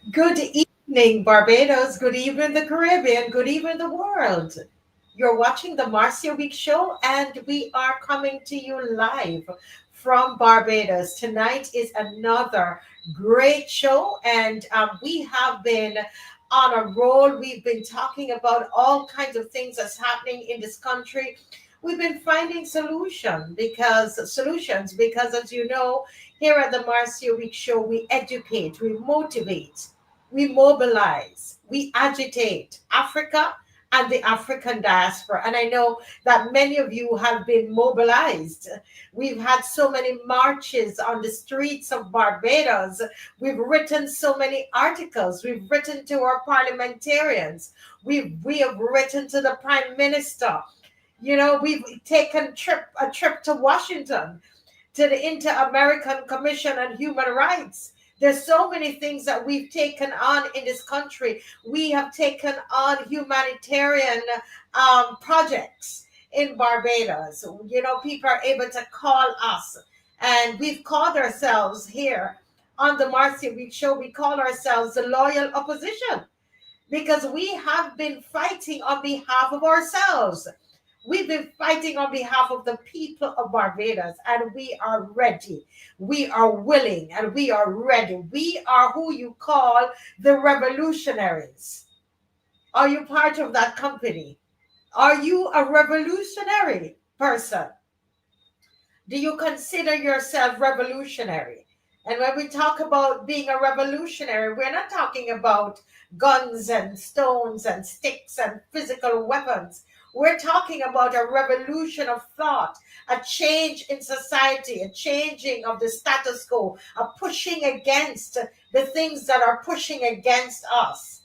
Good evening, Barbados. Good evening, the Caribbean. Good evening, the world. You're watching the Marcia Week Show, and we are coming to you live from Barbados. Tonight is another great show, and we have been on a roll. We've been talking about all kinds of things that's happening in this country. We've been finding solutions because, as you know, here at the Marcia Week Show, we educate, we motivate, we mobilize, we agitate Africa and the African diaspora. And I know that many of you have been mobilized. We've had so many marches on the streets of Barbados. We've written so many articles. We've written to our parliamentarians. We have written to the Prime Minister. We've taken a trip to Washington to the Inter-American Commission on Human Rights. There's so many things that we've taken on in this country. We have taken on humanitarian projects in Barbados. People are able to call us, and we've called ourselves here on the Marcia Week Show. We call ourselves the loyal opposition because we have been fighting on behalf of ourselves. We've been fighting on behalf of the people of Barbados, and we are ready. We are willing, and we are ready. We are who you call the revolutionaries. Are you part of that company? Are you a revolutionary person? Do you consider yourself revolutionary? And when we talk about being a revolutionary, we're not talking about guns and stones and sticks and physical weapons. We're talking about a revolution of thought, a change in society, a changing of the status quo, a pushing against the things that are pushing against us.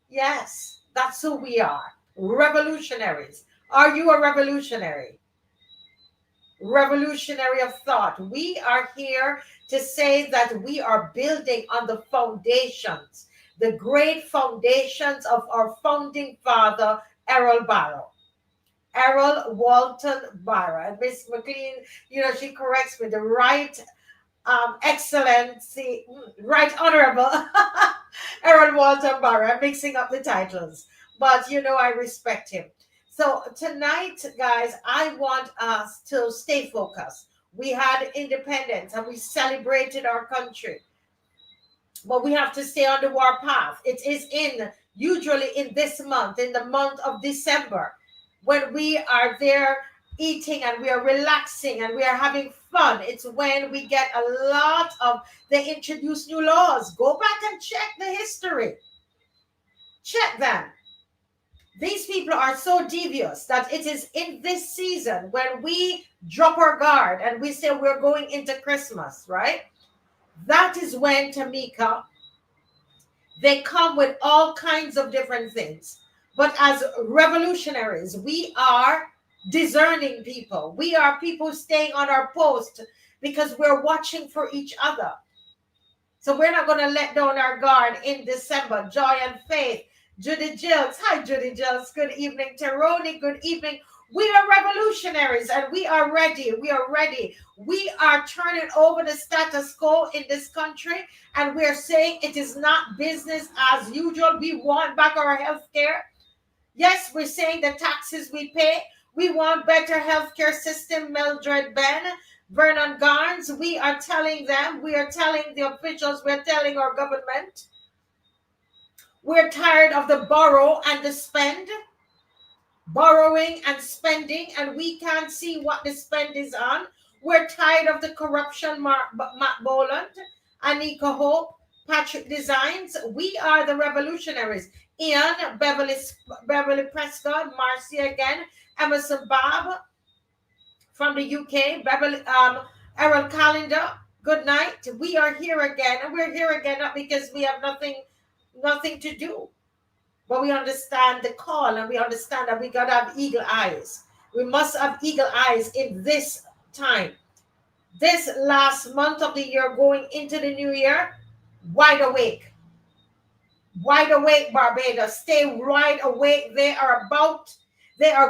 Yes, that's who we are. Revolutionaries. Are you a revolutionary? Revolutionary of thought. We are here to say that we are building on the foundations, the great foundations of our founding father, Errol Barrow. Errol Walton Barrow. And Miss McLean, she corrects me, the right excellency, right honorable Errol Walton Barrow. I'm mixing up the titles, but I respect him. So tonight, guys, I want us to stay focused. We had independence and we celebrated our country, but we have to stay on the war path. It is usually in this month, in the month of December, when we are there eating and we are relaxing and we are having fun. It's when we get a lot of, they introduce new laws. Go back and check the history. Check them. These people are so devious that it is in this season when we drop our guard and we say we're going into Christmas, right? That is when, Tamika, they come with all kinds of different things. But as revolutionaries, we are discerning people. We are people staying on our post because we're watching for each other. So we're not going to let down our guard in December. Joy and Faith. Judy Gills. Hi, Judy Gills. Good evening. Teroni, good evening. We are revolutionaries and we are ready. We are ready. We are turning over the status quo in this country and we're saying it is not business as usual. We want back our health care. Yes, we're saying the taxes we pay. We want better healthcare system. Mildred Ben, Vernon Garnes. We are telling them, we are telling the officials, we're telling our government. We're tired of the borrow and the spend. Borrowing and spending, and we can't see what the spend is on. We're tired of the corruption. Matt Boland, Anika Hope, Patrick Designs. We are the revolutionaries. Ian, Beverly Prescott, Marcia again, Emerson Bob from the UK, Beverly, Errol Calendar. Good night. We are here again, and we're here again not because we have nothing to do. But we understand the call and we understand that we got to have eagle eyes. We must have eagle eyes in this time. This last month of the year going into the new year, wide awake. Wide awake, Barbados. Stay wide awake. They are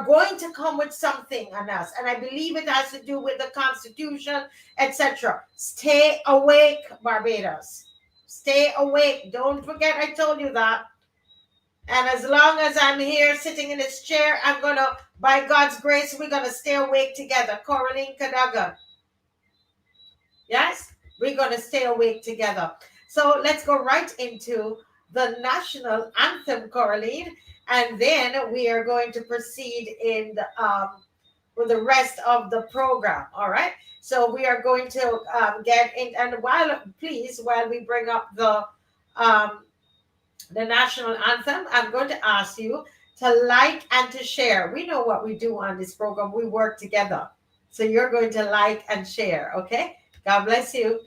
going to come with something on us. And I believe it has to do with the Constitution, etc. Stay awake, Barbados. Stay awake. Don't forget I told you that. And as long as I'm here sitting in this chair, I'm going to, by God's grace, we're going to stay awake together. Coraline Kadaga. Yes? We're going to stay awake together. So let's go right into the national anthem, Coraline. And then we are going to proceed in with the rest of the program. All right. So we are going to get in. And while we bring up um, the national anthem, I'm going to ask you to like and to share. We know what we do on this program. We work together. So you're going to like and share. Okay. God bless you.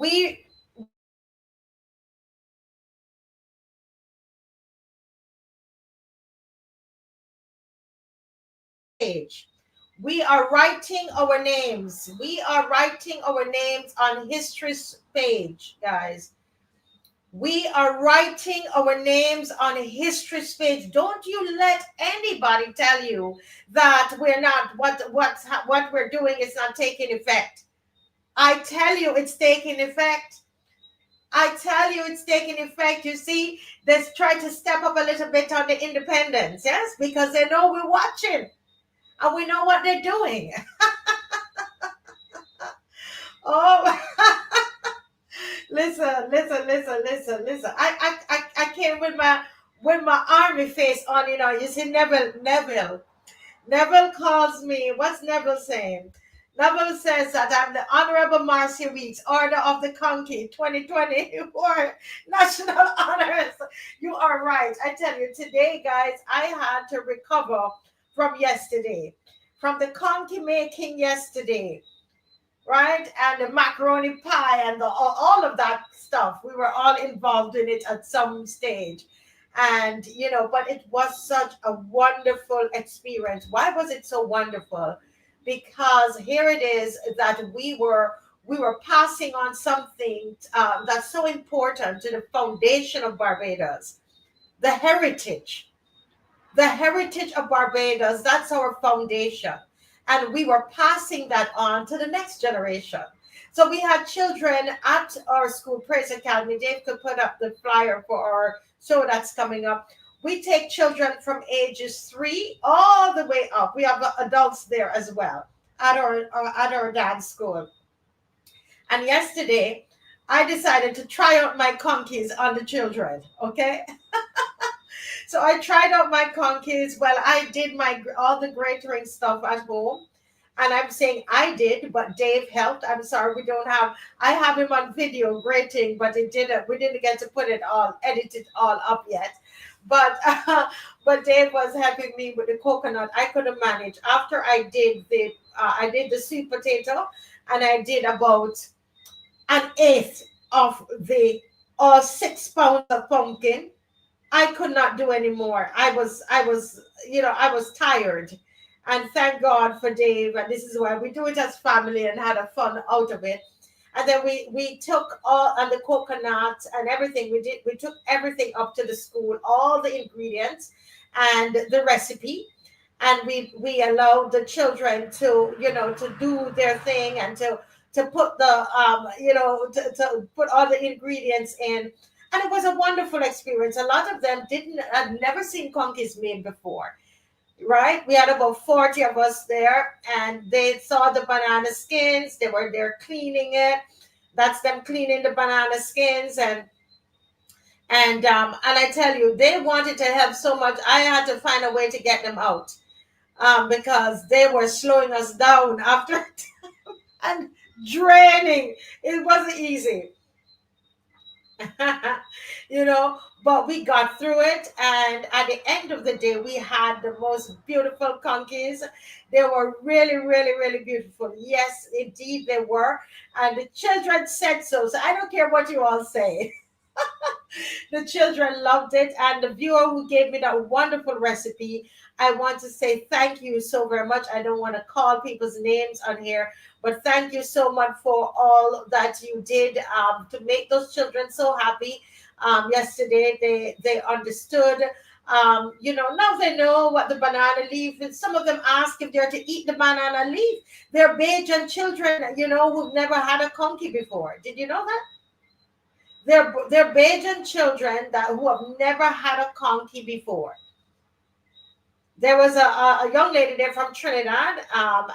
We page. We are writing our names. We are writing our names on history's page, guys. We are writing our names on history's page. Don't you let anybody tell you that we're not what we're doing is not taking effect. I tell you it's taking effect. I tell you it's taking effect. You see, they try to step up a little bit on the independence, yes, because they know we're watching and we know what they're doing. Oh, listen. I came with my army face on. You see, Neville calls me. What's Neville saying? Neville says that I'm the Honorable Marcy Weeks, Order of the Conkie 2024 National Honors. You are right. I tell you, today, guys, I had to recover from yesterday, from the Conkie making yesterday, right? And the macaroni pie and all of that stuff. We were all involved in it at some stage. And, but it was such a wonderful experience. Why was it so wonderful? Because here it is that we were passing on something that's so important to the foundation of Barbados, the heritage. The heritage of Barbados, that's our foundation. And we were passing that on to the next generation. So we had children at our school, Praise Academy. Dave could put up the flyer for our show that's coming up. We take children from ages 3 all the way up. We have adults there as well at our dance school. And yesterday, I decided to try out my conkeys on the children. Okay, so I tried out my conkeys. Well, I did my all the gratering stuff at home. And I'm saying I did, but Dave helped. I'm sorry, we don't have. I have him on video grating, but it didn't. We didn't get to put it all, edit it all up yet. But but Dave was helping me with the coconut. I couldn't manage. After I did the sweet potato, and I did about an eighth of the 6 pounds of pumpkin. I could not do anymore. I was tired. And thank God for Dave. And this is why we do it as family and had a fun out of it. And then we took all and the coconut and everything. We took everything up to the school, all the ingredients and the recipe. And we allowed the children to, to do their thing and to put to put all the ingredients in. And it was a wonderful experience. A lot of them didn't had never seen conkeys made before, right? We had about 40 of us there, and they saw the banana skins. They were there cleaning it. That's them cleaning the banana skins, and I tell you, they wanted to help so much. I had to find a way to get them out, because they were slowing us down after and draining. It wasn't easy. you know, but we got through it. And at the end of the day, we had the most beautiful conkeys. They were really, really, really beautiful. Yes, indeed, they were. And the children said so. So I don't care what you all say. The children loved it. And the viewer who gave me that wonderful recipe, I want to say thank you so very much. I don't want to call people's names on here, but thank you so much for all that you did, to make those children so happy. Yesterday, they understood. Now they know what the banana leaf is. Some of them ask if they're to eat the banana leaf. They're Bajan children, who've never had a conky before. Did you know that? They're Bajan children who have never had a conky before. There was a young lady there from Trinidad,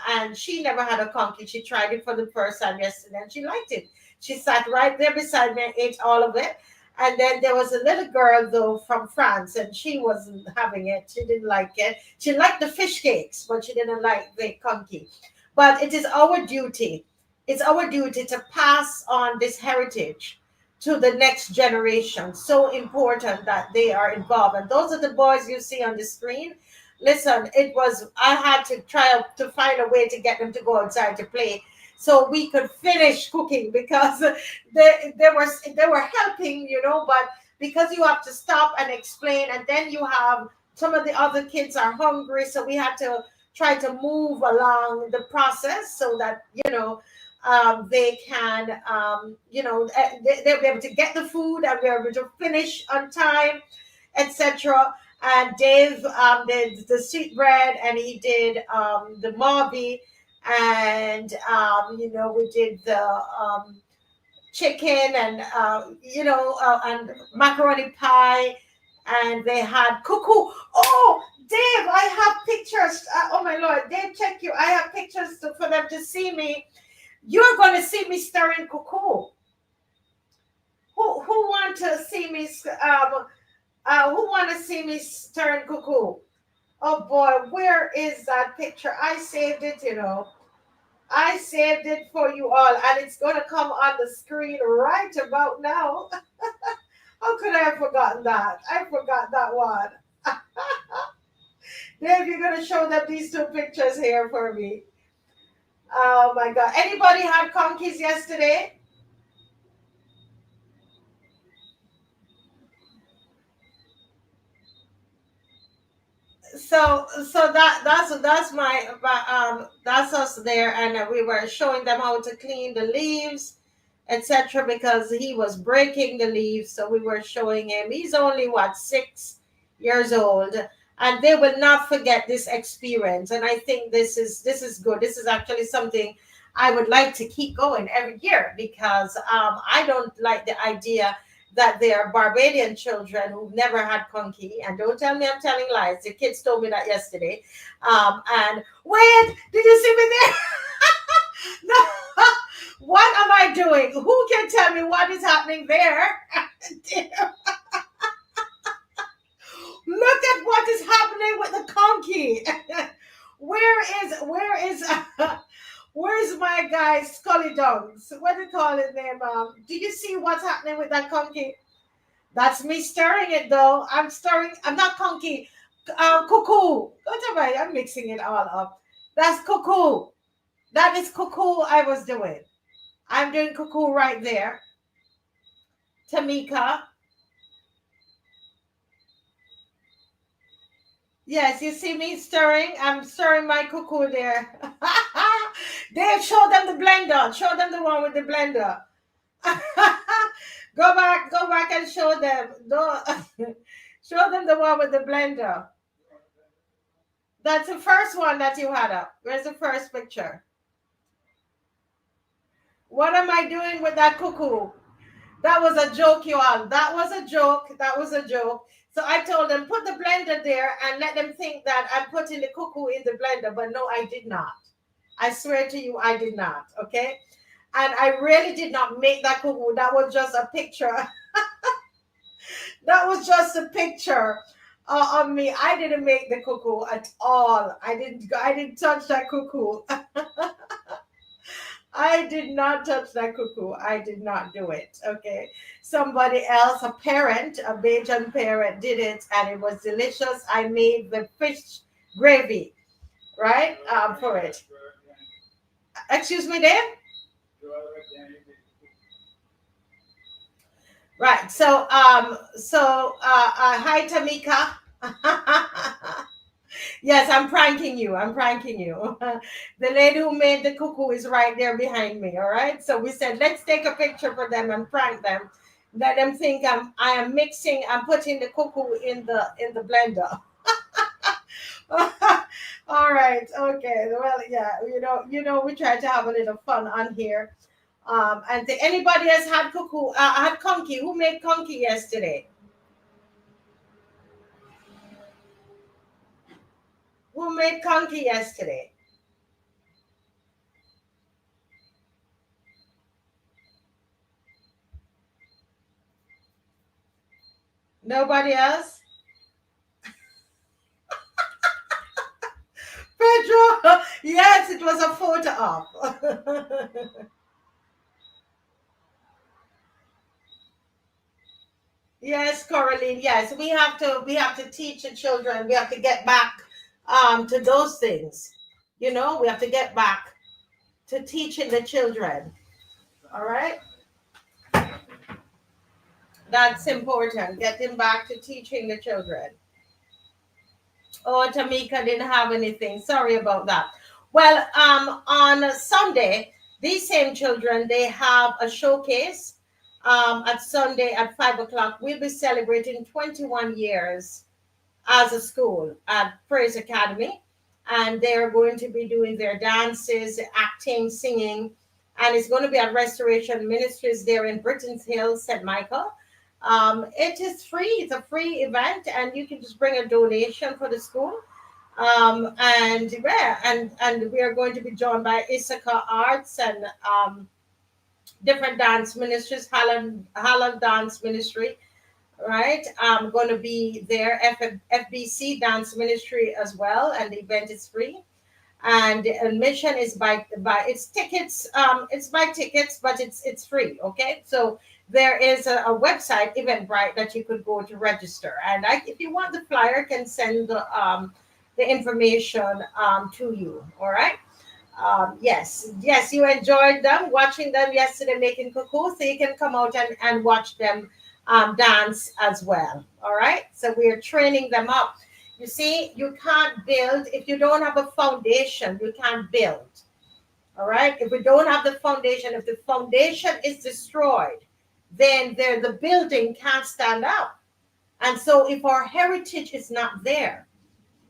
and she never had a conky. She tried it for the first time yesterday, and she liked it. She sat right there beside me and ate all of it. And then there was a little girl, though, from France, and she wasn't having it. She didn't like it. She liked the fish cakes, but she didn't like the conky. But it is our duty. It's our duty to pass on this heritage to the next generation. So important that they are involved. And those are the boys you see on the screen. Listen, I had to try to find a way to get them to go outside to play so we could finish cooking, because they were helping, but because you have to stop and explain, and then you have some of the other kids are hungry, so we had to try to move along the process so that they can they'll be able to get the food and we're able to finish on time, etc. And Dave did the sweet bread, and he did the marby, and we did the chicken, and macaroni pie, and they had cuckoo. Oh, Dave, I have pictures. Oh my Lord, Dave, check you. I have pictures for them to see me. You're going to see me stirring cuckoo. Who want to see me? Who want to see me stirring cuckoo? Oh boy, where is that picture? I saved it, I saved it for you all, and it's going to come on the screen right about now. How could I have forgotten that? I forgot that one. Dave, you're going to show them these two pictures here for me. Oh my God. Anybody had conkeys yesterday? So that's us there, and we were showing them how to clean the leaves, etc., because he was breaking the leaves. So we were showing him. He's only 6 years old, and they will not forget this experience. And I think this is good. This is actually something I would like to keep going every year because I don't like the idea that there are Barbadian children who've never had Conkie. And don't tell me I'm telling lies. The kids told me that yesterday. And wait, did you see me there? No. What am I doing? Who can tell me what is happening there? Look at what is happening with the Conkie. where is where's my guy Scully Dogs? What do you call his name? Do you see what's happening with that Conkie? That's me stirring it though. I'm stirring. I'm not Conkie. Cuckoo. What am I? I'm mixing it all up. That's cuckoo. That is cuckoo I was doing. I'm doing cuckoo right there. Tamika. Yes, you see me stirring? I'm stirring my cuckoo there. Dave, show them the blender. Show them the one with the blender. Go back and show them. Show them the one with the blender. That's the first one that you had up. Where's the first picture? What am I doing with that cuckoo? That was a joke, you all. That was a joke. That was a joke. So I told them, put the blender there and let them think that I'm putting the cuckoo in the blender. But no, I did not. I swear to you, I did not. Okay. And I really did not make that cuckoo. That was just a picture. That was just a picture of me. I didn't make the cuckoo at all. I didn't touch that cuckoo. I did not touch that cuckoo. I did not do it. Okay. Somebody else, a parent, a Bajan parent, did it and it was delicious. I made the fish gravy, right? For it. Excuse me, Dave? Right. So hi Tamika. Yes, I'm pranking you. I'm pranking you. The lady who made the cuckoo is right there behind me. All right. So we said, let's take a picture for them and prank them. Let them think I am mixing. I'm putting the cuckoo in the blender. All right. Okay. Well, yeah. We try to have a little fun on here. And anybody has had cuckoo? Had Conkie? Who made Conkie yesterday? Who made Conkie yesterday? Nobody else? Pedro, yes, it was a photo op. Yes, Coraline. Yes, we have to teach the children. We have to get back to those things. We have to get back to teaching the children. All right, that's important. Getting back to teaching the children. Oh, Tamika didn't have anything. Sorry about that. Well, on Sunday, these same children they have a showcase. At Sunday at 5 o'clock, we'll be celebrating 21 years as a school at Praise Academy, and they're going to be doing their dances, acting, singing, and it's going to be at Restoration Ministries there in Britain's Hill, St. Michael. It is free. It's a free event, and you can just bring a donation for the school. And yeah, and we are going to be joined by Issachar Arts and different dance ministries, Halal Dance Ministry, right? I'm going to be there, FBC Dance Ministry as well, and the event is free. And the admission is by it's tickets, it's by tickets, but it's free. Okay, so there is a website, Eventbrite, that you could go to register. And if you want the flyer, I can send the information to you. All right. Yes, you enjoyed them, watching them yesterday making cuckoo, so you can come out and watch them dance as well. All right, so we are training them up. You see, you can't build if you don't have a foundation, you can't build. All right, if we don't have the foundation, if the foundation is destroyed, then the building can't stand up. And so if our heritage is not there,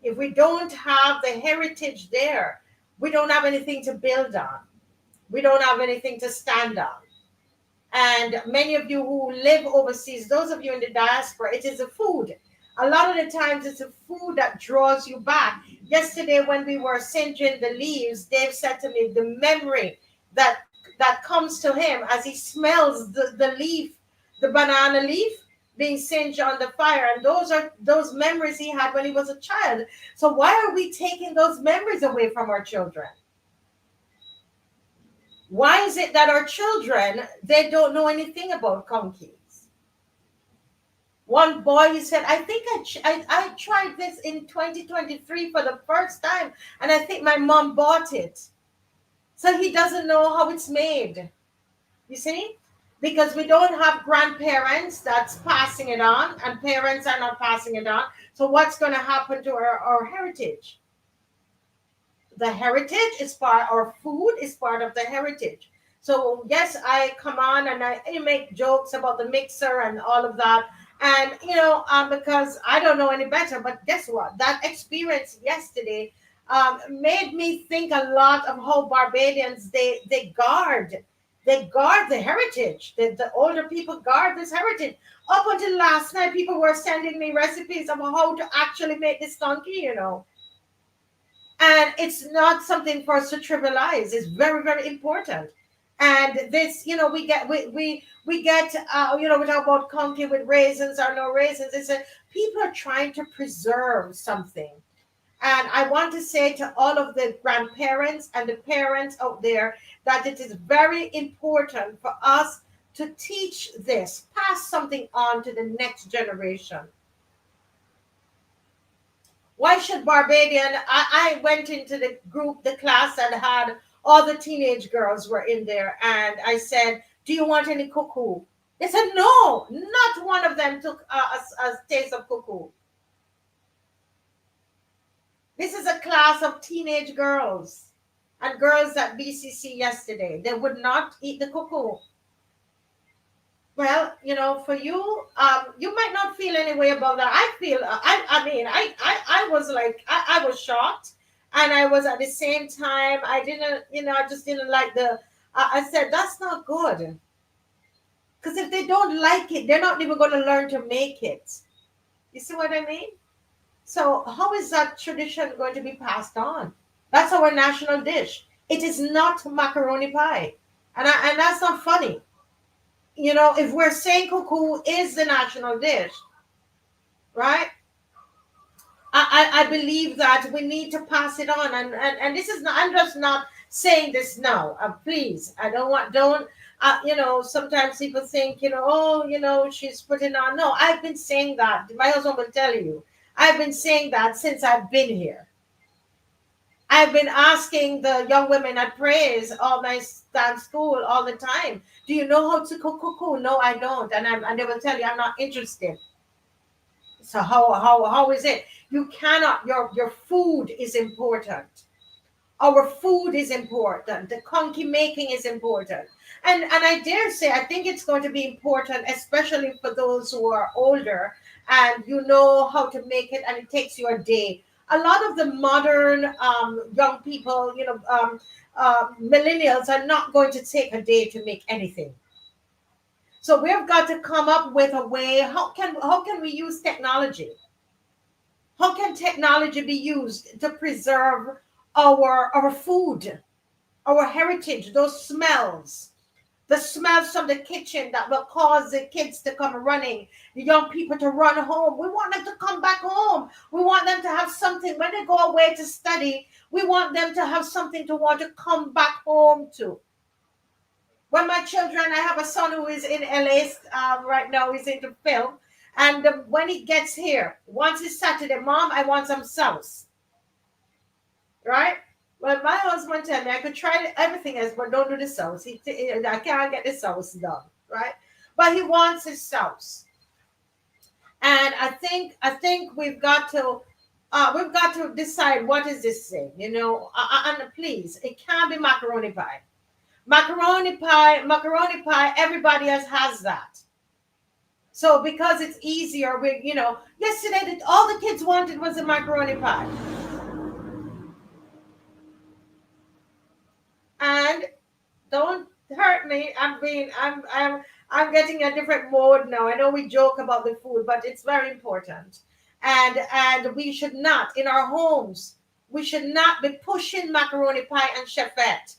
if we don't have the heritage there, we don't have anything to build on. We don't have anything to stand on. And many of you who live overseas, those of you in the diaspora, it is the food. A lot of the times it's the food that draws you back. Yesterday, when we were singeing the leaves, Dave said to me the memory that comes to him as he smells the leaf, the banana leaf being singed on the fire. And those are those memories he had when he was a child. So why are we taking those memories away from our children? Why is it that our children, they don't know anything about conkeys? One boy, he said, I think I tried this in 2023 for the first time, and I think my mom bought it. So he doesn't know how it's made. You see? Because we don't have grandparents that's passing it on, and parents are not passing it on. So what's going to happen to our heritage? The heritage is part, our food is part of the heritage. So yes, I come on and I make jokes about the mixer and all of that. And because I don't know any better, but guess what? That experience yesterday made me think a lot of how Barbadians they guard the heritage. The older people guard this heritage. Up until last night, people were sending me recipes of how to actually make this donkey. And it's not something for us to trivialize. It's very, very important. And this, we get we get we talk about conky with raisins or no raisins. It's people are trying to preserve something. And I want to say to all of the grandparents and the parents out there that it is very important for us to teach this, pass something on to the next generation. Why should Barbadian? I went into the group, the class that had all the teenage girls were in there, and I said, "Do you want any cuckoo?" They said, "No." Not one of them took a taste of cuckoo. This is a class of teenage girls and girls at BCC yesterday. They would not eat the cuckoo. Well, for you, you might not feel any way about that. I feel, I mean, I was like, I was shocked, and I was at the same time, I didn't, I just didn't like I said, that's not good. Because if they don't like it, they're not even going to learn to make it. You see what I mean? So how is that tradition going to be passed on? That's our national dish. It is not macaroni pie. And that's not funny. If we're saying cuckoo is the national dish, right? I believe that we need to pass it on. And this is not, I'm just not saying this now. Please, I don't, sometimes people think, she's putting on. No, I've been saying that. My husband will tell you. I've been saying that since I've been here. I've been asking the young women at Praise all my school all the time. Do you know how to cook cuckoo? No, I don't. And they will tell you I'm not interested. So how is it? You cannot. Your food is important. Our food is important. The conky making is important. And I dare say I think it's going to be important, especially for those who are older and you know how to make it, and it takes you a day. A lot of the modern young people, millennials, are not going to take a day to make anything. So we've got to come up with a way. How can we use technology? How can technology be used to preserve our food, our heritage, those smells? The smells from the kitchen that will cause the kids to come running, the young people to run home. We want them to come back home. We want them to have something when they go away to study. We want them to have something to want to come back home to. When my children, I have a son who is in LA right now, he's into film. And when he gets here, once it's Saturday, Mom, I want some sauce. Right? Well, my husband told me I could try everything else, but don't do the sauce. I can't get the sauce done, right? But he wants his sauce, and I think we've got to decide what is this thing, and please, it can't be macaroni pie. Macaroni pie. Everybody else has that. So because it's easier, yesterday all the kids wanted was a macaroni pie. And Don't hurt me. I'm getting a different mode now. I know we joke about the food, but it's very important. And we should not, in our homes, we should not be pushing macaroni pie and chefette.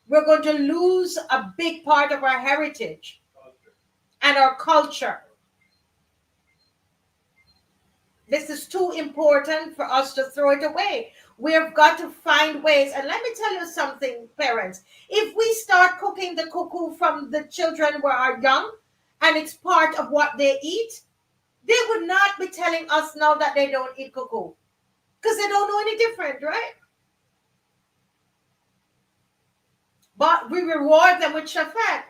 We're going to lose a big part of our heritage and our culture. This is too important for us to throw it away. We've got to find ways. And let me tell you something, parents. If we start cooking the cuckoo from the children who are young, and it's part of what they eat, they would not be telling us now that they don't eat cuckoo. Because they don't know any different, right? But we reward them with chefette.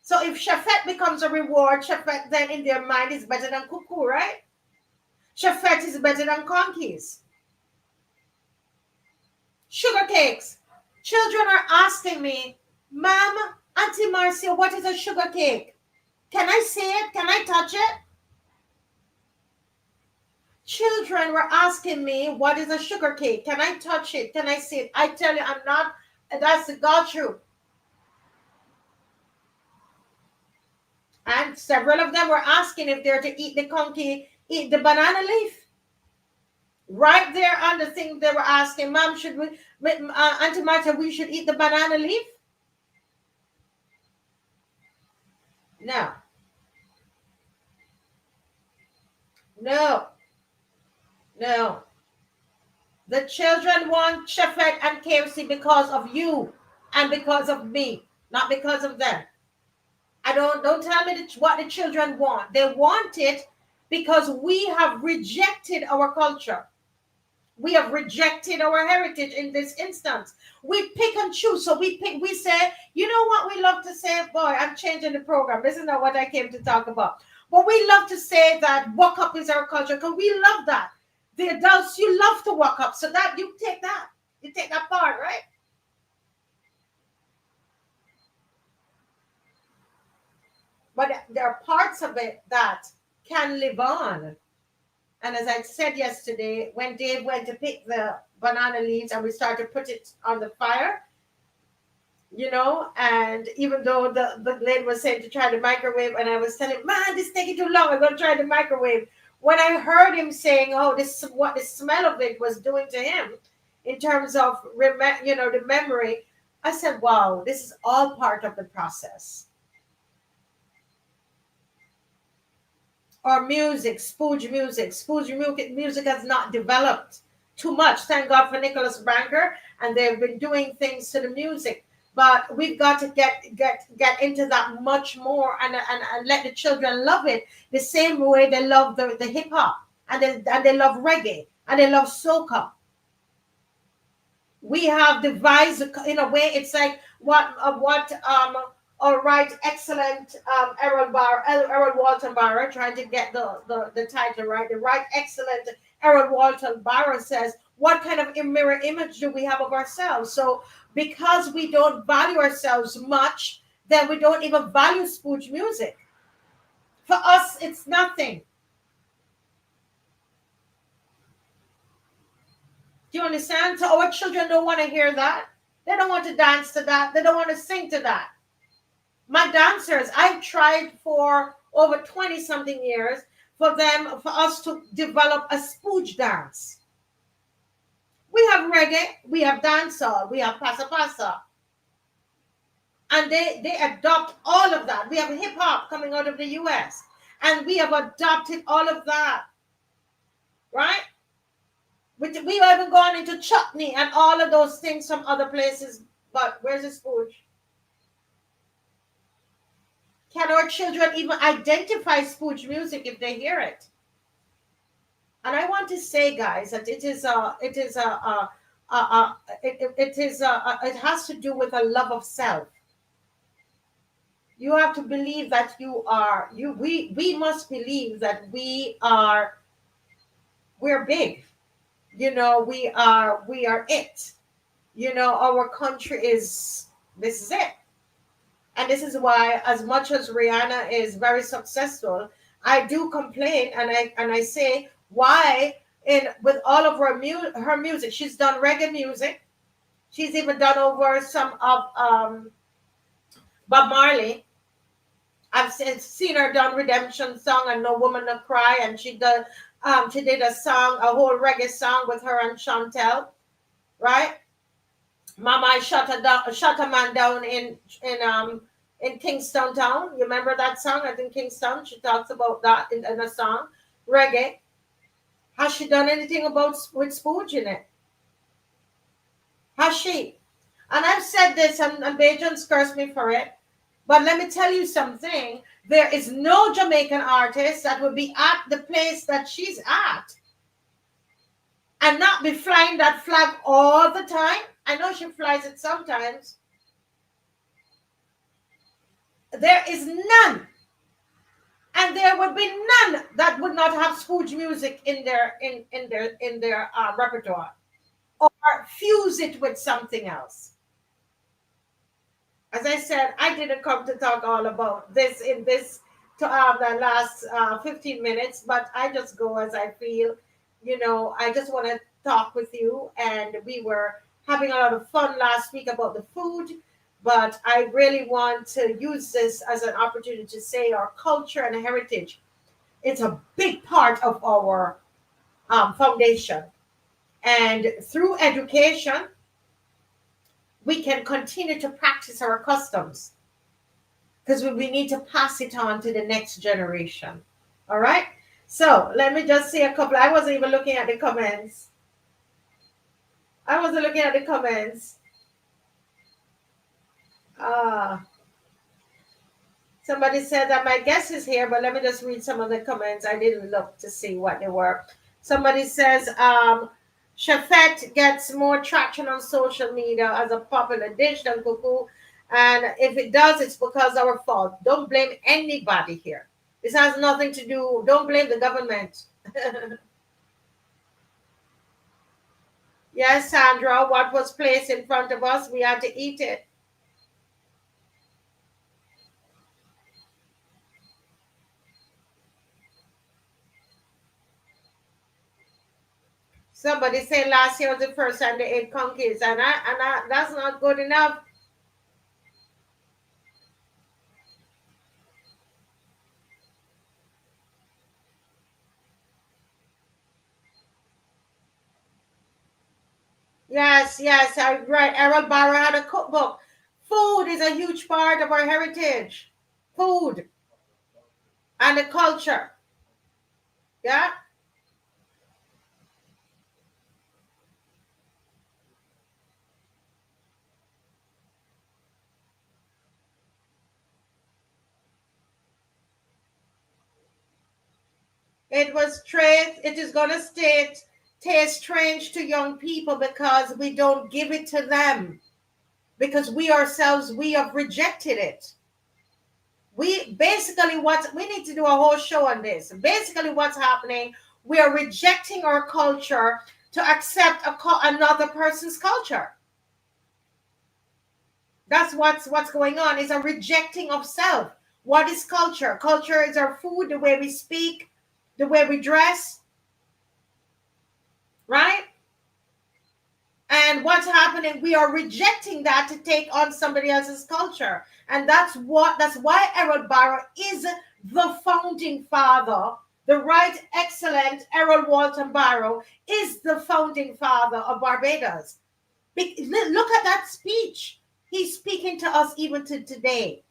So if chefette becomes a reward, chefette then in their mind is better than cuckoo, right? Chefette is better than conkies. Sugar cakes. Children are asking me, Ma'am, Auntie Marcia, what is a sugar cake? Can I see it? Can I touch it? Children were asking me, what is a sugar cake? Can I touch it? Can I see it? I tell you, I'm not, that's the God truth. And several of them were asking if they're to eat the conkie, eat the banana leaf. Right there on the thing, they were asking, Mom, should we, Auntie Martha, we should eat the banana leaf? No. No. No. The children want Chefette and KFC because of you and because of me, not because of them. Don't tell me what the children want. They want it because we have rejected our culture. We have rejected our heritage in this instance. We pick and choose. So we say, you know what we love to say? Boy, I'm changing the program. This is not what I came to talk about. But we love to say that walk up is our culture because we love that. The adults, you love to walk up. So that you take that. You take that part, right? But there are parts of it that can live on. And as I said yesterday, when Dave went to pick the banana leaves and we started to put it on the fire, and even though the lady was saying to try the microwave, and I was telling, man, this is taking too long, I'm going to try the microwave. When I heard him saying, oh, this is what the smell of it was doing to him in terms of, the memory, I said, wow, this is all part of the process. Or music, spooge music. Spooge music has not developed too much. Thank God for Nicholas Branker, and they've been doing things to the music. But we've got to get into that much more and let the children love it the same way they love the hip hop and they love reggae and they love soca. We have devised in a way. It's like all right, excellent. Errol Walton Barra trying to get the title right. The right, excellent. Errol Walton Barra says, what kind of mirror image do we have of ourselves? So because we don't value ourselves much, then we don't even value spooge music. For us, it's nothing. Do you understand? So our children don't want to hear that. They don't want to dance to that. They don't want to sing to that. My dancers, I've tried for over 20-something years for us to develop a spooge dance. We have reggae, we have dancehall, we have passa passa. And they adopt all of that. We have hip hop coming out of the US. And we have adopted all of that. Right? We haven't gone into chutney and all of those things from other places. But where's the spooge? Can our children even identify spooge music if they hear it? And I want to say, guys, that it has to do with a love of self. You have to believe that we must believe that we're big. We are it. Our country this is it. And this is why, as much as Rihanna is very successful, I do complain and I say, why with all of her music, she's done reggae music, She's even done over some of Bob Marley. I've seen her done Redemption Song and No Woman No Cry, and she did a song, a whole reggae song with her and Chantel, right? Mama, I shot a man down in Kingston Town. You remember that song? I think Kingston. She talks about that in a song, reggae. Has she done anything about with Spooge in it? Has she? And I've said this, and Bajans curse me for it. But let me tell you something. There is no Jamaican artist that would be at the place that she's at and not be flying that flag all the time. I know she flies it sometimes. There is none. And there would be none that would not have Spooge music in their repertoire or fuse it with something else. As I said, I didn't come to talk all about this the last 15 minutes, but I just go as I feel. You know, I just want to talk with you, and we were having a lot of fun last week about the food, but I really want to use this as an opportunity to say our culture and heritage. It's a big part of our foundation, and through education, we can continue to practice our customs because we need to pass it on to the next generation. All right. So let me just say a couple. I wasn't even looking at the comments. Somebody said that my guest is here, but let me just read some of the comments. I didn't look to see what they were. Somebody says, Chefette gets more traction on social media as a popular dish than cuckoo. And if it does, it's because our fault. Don't blame anybody here. This has nothing to do. Don't blame the government. Yes, Sandra, what was placed in front of us, we had to eat it. Somebody said last year was the first time they ate conkies, and that's not good enough. Yes, right. Errol Barrow had a cookbook. Food is a huge part of our heritage. Food and the culture. Yeah. It is going to taste strange to young people because we don't give it to them. Because we ourselves, we have rejected it. We need to do a whole show on this. Basically, what's happening, we are rejecting our culture to accept another person's culture. That's what's going on. It's a rejecting of self. What is culture? Culture is our food, the way we speak, the way we dress, right? And what's happening, we are rejecting that to take on somebody else's culture. And that's why Errol Barrow is the founding father. The right excellent Errol Walton Barrow is the founding father of Barbados. Look at that speech. He's speaking to us even to today.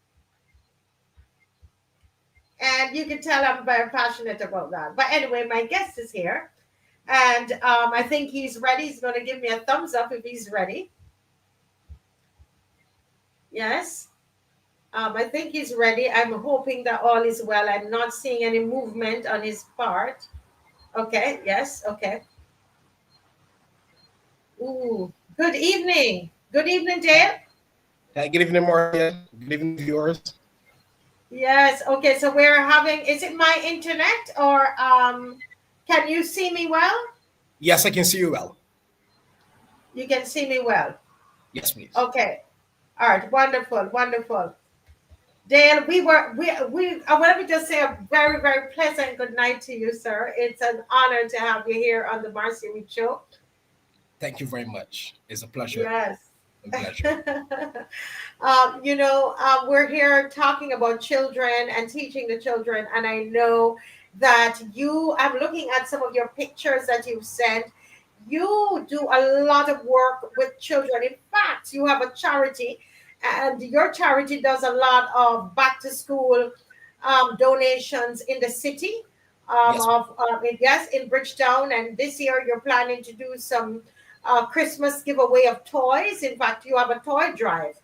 And you can tell I'm very passionate about that. But anyway, my guest is here. And I think he's ready. He's going to give me a thumbs up if he's ready. Yes. I think he's ready. I'm hoping that all is well. I'm not seeing any movement on his part. Okay. Yes. Okay. Ooh. Good evening. Good evening, Dale. Good evening, Maria. Good evening, viewers. Yes. Okay. So we're having. Is it my internet or can you see me well? Yes, I can see you well. You can see me well. Yes, please. Okay. All right. Wonderful. Wonderful. Dale, I want to just say a very, very pleasant good night to you, sir. It's an honor to have you here on the Marcy Reed Show. Thank you very much. It's a pleasure. Yes. My pleasure. We're here talking about children and teaching the children, and I know that I'm looking at some of your pictures that you've sent. You do a lot of work with children. In fact, you have a charity, and your charity does a lot of back to school donations in the city Yes, yes, in Bridgetown. And this year you're planning to do some Christmas giveaway of toys. In fact, you have a toy drive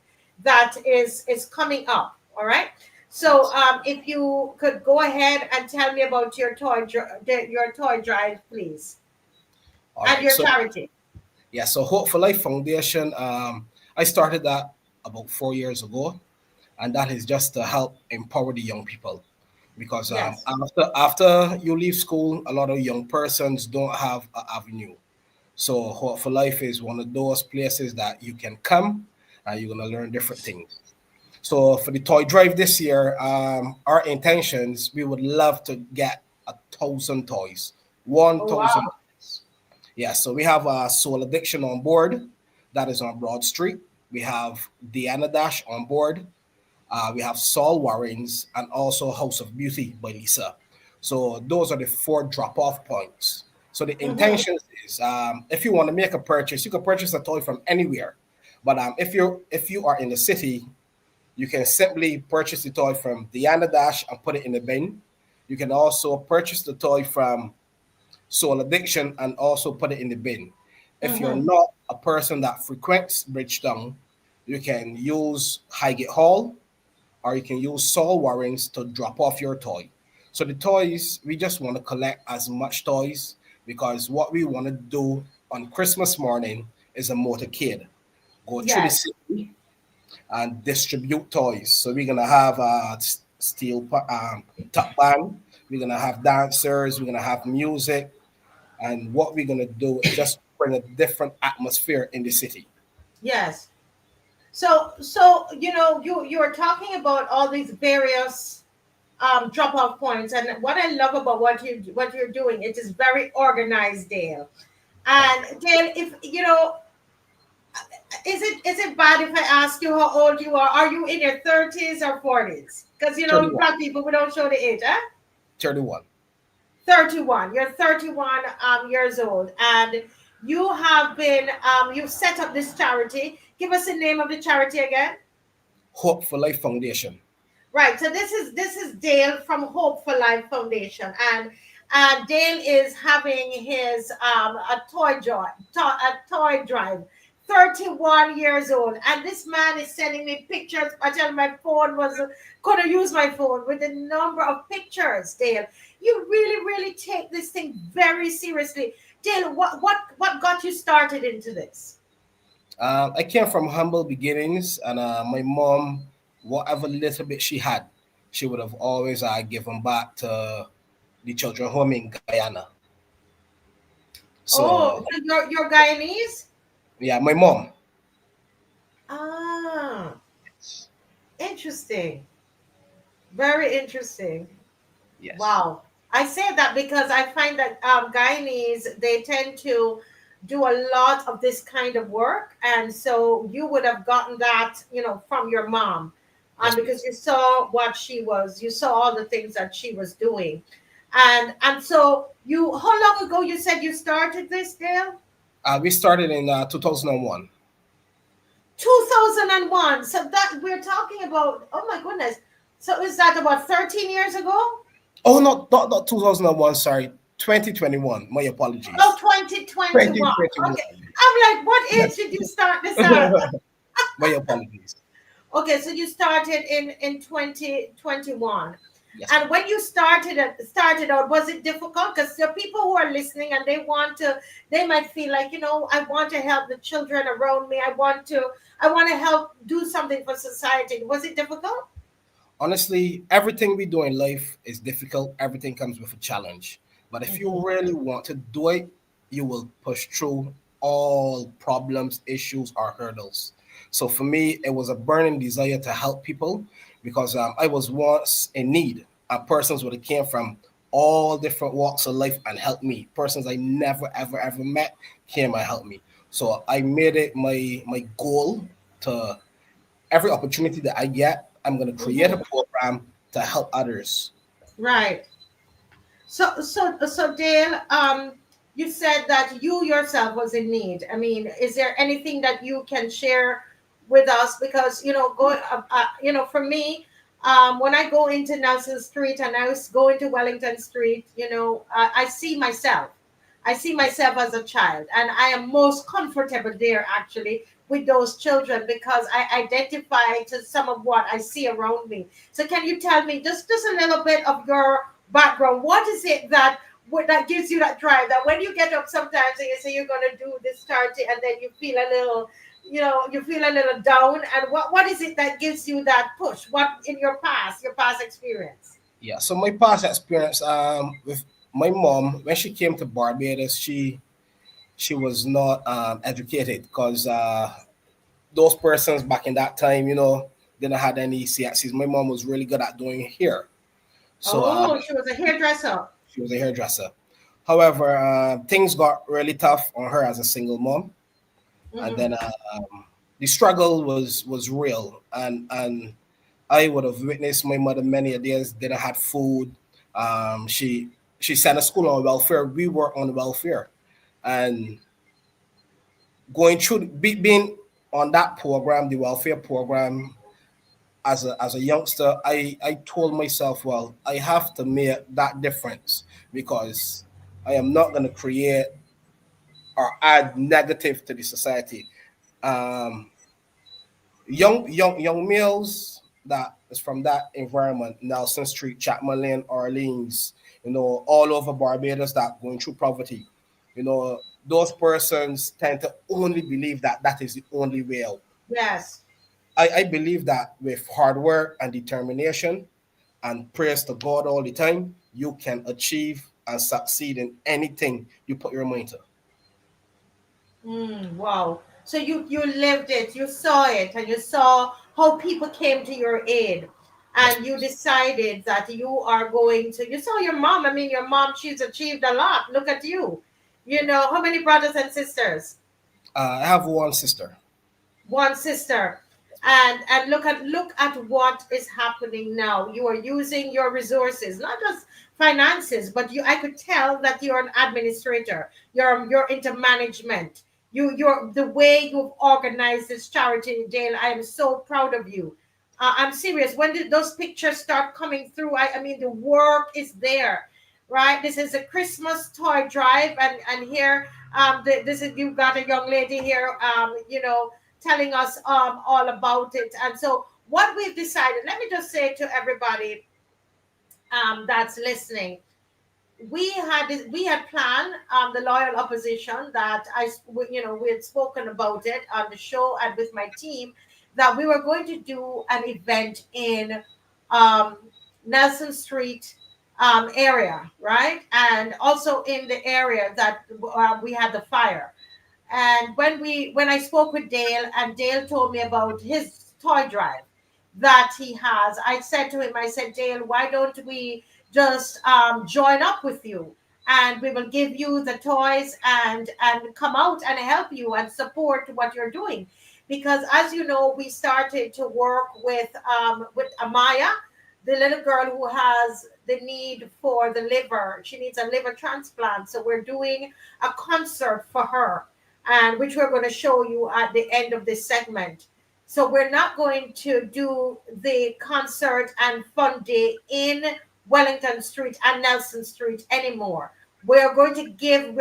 that is coming up. All right. So yes. if you could go ahead and tell me about your toy drive, please, All and right. your So charity. yeah, so Hope for Life Foundation. I started that about 4 years ago, and that is just to help empower the young people. Because Yes. after you leave school, a lot of young persons don't have an avenue. So Hope for Life is one of those places that you can come and you're gonna learn different things. So for the toy drive this year, our intentions, we would love to get 1,000 toys, one Oh thousand. wow. Yeah, so we have Soul Addiction on board, that is on Broad Street. We have Diana Dash on board. We have Saul Warrens and also House of Beauty by Lisa. So those are the four drop-off points. So the Mm-hmm. intention is, if you want to make a purchase, you can purchase a toy from anywhere. But if you are in the city, you can simply purchase the toy from Diana Dash and put it in the bin. You can also purchase the toy from Soul Addiction and also put it in the bin. If you're Mm-hmm. not a person that frequents Bridgetown, you can use Highgate Hall or you can use Saul Warrens to drop off your toy. So the toys, we just want to collect as much toys because what we want to do on Christmas morning is a motorcade. Go through the Yes. city and distribute toys. So we're gonna have top band. We're gonna have dancers. We're gonna have music, and what we're gonna do is just bring a different atmosphere in the city. Yes. So you are talking about all these various drop off points, and what I love about what you're doing, it is very organized, Dale. Thank And Dale, if is it bad if I ask you how old you are? Are you in your 30s or 40s? Because you. 31. black people, we don't show the age, huh? 31. 31. You're 31 years old, and you've set up this charity. Give us the name of the charity again. Hope for Life Foundation. Right. So this is Dale from Hope for Life Foundation, and Dale is having his a toy drive. 31 years old, and this man is sending me pictures. I tell my phone was couldn't use my phone with the number of pictures. Dale, you really, really take this thing very seriously. Dale, what got you started into this? I came from humble beginnings, and my mom, whatever little bit she had, she would have always given back to the children home in Guyana. Oh, So so you're Guyanese? yeah, my mom. Ah, interesting. Very interesting. Yes. Wow. I say that because I find that Guyanese, they tend to do a lot of this kind of work. And so you would have gotten that, from your mom. Yes, Because please. you saw all the things that she was doing. And so how long ago you said you started this, Dale? We started in 2001. 2001. So that we're talking about, oh my goodness. So is that about 13 years ago? Oh, not 2001. Sorry, 2021. My Oh, apologies. 2021. 2021. Okay. I'm like, what age Yes. did you start this? My apologies. Okay, so you started in 2021. Yes, And please. when you started out, was it difficult? Because there are people who are listening and they might feel like, I want to help the children around me. I want to help do something for society. Was it difficult? Honestly, everything we do in life is difficult. Everything comes with a challenge. But if you Mhm. really want to do it, you will push through all problems, issues, or hurdles. So for me, it was a burning desire to help people because I was once in need. Persons would have came from all different walks of life and helped me. Persons I never, ever, ever met came and helped me. So I made it my goal to every opportunity that I get, I'm going to create a Mhm. program to help others. Right. So Dale, you said that you yourself was in need. I mean, is there anything that you can share with us? Because for me, when I go into Nelson Street and go into Wellington Street, I see myself. I see Yeah. myself as a child, and I am most comfortable there actually with those children because I identify to some of what I see around me. So, can you tell me just a little bit of your background? What is it that gives you that drive? That when you get up sometimes and you say you're going to do this charity, and then you feel a little, you feel a little down. And what is it that gives you that push? What in your past experience? Yeah. So my past experience with my mom when she came to Barbados, she was not educated because those persons back in that time, didn't have any CXCs. My mom was really good at doing hair, so Oh, she was a hairdresser. she was a hairdresser. However, things got really tough on her as a single mom, and Mm-mm. then the struggle was real, and I would have witnessed my mother many a days didn't have food. She sent a school on welfare. We were on welfare, and going through being on that program, the welfare program, as a youngster, I told myself, well, I have to make that difference because I am not going to create or add negative to the society. Um, young males that is from that environment, Nelson Street, Chapman Lane, Orleans, all over Barbados that going through poverty, those persons tend to only believe that that is the only way out. Yes. I believe that with hard work and determination and prayers to God all the time, you can achieve and succeed in anything you put your mind to. Wow. So you lived it, you saw it, and you saw how people came to your aid, Yes, and you please. decided that you are going to. You saw your mom. I mean, your mom. She's achieved a lot. Look at you. How many brothers and sisters? I have one sister. One sister. And look at what is happening now. You are using your resources, not just finances, but I could tell that you're an administrator. You're into management. You're the way you've organized this charity, Dale. I am so proud of you. I'm serious. When did those pictures start coming through? I mean, the work is there, right? This is a Christmas toy drive, and here, this is, you've got a young lady here, telling us all about it. And so, what we've decided, let me just say to everybody that's listening, we had planned, the loyal opposition, that we had spoken about it on the show and with my team, that we were going to do an event in um, Nelson Street area, right, and also in the area that we had the fire. And when I spoke with Dale, and Dale told me about his toy drive that he has, I said to him, I said, Dale, why don't we just join up with you, and we will give you the toys, and come out and help you and support what you're doing. Because, as you know, we started to work with Amaya, the little girl who has the need for the liver. She needs a liver transplant. So we're doing a concert for her, and which we're going to show you at the end of this segment. So we're not going to do the concert and fun day in Wellington Street and Nelson Street anymore. We're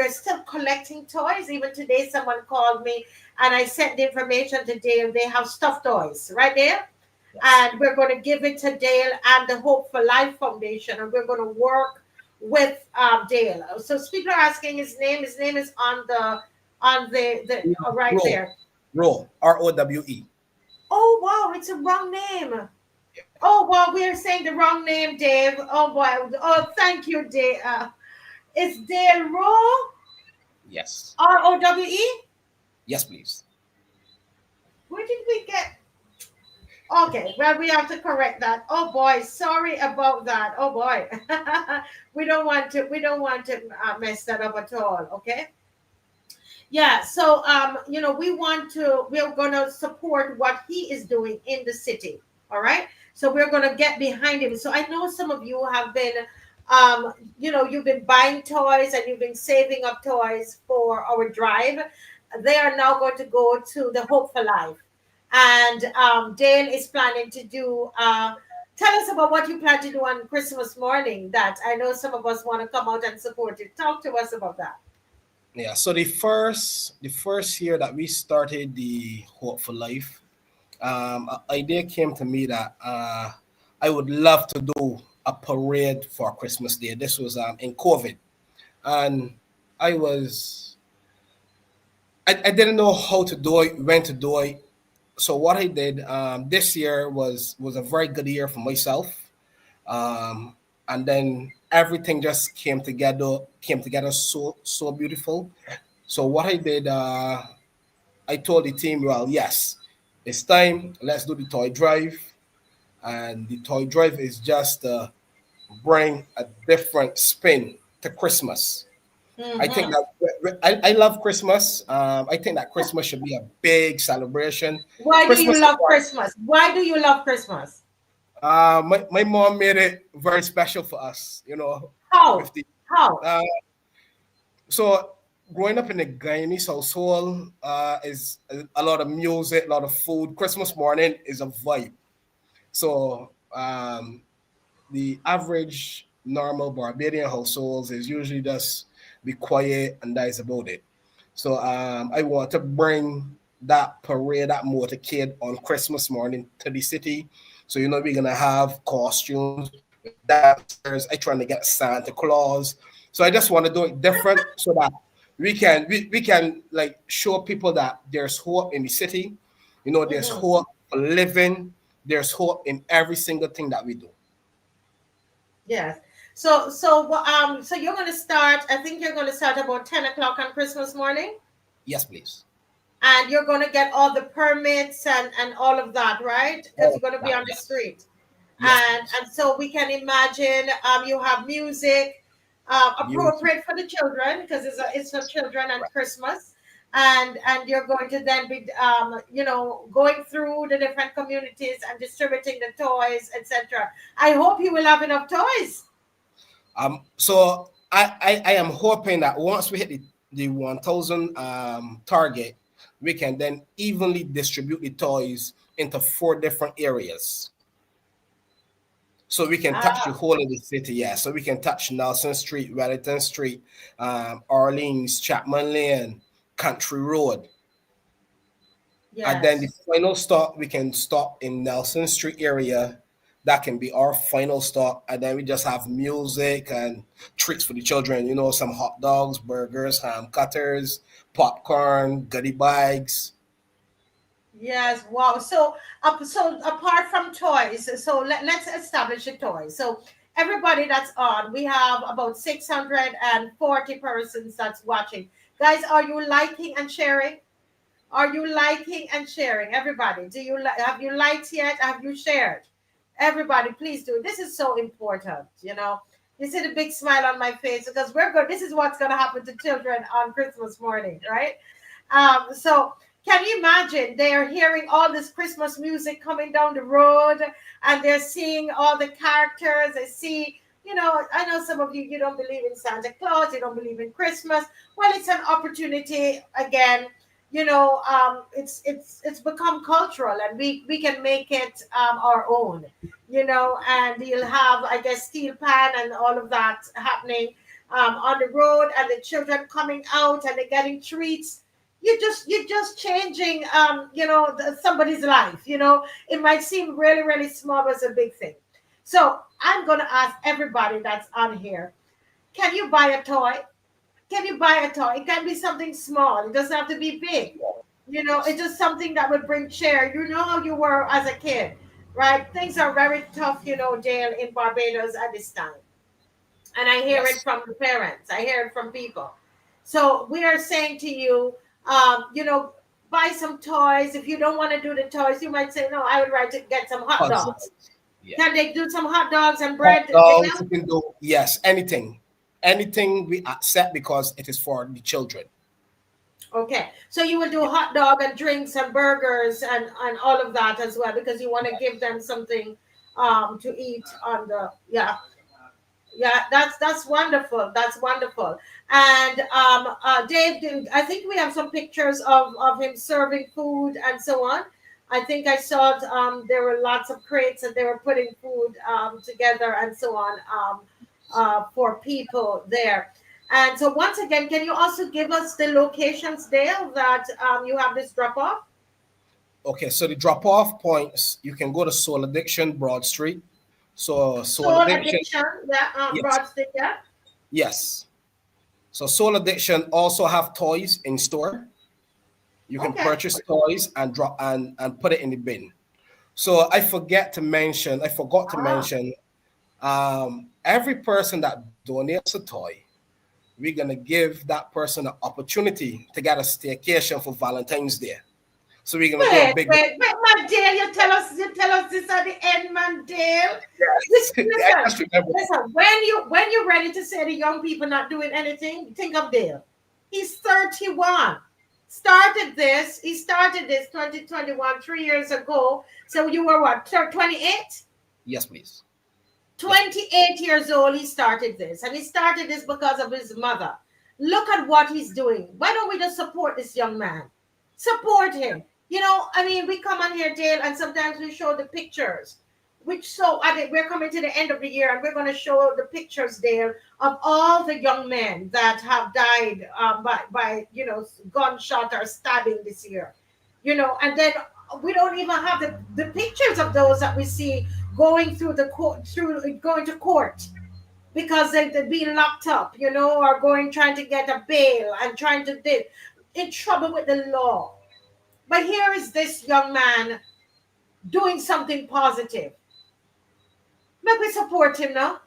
still collecting toys. Even today, someone called me and I sent the information to Dale. They have stuffed toys right there. Yes. And we're going to give it to Dale and the Hope for Life Foundation. And we're going to work with Dale. So, speaker asking his name. His name is on the right Row, there. Rowe. Oh wow, it's a wrong name. Oh wow, we are saying the wrong name, Dave. Oh boy. Oh, thank you, Dave. It's Dale Rowe, Yes. Rowe. Yes, please. Where did we get? Okay, well, we have to correct that. Oh boy, sorry about that. Oh boy, we don't want to mess that up at all. Okay. Yeah, so we're gonna support what he is doing in the city. All right. So we're gonna get behind him. So I know some of you have been you've been buying toys and you've been saving up toys for our drive. They are now going to go to the Hope for Life. And Dale is planning to do tell us about what you plan to do on Christmas morning that I know some of us want to come out and support it. Talk to us about that. Yeah. So the first year that we started the Hope for Life, an idea came to me that I would love to do a parade for Christmas Day. This was in COVID, and I was I didn't know how to do it, when to do it. So what I did this year was a very good year for myself, and then everything just came together so beautiful. So what I did, I told the team, well, yes, it's time. Let's do the toy drive, and the toy drive is just bring a different spin to Christmas. I think Mm-hmm. that I love Christmas. I think that Christmas should be a big celebration. Why do you Christmas is love Christmas? Why do you love Christmas? my mom made it very special for us, with How? the How? uh, so growing up in a Guyanese household is a lot of music, a lot of food. Christmas morning is a vibe. So the average normal Barbadian households is usually just be quiet and that is about it. So I want to bring that parade, that motorcade on Christmas morning to the city. So we're gonna have costumes with dancers. I trying to get Santa Claus. So I just want to do it different so that we can like show people that there's hope in the city. There's Hmm. hope for living. There's hope in every single thing that we do. Yes. So you're going to start. I think you're going to start about 10 o'clock on Christmas morning, Yes, please. and you're going to get all the permits and all of that, right? Because All you're of going to be that. on the Yes. street, Yes, and please. so we can imagine you have music Music. appropriate for the children because it's for children and Right. Christmas. And you're going to then be going through the different communities and distributing the toys, etc. I hope you will have enough toys. So I am hoping that once we hit the 1,000 target, we can then evenly distribute the toys into 4 different areas. So we can touch the Ah, whole of the city, yeah. So we can touch Nelson Street, Wellington Street, Orleans, Chapman Lane, Country Road. And then the yes. final stop, we can stop in Nelson Street area. That can be our final stop. And then we just have music and treats for the children, some hot dogs, burgers, ham cutters, popcorn, goodie bags. Yes, wow. So apart from toys, so let's establish the toys. So everybody that's on, we have about 640 persons that's watching. Guys, are you liking and sharing? Are you liking and sharing? Everybody, have you liked yet? Have you shared? Everybody, please do. This is so important. You see the big smile on my face because we're good. This is what's going to happen to children on Christmas morning, right? So can you imagine? They are hearing all this Christmas music coming down the road, and they're seeing all the characters. They see. I know some of you don't believe in Santa Claus, you don't believe in Christmas. Well, it's an opportunity again. It's become cultural, and we can make it our own. And you'll have, I guess, steel pan and all of that happening on the road, and the children coming out and they're getting treats. You're just changing somebody's life. It might seem really really small, but it's a big thing. So I'm going to ask everybody that's on here, can you buy a toy? Can you buy a toy? It can be something small. It doesn't have to be big. It's just something that would bring cheer. You know how you were as a kid, right? Things are very tough, Dale, in Barbados at this time. And I hear it Yes. from the parents. I hear it from people. So we are saying to you, buy some toys. If you don't want to do the toys, you might say, no, I would rather get some hot dogs. Puzzles. Yeah. Can they do some hot dogs and Hot bread, dogs, Dale? you can do, yes, anything. Anything we accept because it is for the children. Okay, so you will do hot dog and drinks and burgers and all of that as well because you want to give them something to eat on the yeah, that's wonderful. That's wonderful. And Dave, I think we have some pictures of him serving food and so on. I think I saw there were lots of crates and they were putting food together and so on for people there. And so once again, can you also give us the locations, Dale, that you have this drop off? Okay, so the drop off points, you can go to Soul Addiction, Broad Street. So Soul Soul Addiction, Addiction, yeah, yes, Broad Street, yeah. yes. So Soul Addiction also have toys in store. You can Okay. purchase toys and drop and put it in the bin. So I forgot to Ah, mention, every person that donates a toy, we're gonna give that person an opportunity to get a staycation for Valentine's Day. So we're gonna do a big wait, man, Dale, you tell us this at the end, man, Dale. yes. I Listen, just remember. listen. When you're ready to say the young people not doing anything, think of Dale. He's 31. He started this 2021, 3 years ago. So you were what, 28? Yes, please. Yeah. 28 years old, he started this. And he started this because of his mother. Look at what he's doing. Why don't we just support this young man? Support him. I mean, we come on here, Dale, and sometimes we show the pictures. We're coming to the end of the year, and we're going to show the pictures, Dale, of all the young men that have died by gunshot or stabbing this year. And then we don't even have the pictures of those that we see going through the court, through going to court because they're being locked up, or trying to get a bail and trying to did in trouble with the law. But here is this young man doing something positive. Maybe we support him now.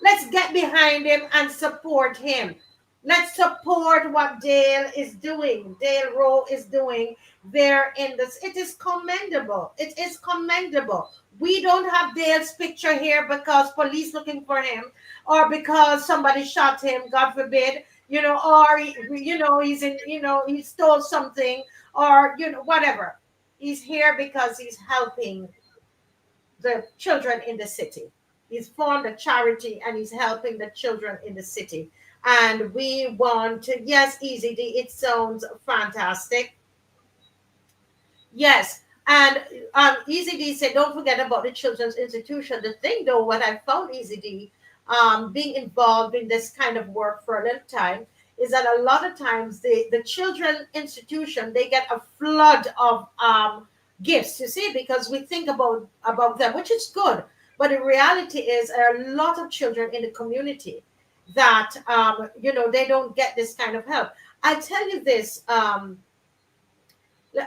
Let's get behind him and support him. Let's support what Dale is doing. Dale Rowe is doing there in this. It is commendable. It is commendable. We don't have Dale's picture here because police looking for him or because somebody shot him, God forbid, or he's in, he stole something or whatever. He's here because he's helping the children in the city. He's formed a charity and he's helping the children in the city. And we want to, yes, Easy D, it sounds fantastic. Yes. And Easy D said, don't forget about the children's institution. The thing, though, what I found, Easy D, being involved in this kind of work for a little time, is that a lot of times the children institution, they get a flood of gifts, you see, because we think about them, which is good. But the reality is there are a lot of children in the community that they don't get this kind of help. I tell you this.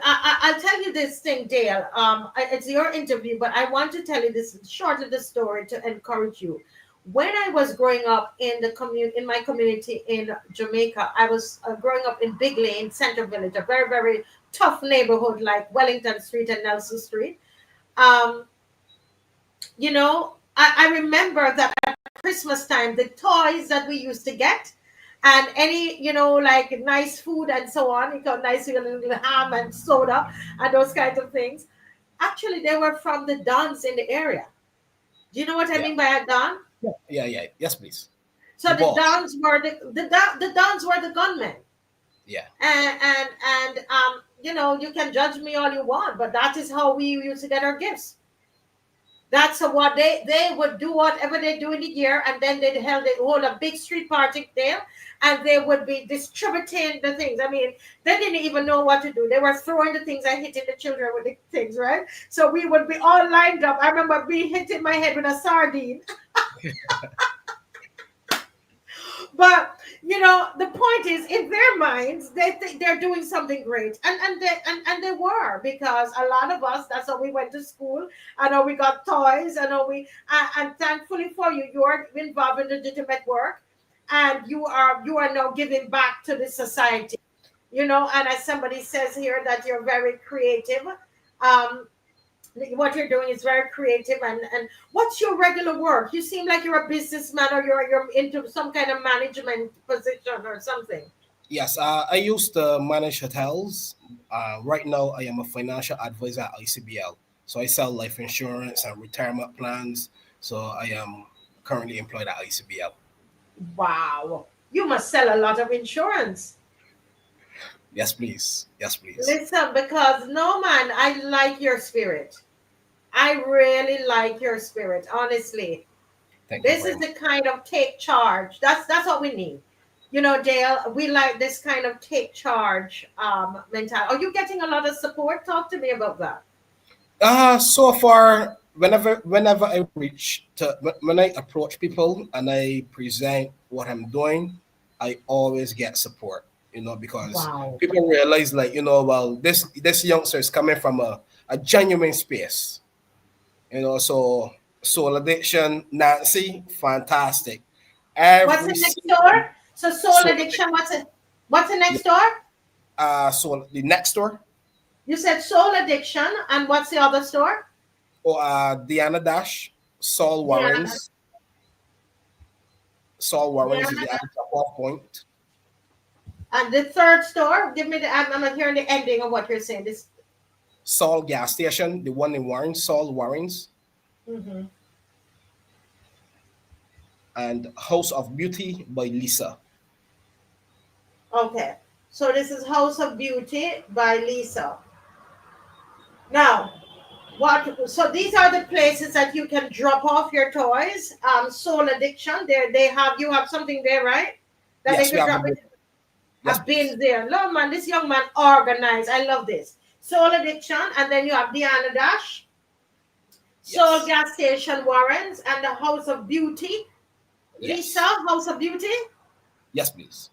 I'll tell you this thing, Dale. It's your interview, but I want to tell you this short of the story to encourage you. When I was growing up in my community in Jamaica, I was growing up in Big Lane, Center Village, a very, very tough neighborhood like Wellington Street and Nelson Street. Um, I remember that at Christmas time, the toys that we used to get and any, like nice food and so on, you got nice little ham and soda and those kinds of things. Actually, they were from the Dons in the area. Do you know what I Yeah. mean by a Don? Yeah. Yes, please. So The the boss. Dons were the Dons were the gunmen. Yeah. And you can judge me all you want, but that is how we used to get our gifts. That's what they would do whatever they do in the year, and then they'd hold a big street party there, and they would be distributing the things. I mean, they didn't even know what to do. They were throwing the things and hitting the children with the things, right? So we would be all lined up. I remember being hit in my head with a sardine. But the point is, in their minds, they think they're doing something great, and they were, because a lot of us, that's how we went to school. I know we got toys. I know and thankfully for you, you are involved in legitimate work, and you are now giving back to the society. And as somebody says here, that you're very creative. Um, what you're doing is very creative, and what's your regular work? You seem like you're a businessman, or you're into some kind of management position or something. Yes, I used to manage hotels. Right now, I am a financial advisor at ICBL. So I sell life insurance and retirement plans. So I am currently employed at ICBL. Wow. You must sell a lot of insurance. Yes, please. Yes, please. Listen, because no man, I like your spirit. I really like your spirit, honestly. Thank you This very is much. the kind of take charge. That's what we need. You know, Dale, we like this kind of take charge mentality. Are you getting a lot of support? Talk to me about that. So far, whenever I reach to when I approach people and I present what I'm doing, I always get support. Because Wow. people realize, like, well, this youngster is coming from a genuine space. So soul addiction, Nancy, fantastic. What's Every the next single door? So soul soul addiction. addiction. What's the Yeah. next door? So the next door, You said soul addiction, and what's the other store? or Diana Dash, Saul Diana. Warrens. Saul Warrens is Diana. the other off point. And the third store. Give me the. I'm not hearing the ending of what you're saying. This. Saul gas station, the one in Warrens, Saul Warrens, Hmm. and House of Beauty by Lisa. Okay. So this is House of Beauty by Lisa. Now, what? So these are the places that you can drop off your toys. Soul addiction. There, they have. You have something there, right? That they Yes, we could have a drop book. it. Yes, I've please. been there. No man, this young man organized. I love this. Soul addiction, and then you have Diana Dash, Soul Yes. gas station Warrens, and the House of Beauty. Lisa, Yes. House of Beauty. Yes, please.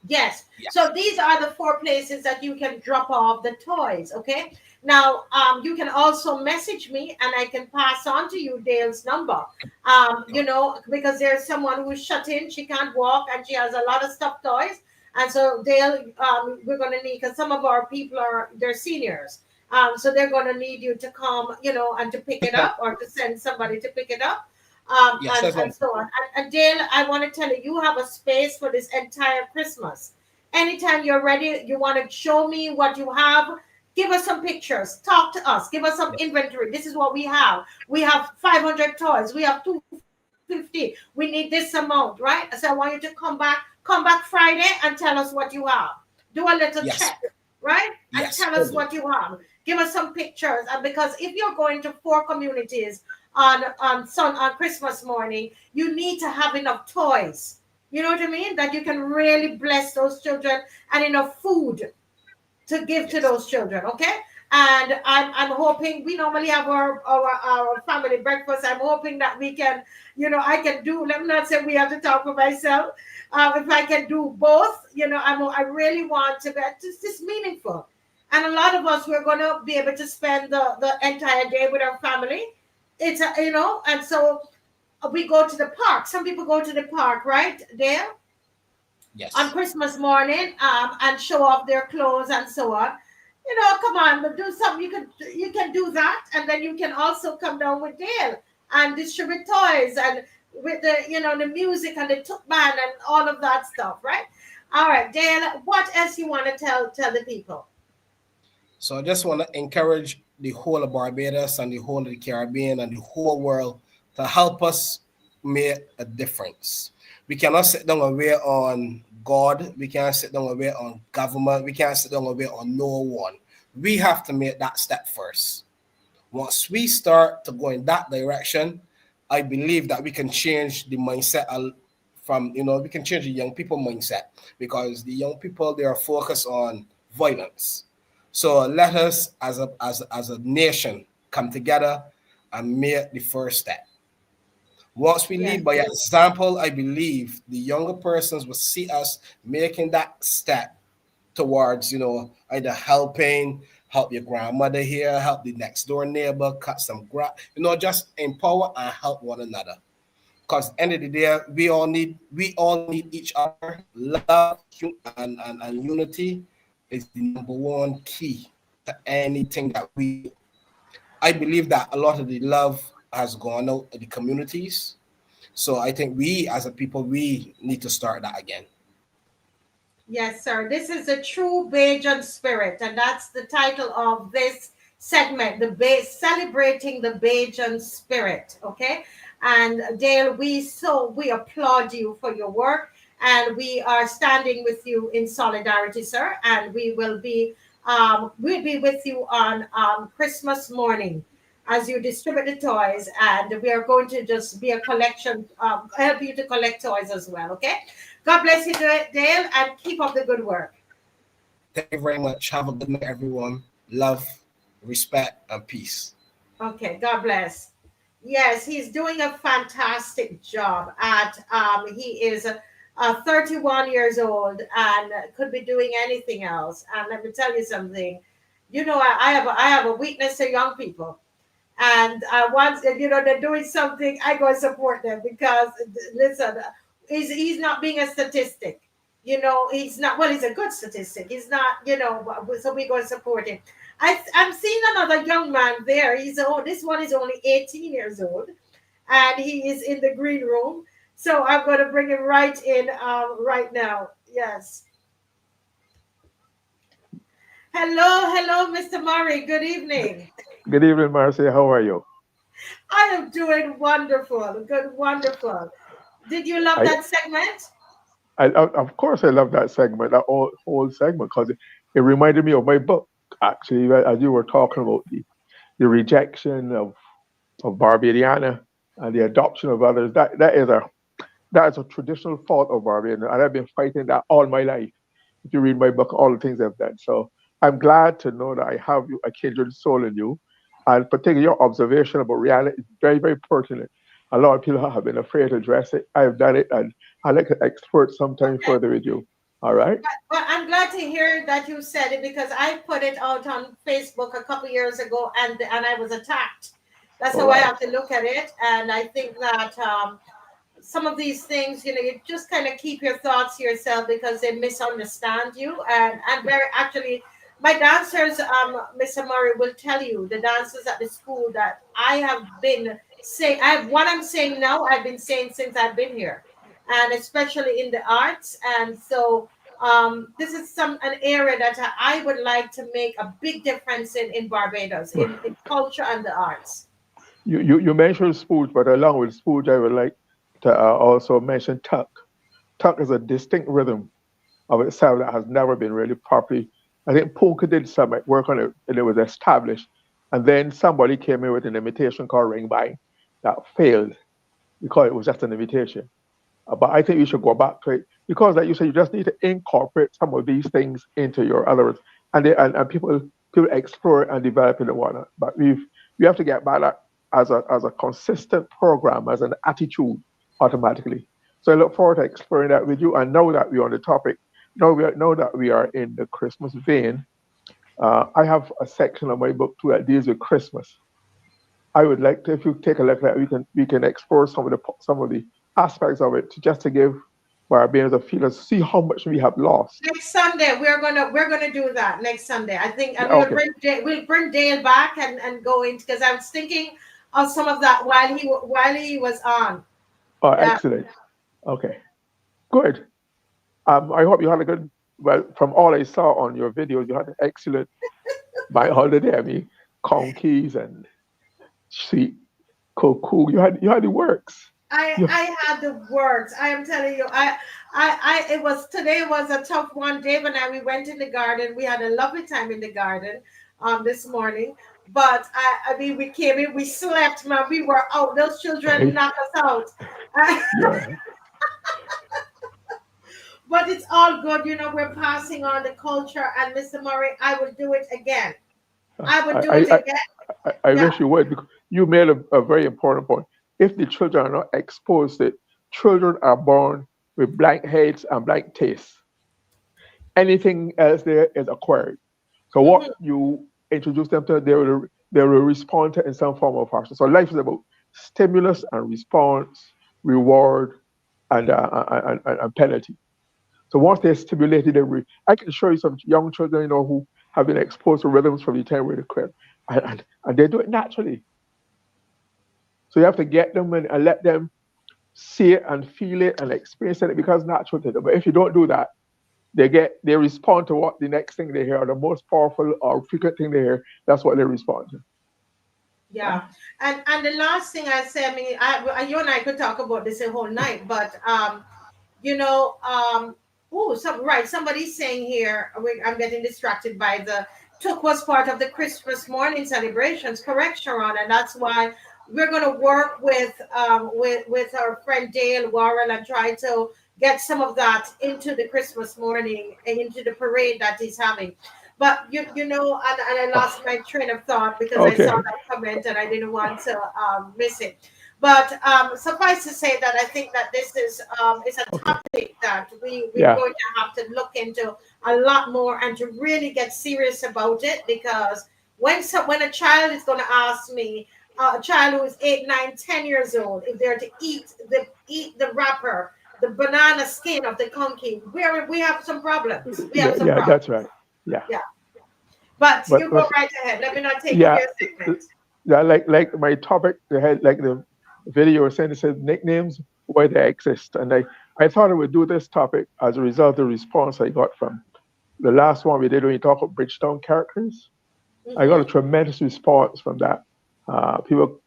Yes. Yes. So these are the four places that you can drop off the toys. Okay. Now, you can also message me, and I can pass on to you Dale's number. Oh, Because there's someone who's shut in, she can't walk, and she has a lot of stuffed toys. And so Dale, we're gonna need, because some of our people they're seniors. So they're gonna need you to come, and to pick it up, or to send somebody to pick it up. yes, that's And one. so on. And Dale, I want to tell you, you have a space for this entire Christmas. Anytime you're ready, you want to show me what you have, give us some pictures, talk to us, give us some Yes. inventory. This is what we have. We have 500 toys, we have 250, we need this amount, right? So I want you to come back Friday and tell us what you have. Do a little check, Yes. right? And tell Yes. us Will what do. you have. Give us some pictures. And because if you're going to four communities on Christmas morning, you need to have enough toys. You know what I mean? That you can really bless those children, and enough food to give to Yes. those children. Okay. And I'm hoping, we normally have our family breakfast. I'm hoping that we can, I can do, let me not say we have to talk for myself. If I can do both, I really want to be just meaningful. And a lot of us, we're going to be able to spend the entire day with our family. And so we go to the park. Some people go to the park, right, there on Yes. Christmas morning, and show off their clothes and so on. Come on, but do something. You can do that, and then you can also come down with Dale and distribute toys, and with the music and the tuk band and all of that stuff, right? All right, Dale. What else you want to tell the people? So I just want to encourage the whole of Barbados and the whole of the Caribbean and the whole world to help us make a difference. We cannot sit down and wait on God. We can't sit down and wait on government. We can't sit down and wait on no one. We have to make that step first. Once we start to go in that direction, I believe that we can change the mindset we can change the young people mindset, because the young people, they are focused on violence. So let us as a nation come together and make the first step. Once we Yes, lead by example, I believe the younger persons will see us making that step towards, either help your grandmother here, help the next door neighbor, cut some grass, just empower and help one another. Because end of the day, we all need each other. Love and unity is the number one key to anything that we do. I believe that a lot of the love has gone out in the communities. So I think we as a people, we need to start that again. Yes, sir. This is the true Bajan spirit, and that's the title of this segment, celebrating the Bajan spirit. Okay, and Dale, we applaud you for your work, and we are standing with you in solidarity, sir. And we'll be with you on Christmas morning as you distribute the toys, and we are going to just be a collection, help you to collect toys as well. Okay. God bless you, Dale, and keep up the good work. Thank you very much. Have a good night, everyone. Love, respect, and peace. Okay, God bless. Yes, he's doing a fantastic job. He is 31 years old and could be doing anything else. And let me tell you something. You know, I have a weakness to young people. And once they're doing something, I go and support them because listen, he's not being a statistic. He's not. Well, he's a good statistic. He's not. So we go and support him. I'm seeing another young man there. This one is only 18 years old, and he is in the green room. So I'm going to bring him right in right now. Yes. Hello, Mr. Murray. Good evening. Good evening, Marcy. How are you? I am doing wonderful. Good, wonderful. Did you love I, that segment? of course, I love that segment, that whole segment, because it reminded me of my book. Actually, as you were talking about the rejection of Barbadiana and the adoption of others, that is a traditional thought of Barbadian, and I've been fighting that all my life. If you read my book, all the things I've done. So I'm glad to know that I have a kindred soul in you. And particularly your observation about reality is very, very pertinent. A lot of people have been afraid to address it. I've done it, and I'd like to explore it sometime Okay. further with you. All right? Well, I'm glad to hear that you said it because I put it out on Facebook a couple years ago and I was attacked. That's All how I right. have to look at it. And I think that some of these things, you just kind of keep your thoughts to yourself because they misunderstand you. And I'm very actually, my dancers, Mr. Murray, will tell you the dancers at the school that I have been saying, what I'm saying now, I've been saying since I've been here, and especially in the arts. And so this is an area that I would like to make a big difference in Barbados, in culture and the arts. You mentioned spooge, but along with spooge, I would like to also mention tuck. Tuck is a distinct rhythm of itself that has never been really properly. I think Polka did some work on it and it was established. And then somebody came in with an imitation called Ring Bang that failed because it was just an imitation. But I think you should go back to it because, like you said, you just need to incorporate some of these things into your other words, and people explore it and develop it and whatnot. But we have to get back that as a consistent program, as an attitude automatically. So I look forward to exploring that with you. And now that we're on the topic, now that we are in the Christmas vein, I have a section of my book too that deals with Christmas. I would like to, if you take a look at it, we can explore some of the aspects of it just to give Barbadians a feel to see how much we have lost. Next Sunday we're gonna do that next Sunday. I think, and Okay. we'll bring Dale back and go into because I was thinking of some of that while he was on. Oh, Yeah. excellent. Okay. Good. I hope you had a good. Well, from all I saw on your videos, you had an excellent my holiday. I mean, conkeys and sweet cocoa. You had the works. You, I had the words. I am telling you, it was today was a tough one. Dave and I, we went in the garden. We had a lovely time in the garden this morning. But I mean, we came in, we slept, man. We were out. Those children knocked us out. yeah. But it's all good. We're passing on the culture. And Mr. Murray, I will do it again. I would do I, it I, again. I Yeah. wish you would because you made a very important point. If the children are not exposed to it, children are born with blank heads and blank tastes. Anything else there is acquired. So what Hmm. you introduce them to, they will respond to in some form or fashion. So life is about stimulus and response, reward, and penalty. So once they're stimulated, I can show you some young children, who have been exposed to rhythms from the time we're the crib, and they do it naturally. So you have to get them and let them see it and feel it and experience it because it's natural to them. But if you don't do that, they respond to what the next thing they hear, the most powerful or frequent thing they hear. That's what they respond to. Yeah, and the last thing I say, I mean, you and I could talk about this a whole night, but you know, oh, somebody's saying here, I'm getting distracted by the Took was part of the Christmas morning celebrations, correct, Sharon, and that's why we're going to work with our friend Dale Warren and try to get some of that into the Christmas morning and into the parade that he's having. But you know, and I lost my train of thought because I saw Okay. that comment and I didn't want to miss it. But suffice to say that I think that this is a Okay. topic that we're Yeah. going to have to look into a lot more and to really get serious about it because when a child is going to ask me, a child who is 8, 9, 10 years old, if they're to eat the wrapper, the banana skin of the conky, we have some problems. We have Yeah. some Yeah. problems. That's right. Yeah. Yeah. But you go But right ahead. Let me not take over yeah. your segment. Yeah. Like my topic, they had like the video was saying, it said nicknames why they exist, and I thought I would do this topic as a result of the response I got from the last one we did when we talked about Bridgetown characters. I got a Mm-hmm. tremendous response from that. People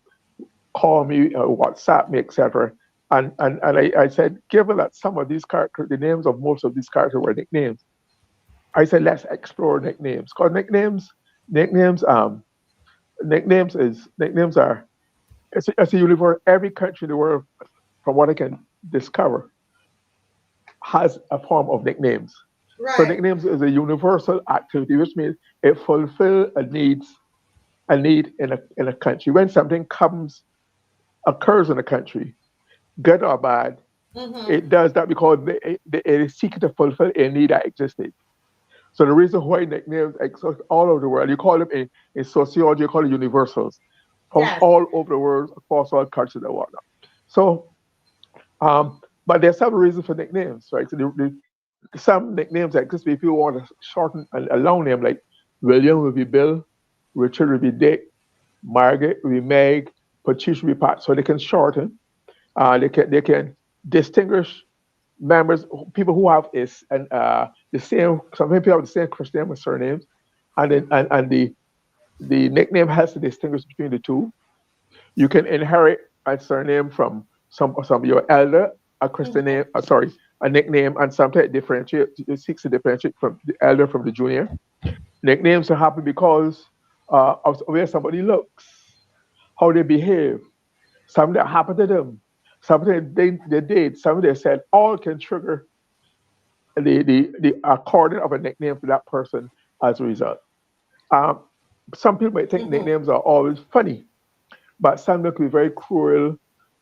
call me, WhatsApp me, etc. And I said, given that some of these characters, the names of most of these characters were nicknames, I said let's explore nicknames. Because nicknames, nicknames are it's a universe. Every country in the world, from what I can discover, has a form of nicknames. So Right. nicknames is a universal activity, which means it fulfills a need in a country. When something occurs in a country, good or bad, Mm-hmm. it does that because it is seeking to fulfill a need that existed. So the reason why nicknames exist all over the world, you call them in sociology, you call it universals, from Yes. all over the world, across all cultures and whatnot. So, but there's some reason for nicknames, right? So some nicknames exist if you want to shorten a long name, like William will be Bill, Richard will be Dick, Margaret will be Meg, Patricia will be Pat. So they can shorten. They can distinguish members, people who have the same. Some people have the same first name and surnames, and then and the nickname has to distinguish between the two. You can inherit a surname from some of your elder, a Christian Mm-hmm. name, sorry, a nickname, and sometimes it seeks to differentiate from the elder from the junior. Nicknames are happen because of where somebody looks, how they behave, something that happened to them, something they did, something they said, all can trigger the according of a nickname to that person as a result. Um, some people might think Mm-hmm. nicknames are always funny, but some can be very cruel,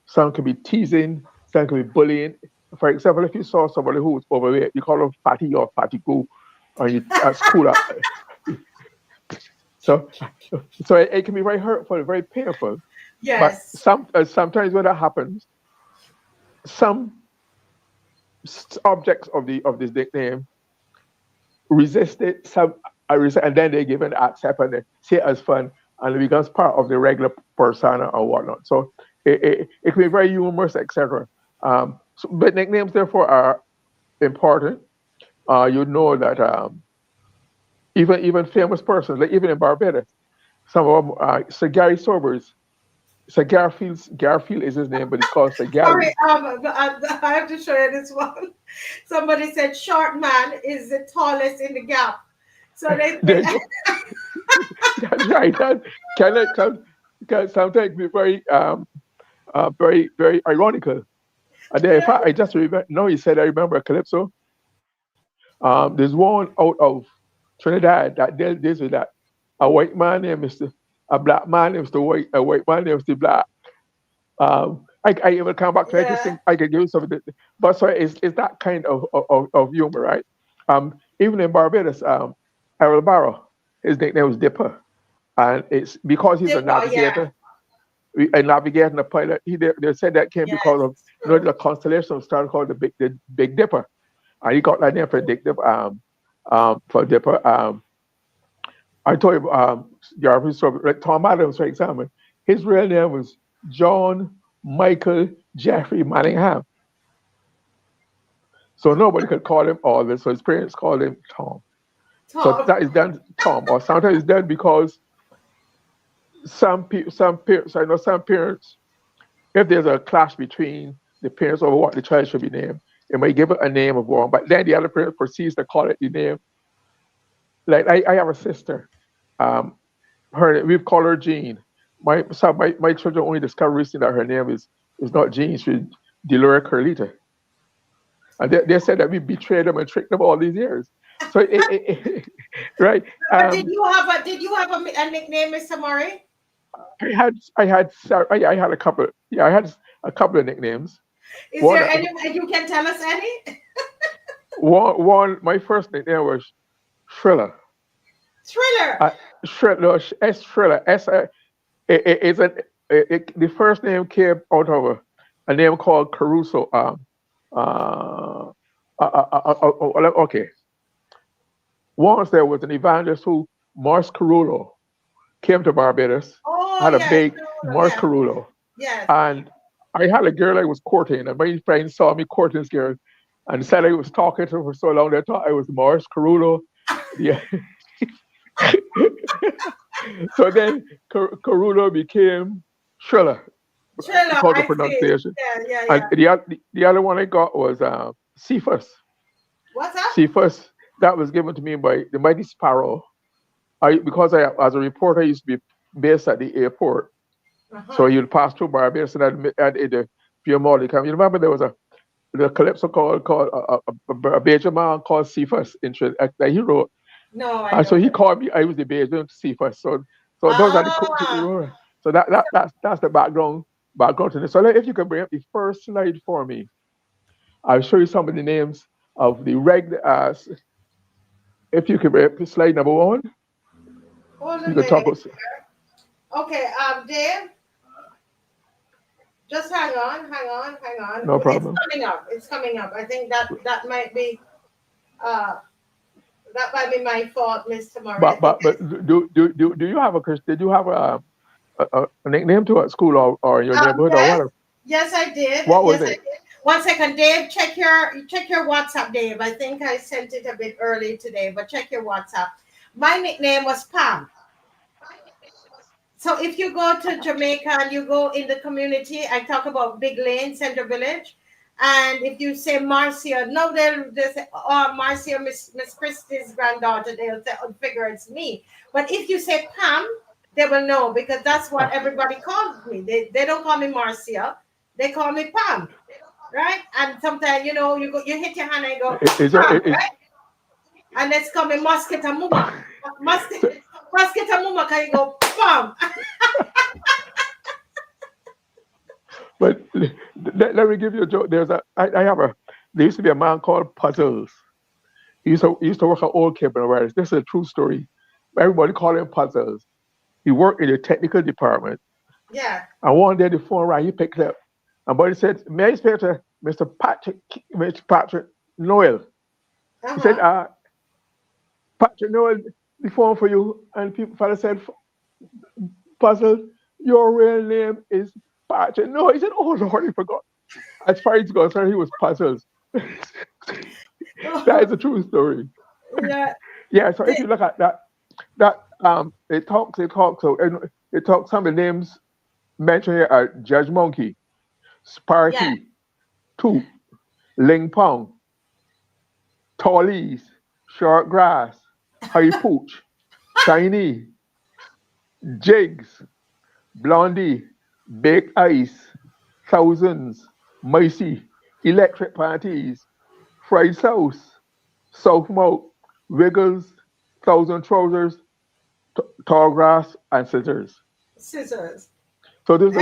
some can be teasing, some can be bullying. For example, if you saw somebody who was overweight, you call them fatty or fatty goo, or you at school. So, so it can be very hurtful, very painful. But Yes. sometimes when that happens, some objects of this nickname resist it. Some I resist, and then they give an accept and they see it as fun, and it becomes part of the regular persona or whatnot. So it can be very humorous, etc. But nicknames therefore are important. You know that even famous persons, like even in Barbados, some of them, Sir Gary Sobers. Sir Garfield is his name, but he's called Sir Sorry, Gary. I have to show you this one. Somebody said short man is the tallest in the gap. So There you go. That's right. That can sometimes be very ironical. And then, in yeah, fact, I just remember. No, he said I remember Calypso. There's one out of Trinidad that deals with that. A white man named Mr. A black man named Mr. White. A white man named Mr. Black. I will come back to. I just yeah, think I can give you some of the. But so it's that kind of humor, right? Even in Barbados, Errol Barrow, his nickname was Dipper, and it's because he's a Dipper, yeah, navigator. A navigator and a pilot. They said that came yes, because of it's true. the constellation star called the Big Dipper, and he got that name for Dick Dipper. For Dipper. I told you, Jarvis, so like Tom Adams, for example, his real name was John Michael Jeffrey Manningham. So nobody could call him Alden. So his parents called him Tom. So Tom. that is done Tom, or sometimes it's done because some parents, I know some parents, if there's a clash between the parents over what the child should be named, they might give it a name of one, but then the other parent proceeds to call it the name. Like I have a sister, we've called her Jean. My children only discovered recently that her name is not Jean, she's Delora Carlita. And they said that we betrayed them and tricked them all these years. So right. But did you have a nickname, Mr. Murray? I had a couple. Yeah, I had a couple of nicknames. Is there any you can tell us any? one my first nickname was Thriller. Thriller. Thriller. The first name came out of a name called Caruso. Okay. Once there was an evangelist who, Mars Carullo, came to Barbados, had a big Mars Carullo. Yes. And I had a girl I was courting, and my friends saw me courting this girl and said I was talking to her for so long they thought I was Mars Carullo. Yeah. So then Carullo became Thriller. Because of pronunciation. Yeah. And the other one I got was Cephas. What's that? Cephas. That was given to me by the Mighty Sparrow. Because as a reporter, I used to be based at the airport. So you'd pass through Barbados and at the Pure come. You remember there was the calypso called a Bajan man called Cephas that he wrote. No, and so he called me. I was the Bajan Cephas. So those are the so that's the background to this. So if you can bring up the first slide for me, I'll show you some of the names of the regular. If you can bring up slide number 1. You can talk about. Okay, Dave. Just hang on. No problem. It's coming up. I think that might be my fault, Mr. Murray. But do you have did you have a nickname to at school or in your neighborhood or whatever? Yes, I did. What was it? 1 second, Dave. Check your WhatsApp, Dave. I think I sent it a bit early today, but check your WhatsApp. My nickname was Pam. So if you go to Jamaica and you go in the community, I talk about Big Lane, Center Village, and if you say Marcia, no, they'll say, oh, Marcia, Miss Christie's granddaughter, they'll say, oh, figure it's me. But if you say Pam, they will know because that's what everybody calls me. They don't call me Marcia, they call me Pam, right? And sometimes, you hit your hand and you go, Pam, right? And let's call me Musket and Muma. Musket and Muma, can you go, Pam? But let me give you a joke. There used to be a man called Puzzles. He used to work at Old Cape and Wires. This is a true story. Everybody called him Puzzles. He worked in the technical department. Yeah. And one day the phone rang, he picked it up. And buddy said, may I speak to Mr. Patrick Noel? He said, Patrick Noel, the phone for you. And fellow said, Puzzle, your real name is Patrick. No, he said, oh Lord, I forgot. As far as goes, he was Puzzles. That is a true story. Yeah. Yeah, so if you look at that it talks some of the names mentioned here are Judge Monkey, Sparky, Toop, Ling Pong, Tallies, Short Grass, High Pooch, Shiny, Jigs, Blondie, Baked Ice, Thousands, Micey, Electric Panties, Fried Sauce, South Mouth, Wiggles, Thousand Trousers, Tall Grass, and Scissors. So those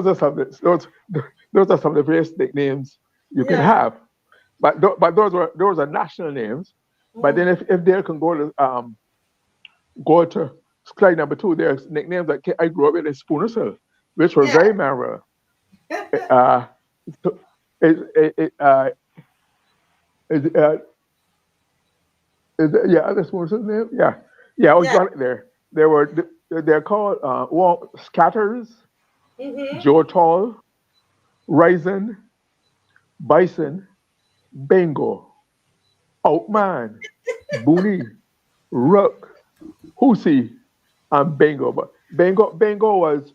are some of the various nicknames you can have. But those are national names. But then if they can go to slide number 2, there's nicknames that I grew up in Spoonersville, which were very memorable. This was his name. They're called Scatters, Joe Tall, Risen, Bison, Bengo, Outman, Booney, Rook, Husi, and Bengo. But Bengo was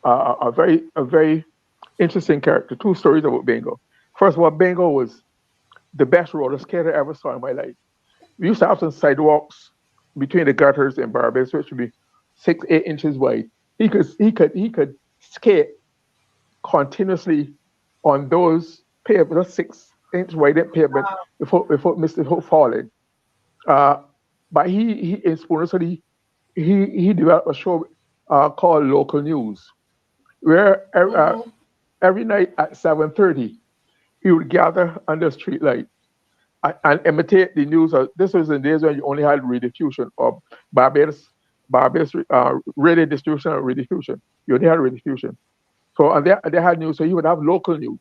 a very interesting character. Two stories about Bengo. First of all, Bengo was the best roller skater I ever saw in my life. We used to have some sidewalks between the gutters in Barbados, which would be 6, 8 inches wide. He could skate continuously on those pavement, those 6 inch wide pavement Wow. before falling. Uh, but he in Spooner City, he developed a show called Local News, where Mm-hmm. every night at 7:30 he would gather under a street light and imitate the news. This was in days when you only had rediffusion or Barbados radio distribution or rediffusion. You only had rediffusion. So and they had news. So he would have local news,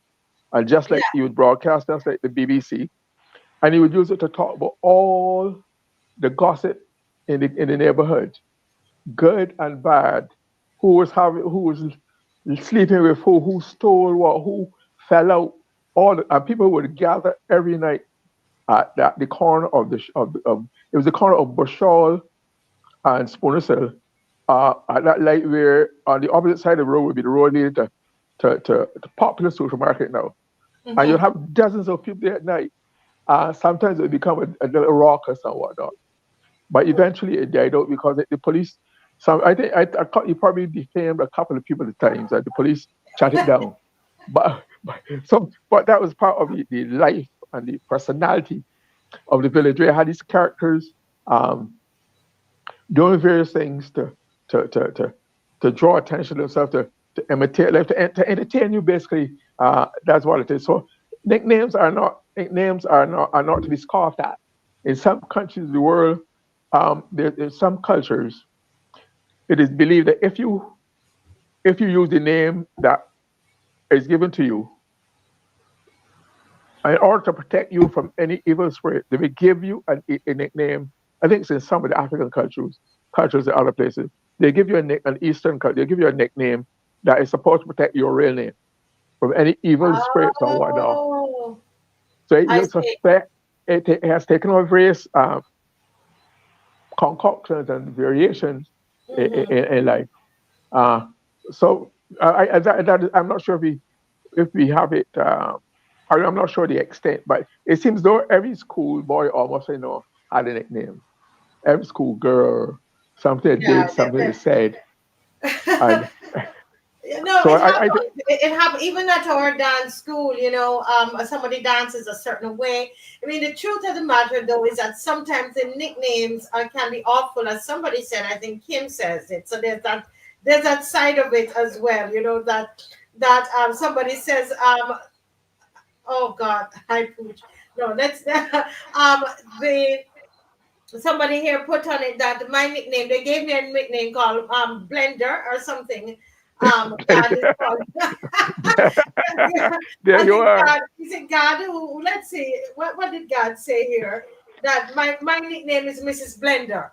and just Yeah. like he would broadcast, just like the BBC, and he would use it to talk about all the gossip in the neighborhood, good and bad, who was sleeping with who stole what, who fell out, and people would gather every night at the corner of it was the corner of Bushall and Spoonersill, at that light where on the opposite side of the road would be the road leading to popular supermarket now, and you'll Mm-hmm. have dozens of people there at night. Sometimes it would become a little raucous and whatnot. But eventually it died out because the police. Some I thought you probably defamed a couple of people at times, and the police shut it down. But that was part of the life and the personality of the village. Where it had these characters um, doing various things to to to, to draw attention to themselves, to imitate life, to entertain you. Basically, that's what it is. So nicknames are not to be scoffed at. In some countries of the world, there's some cultures, it is believed that if you use the name that is given to you in order to protect you from any evil spirit, they will give you a nickname. I think it's in some of the African cultures in other places. They give you an Eastern culture, they give you a nickname that is supposed to protect your real name from any evil spirits and whatnot. Oh, So I you see. suspect it has taken on various concoctions and variations Mm-hmm. in life. Uh, so I'm not sure if we have it. I'm not sure the extent, but it seems though every school boy almost had a nickname. Every school girl, something they Yeah, did, something they said, and no, so it I happened. It happened even at our dance school. Somebody dances a certain way. I mean, the truth of the matter, though, is that sometimes the nicknames can be awful, as somebody said. I think Kim says it. So there's that side of it as well. That somebody says, oh God, I pooch. No, that's the somebody here put on it that my nickname, they gave me a nickname called Blender or something. God is called. there I you think are. God, is it God who, let's see, what did God say here? That my nickname is Mrs. Blender.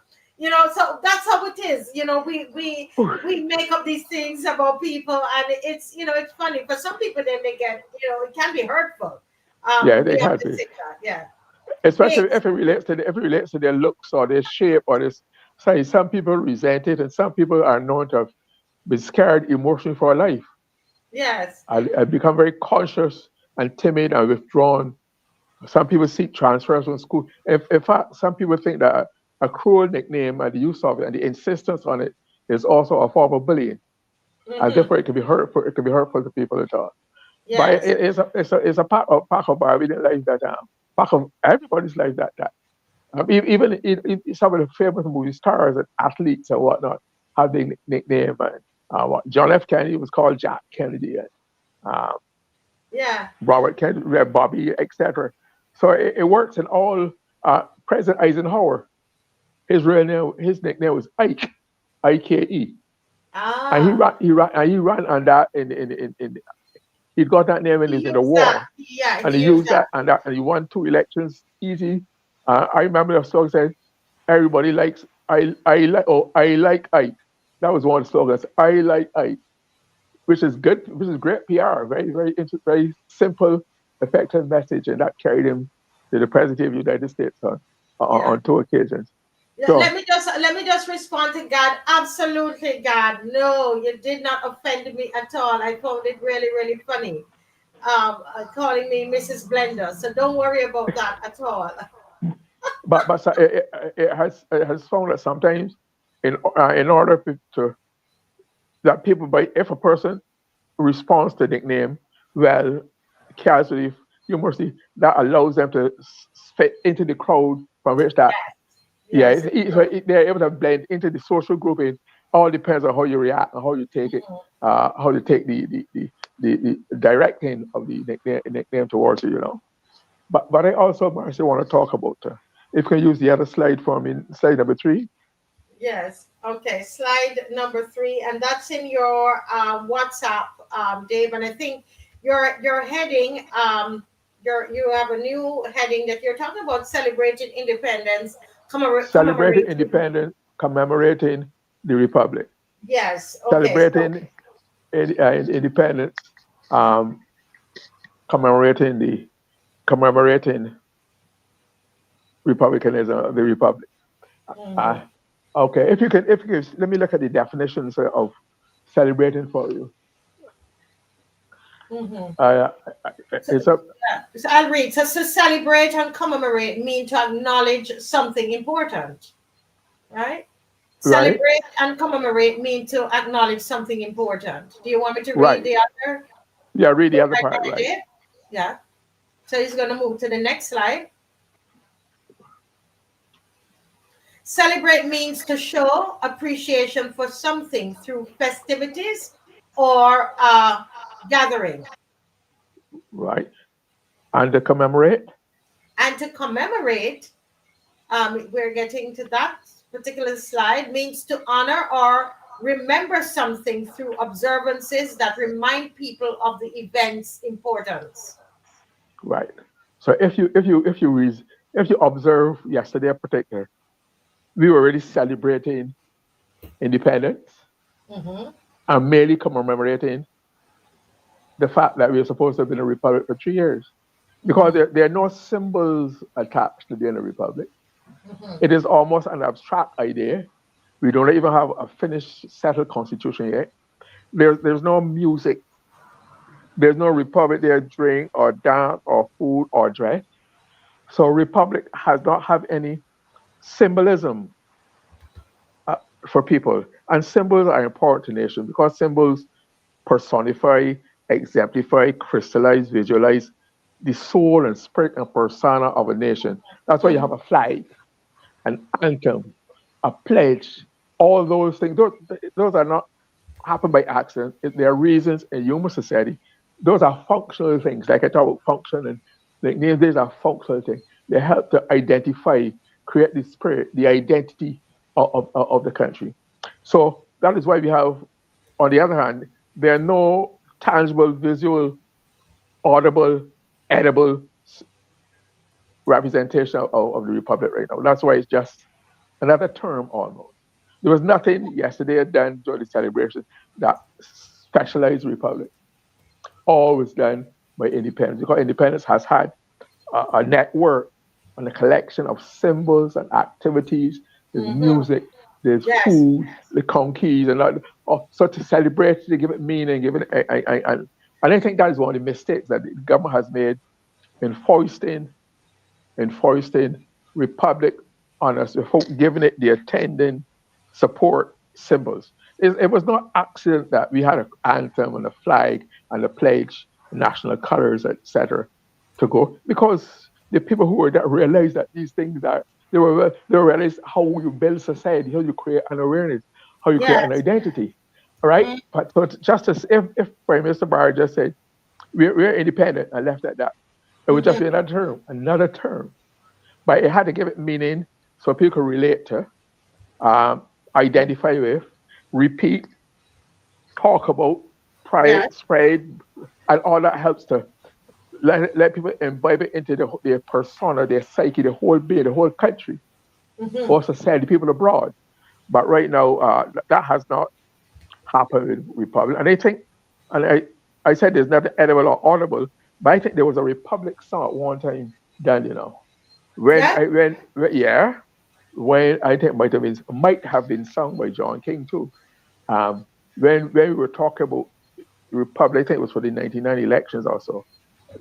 So that's how it is. We make up these things about people, and it's funny. For some people, then they get, it can be hurtful. Yeah, We it have can to be, say that, yeah. especially Mix. if it relates to their looks or their shape or this. Say some people resent it, and some people are known to have been scared emotionally for life. Yes. I become very conscious and timid and withdrawn. Some people seek transfers from school. In fact, some people think that a cruel nickname and the use of it and the insistence on it is also a form of bullying, and Mm-hmm. therefore it can be hurtful. It can be hurtful to people at all. But Yes. it's a part of Barbadian life that part of everybody's life that even in some of the famous movie stars and athletes and whatnot have their nickname. And what John F. Kennedy was called Jack Kennedy, and um, Yeah. Robert Kennedy, Bobby, etc. So it works in all. President Eisenhower, his nickname was Ike, Ike, and Ah. he ran on that he got that name when he He was in the used that. war, Yeah, and he he used used that. and he won 2 elections easy. I remember the song said, "Everybody likes I like Ike." That was one of the slogans. I like Ike, which is good, which is great PR. Very very simple, effective message, and that carried him to the President of the United States Yeah. on 2 occasions. Let So, me just respond to God. Absolutely, God. No, you did not offend me at all. I found it really, really funny. Calling me Mrs. Blender. So don't worry about that at all. but so it has found that sometimes in order to that people, by if a person responds to nickname well, casually, humorously, that allows them to fit into the crowd from which that. Yeah, Yes, it's so true. they're able to blend into the social group. It all depends on how you react and how you take it, how you take the directing of the nickname towards you. But I also, Marcia, want to talk about, if you can use the other slide for me, slide number 3. Yes. Okay. Slide number 3, and that's in your WhatsApp, Dave. And I think your heading, you have a new heading that you're talking about celebrating independence, Celebrating commemorating. independence, commemorating the Republic. Yes. Okay. So Celebrating independence, um, commemorating republicanism, the Republic. Uh, mhm, okay, if you can, let me look at the definitions of celebrating for you. mhm. Uh, So, it's a yeah. So I'll read. So to celebrate and commemorate mean to acknowledge something important, right? right, Celebrate and commemorate mean to acknowledge something important. Do you want me to read right. the other? Yeah, read the Go other right part, ahead, right, Dave. Yeah. So he's going to move to the next slide. Celebrate means to show appreciation for something through festivities or gathering. right. And to commemorate, And to commemorate, we're getting to that particular slide, means to honor or remember something through observances that remind people of the event's importance. right. So if you observe yesterday in particular, we were already celebrating independence Hmm. and merely commemorating the fact that we were supposed to have been a republic for 3 years. Because Hmm. there are no symbols attached to being a republic. Hmm. It is almost an abstract idea. We don't even have a finished, settled constitution yet. There's no music. There's no republic there, drink or dance or food or dress. So republic has not have any symbolism uh, for people. And symbols are important to nations because symbols personify, exemplify, crystallize, visualize the soul and spirit and persona of a nation. That's why you have a flag, an anthem, a pledge, all those things. Those are not happen by accident. There are reasons in human society. Those are functional things. Like I talk about function and like these are functional things. They help to identify, create the spirit, the identity of the country. So that is why we have, on the other hand, there are no tangible, visual, audible, edible representation of the republic right now. That's why it's just another term almost. There was nothing yesterday done during the celebration that specialized republic. All was done by independence because independence has had a network and a collection of symbols and activities. There's Hmm. music, there's Yes. food, the conkeys, and all. So to celebrate, to give it meaning, give it, and I think that is one of the mistakes that the government has made in foisting republic on us without giving it the attending support symbols. It was not accident that we had an anthem and a flag and a pledge, national colors, etc., to go because the people who were there realized that these things are they realized how you build society, how you create an awareness, how you create an Yes. identity. All right, Mhm. but so just as if Prime Minister Barr just said we're independent and left at that, it would just Mhm. be another term. But it had to give it meaning so people could relate to, identify with, repeat, talk about, Yes. spread, and all that helps to let people imbibe it into their persona, their psyche, the whole being, the whole country, Hmm. or society, people abroad. But right now, that has not happened with Republic. And I think, and I said there's nothing edible or audible But I think there was a Republic song at one time done, When Yeah. I yeah, when I think might have been sung by John King too. Um, when we were talking about Republic, I think it was for the 1990 elections also.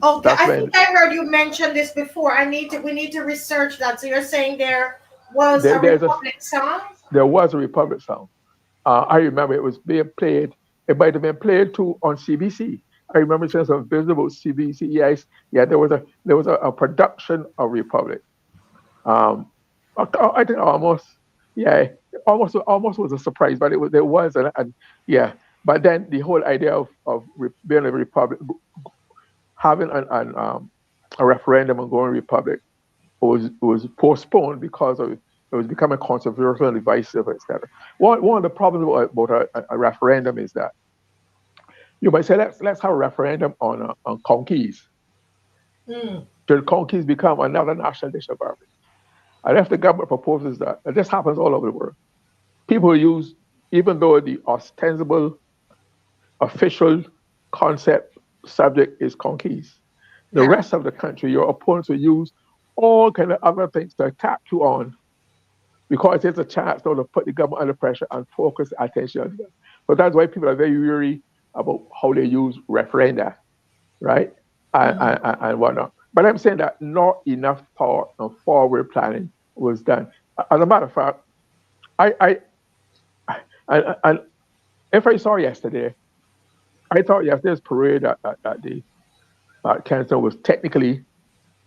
Okay, That's I think when I heard you mention this before. We need to research that. So you're saying there was there, a there's a Republic song? there was a Republic song. I remember it was being played. It might have been played too on CBC. I remember seeing some videos about CBC. Yes, yeah, there was a production of Republic. Um, I think almost, yeah, almost was a surprise, but it was, and yeah. But then the whole idea of being a republic, having a referendum and going republic was postponed because of it was becoming controversial and divisive, etc. One of the problems about a referendum is that you might say let's have a referendum on conkeys. Mm, Should conkeys become another national dish of Barbados? And if the government proposes that, and this happens all over the world, people use, even though the ostensible official concept subject is conkeys, the yeah. rest of the country, your opponents will use all kind of other things to attack you on because it's a chance now to put the government under pressure and focus attention on them. So that's why people are very weary about how they use referenda, right? And, Mm. and, and whatnot. But I'm saying that not enough thought and forward planning was done. As a matter of fact, I and if I saw yesterday, I thought yesterday's parade at the Kensington was technically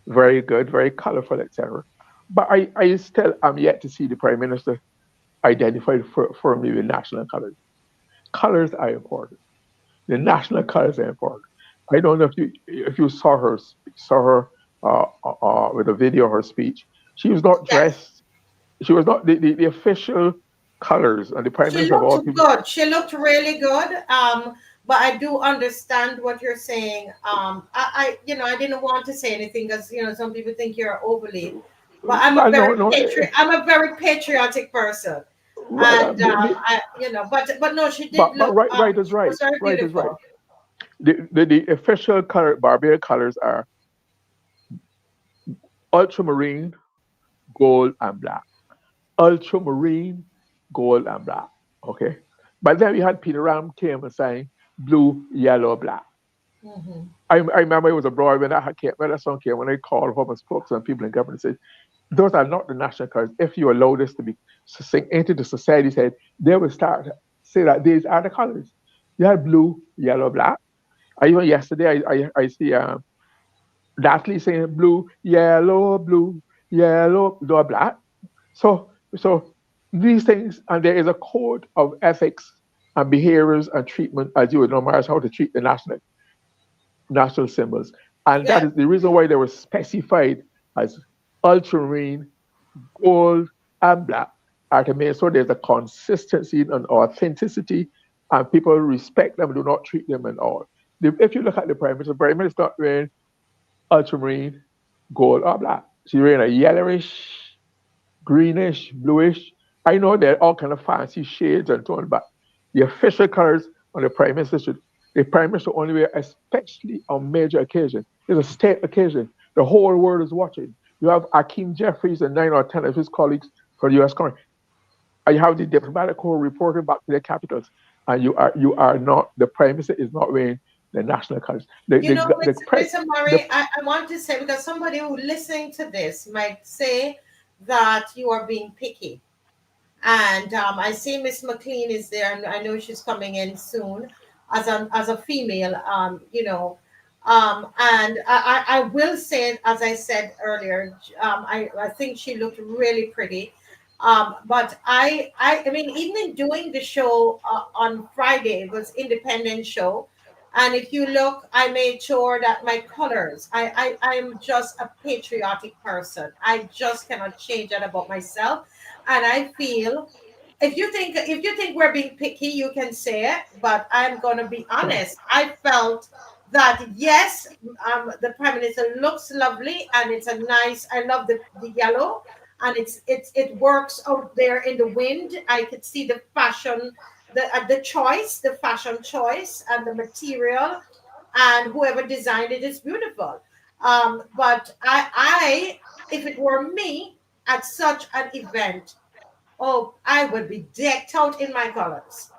very good, very colorful, etc. But I still am yet to see the Prime Minister identified firmly with national colors. Colors are important. The national colors are important. I don't know if you saw her with a video of her speech. She was not Yes. dressed. She was not the official colors, and the Prime She Minister of looked all people. good. She looked really good. But I do understand what you're saying. I didn't want to say anything because some people think you're overly, but Well, no, no. I'm a very patriotic person, Well, and but no, she did but look. right is She right. was very Right is right. beautiful. The official color Barbados colors are ultramarine, gold, and black. Ultramarine, gold, and black. Okay. But then we had Peter Ram came and saying blue, yellow, black. Hmm. I remember it was abroad when that song came, when I called home and spoke to some people in government and said, those are not the national colors. If you allow this to be sink into the society's head, they will start to say that these are the colors. You had blue, yellow, black. Even yesterday, I see Natalie saying blue, yellow, no black. So these things, and there is a code of ethics and behaviors and treatment as you would know, matters how to treat the national symbols. And that Yeah. is the reason why they were specified as ultramarine, gold, and black are to make sure there's a consistency and authenticity and people respect them and do not treat them at all. If you look at the Prime Minister is not wearing ultramarine, gold, or black. She's wearing a yellowish, greenish, bluish. I know there are all kind of fancy shades and so on, but the official colors on the Prime Minister only wear, especially on major occasion. It's a state occasion. The whole world is watching. You have Akeem Jeffries and 9 or 10 of his colleagues for the U.S. Congress. And you have the diplomatic corps reporting back to their capitals, and you are not, the Prime Minister is not wearing the national colors. Mr. The Murray, I want to say, because somebody who listening to this might say that you are being picky. And I see Miss McLean is there, and I know she's coming in soon as a female. And I will say, as I said earlier, I think she looked really pretty. But I mean, even in doing the show on Friday, it was independent show. And if you look, I made sure that my colors, I'm just a patriotic person. I just cannot change that about myself. And I feel, if you think we're being picky, you can say it, but I'm gonna be honest. I felt that yes, the prime minister looks lovely, and it's a nice. I love the yellow, and it works out there in the wind. I could see the fashion, the fashion choice, and the material. and whoever designed it is beautiful. But if it were me at such an event, oh, I would be decked out in my colors.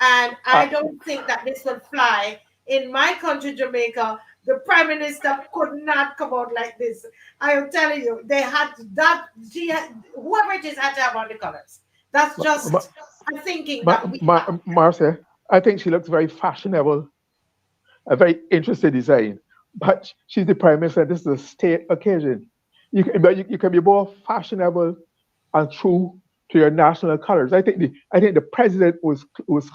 And I I, don't think that this would fly in my country, Jamaica. The prime minister could not come out like this. I am telling you, they had that. Whoever it is had to have on the colors. That's just a thinking that we have. Marcia, I think she looks very fashionable, a very interesting design. But she's the prime minister. This is a state occasion. You can be more fashionable and true to your national colors. I think the president was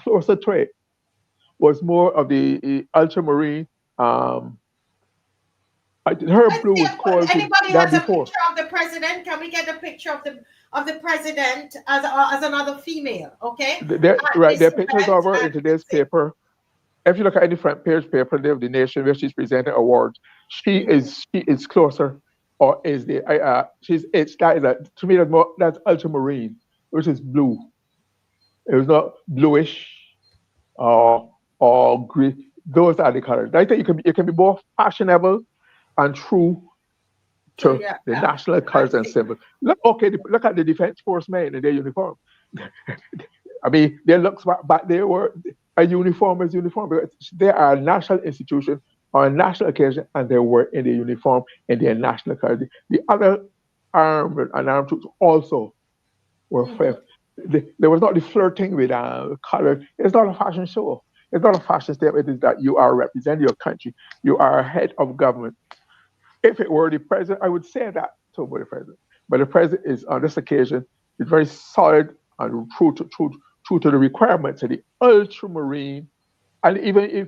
closer to it. Was more of the ultramarine. Her Let's blue see was if quality anybody than has a before. picture of the president. Can we get a picture of the president as another female? Okay, at Right, this there are pictures event, of her in and today's let's see. paper. If you look at any front page paper of the nation where she's presenting awards, she is closer, or is the she's it's that is a, to me that's ultramarine, which is blue. It was not bluish or green. Those are the colors. I think you can be more fashionable and true So to yeah, the yeah, national I colors and see. symbols. Look at the defense force men in their uniform. I mean, their looks back they were a uniform is uniform because they are a national institution on a national occasion and they were in their uniform in their national colors. The other armed and armed troops also were Mhm. fair. There was not the flirting with color. It's not a fashion show. It's not a fashion statement. It is that you are representing your country. You are a head of government. If it were the president, I would say that to the president. But the president is on this occasion is very solid and true to the requirements of the ultramarine. And even if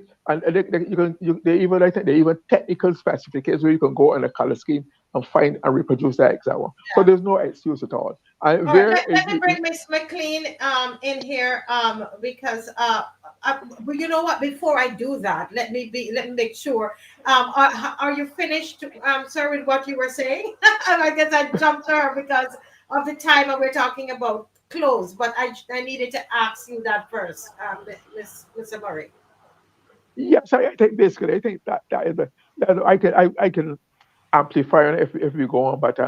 they even technical specifications where you can go on a color scheme and find and reproduce that exact one. So Yeah. there's no excuse at all. And All right, where is let me the bring Miss McLean in here because but you know what? Before I do that, let me make sure. Are you finished, sir, with what you were saying? I guess I jumped to her because of the time and we're talking about clothes, but I needed to ask you that first, Miss Murray. yes, I think basically I think that is that I can amplify on it if we go on, but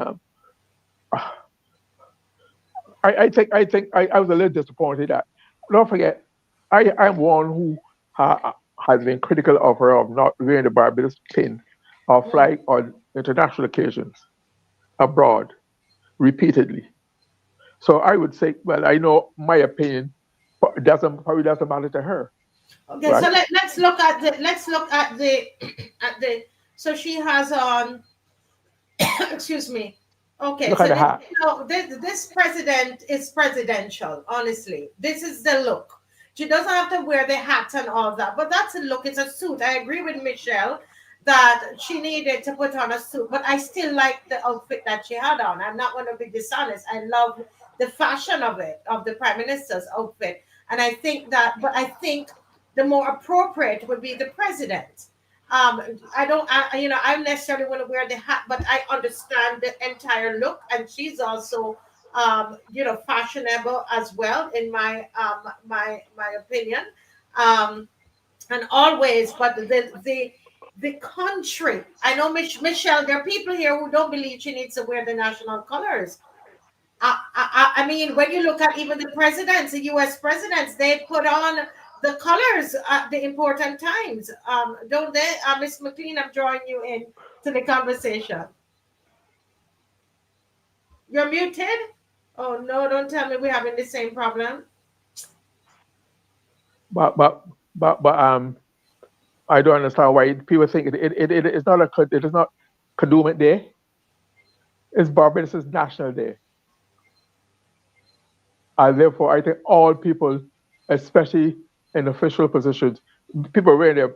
I was a little disappointed that don't forget I'm one who has been critical of her of not wearing the Barbados pin or Mm. flag on international occasions abroad repeatedly. So I would say, well, I know my opinion probably doesn't matter to her, Okay, so right? let's look at the at the so she has on excuse me. Okay, Look at so the hat. this president is presidential. Honestly, this is the look. She doesn't have to wear the hat and all that, but that's a look. It's a suit. I agree with Michelle that she needed to put on a suit, but I still like the outfit that she had on. I'm not going to be dishonest. I love the fashion of it, of the prime minister's outfit, and but I think the more appropriate would be the president. I don't, I don't necessarily want to wear the hat, but I understand the entire look, and she's also, fashionable as well, in my opinion, and always. But the country, I know Michelle. There are people here who don't believe she needs to wear the national colors. I mean, when you look at even the presidents, the U.S. presidents, they put on the colors at the important times, don't they? Miss McLean, I'm drawing you in to the conversation. You're muted. Oh no! Don't tell me we're having the same problem. But but but I don't understand why people think it is not it is not Kadooment Day. It's Barbados' National Day. And therefore, I think all people, especially in official positions, people wearing their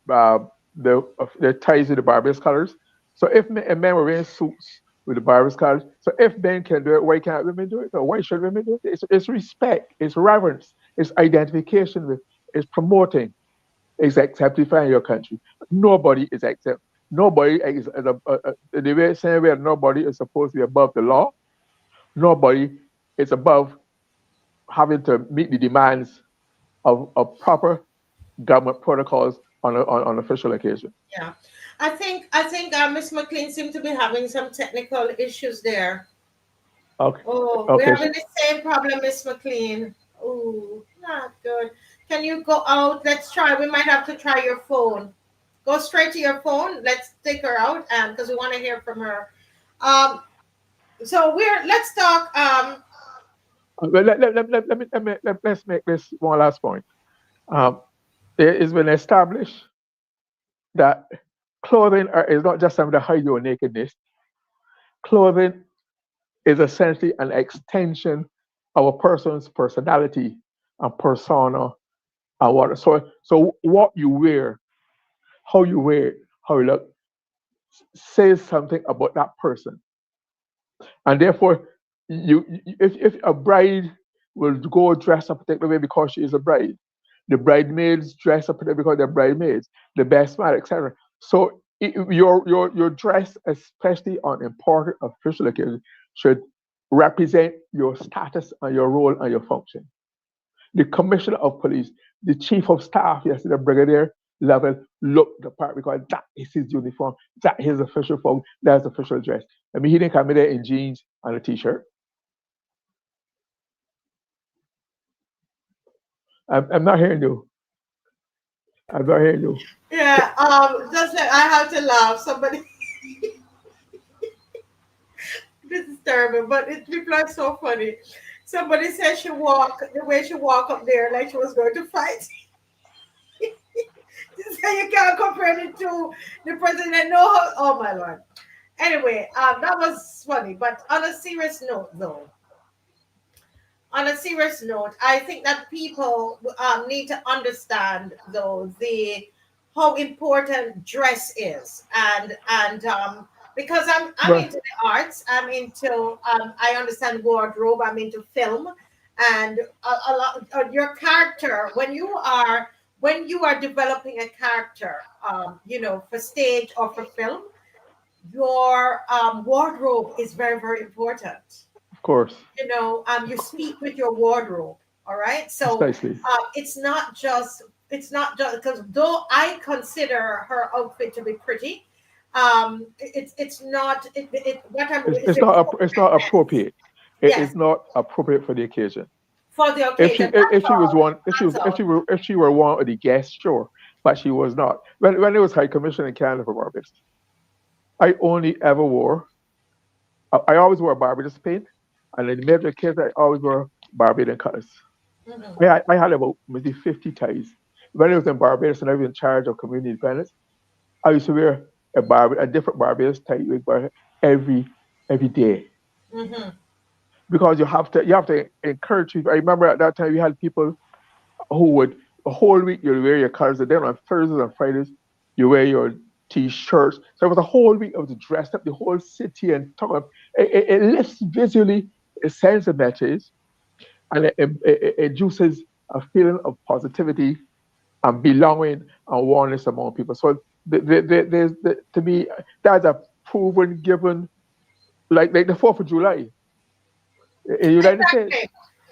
ties with the Barbados colors. So if men were wearing suits with the Barbados colors, so if men can do it, why can't women do it? Or why should women do it? It's respect, it's reverence, it's identification with, it's promoting, it's exemplifying your country. Nobody is exempt. Nobody is the same way nobody is supposed to be above the law. Nobody is above having to meet the demands of proper government protocols on official occasion. Yeah, I think Miss McLean seemed to be having some technical issues there. Okay. Oh, we're Okay. having the same problem, Miss McLean. Oh, not good. Can you go out? Let's try. We might have to try your phone. Go straight to your phone. Let's take her out, because we want to hear from her. Um, so let's talk. Let's make this one last point. It has been established that clothing is not just something to hide your nakedness. Clothing is essentially an extension of a person's personality and persona and what. So what you wear, how you wear it, how you look, says something about that person. And therefore, if a bride will go dress a particular way because she is a bride, the bridesmaids dress up because they're bridesmaids, the best man, etc. So your dress, especially on important official occasions, should represent your status and your role and your function. The commissioner of police, the chief of staff, yes, the brigadier level, look the part because that is his uniform, that is his official form, that's official dress. I mean, he didn't come in there in jeans and a t-shirt. I'm not hearing you. I'm not hearing you. Yeah. Just I have to laugh. Somebody. This is terrible, but people are so funny. Somebody said the way she walk up there like she was going to fight. She said you can't compare it to the president. No, oh my lord. Anyway, that was funny. But on a serious note, though, I think that people need to understand, though, the how important dress is, and because I'm But into the arts, I'm into I understand wardrobe, I'm into film, and a lot your character when you are developing a character, for stage or for film, your wardrobe is very, very important. of course, You speak with your wardrobe. All right. So precisely. it's not just because though I consider her outfit to be pretty, it's not what I'm is It's not appropriateness. appropriate. It Yes, is not appropriate for the occasion. for the If she occasion. That's was all. one That's all. if she were one of the guests, sure, but she was not. When it was High Commission in Canada for Barbados, I only ever wore. I always wore Barbados paint, and in the major case, I always wore Barbados colors. Mhm. I had about maybe 50 ties. When I was in Barbados and I was in charge of community independence, I used to wear a different Barbados tie every every day Mhm. because you have to encourage people. I remember at that time we had people who would the whole week you'll wear your colors, and then on Thursdays and Fridays you wear your t-shirts. So it was a whole week of the dressed up the whole city and talk about it lifts visually a sense of message and it induces a feeling of positivity and belonging and oneness among people. So to me, that's a proven given, like the 4th of July in the United States.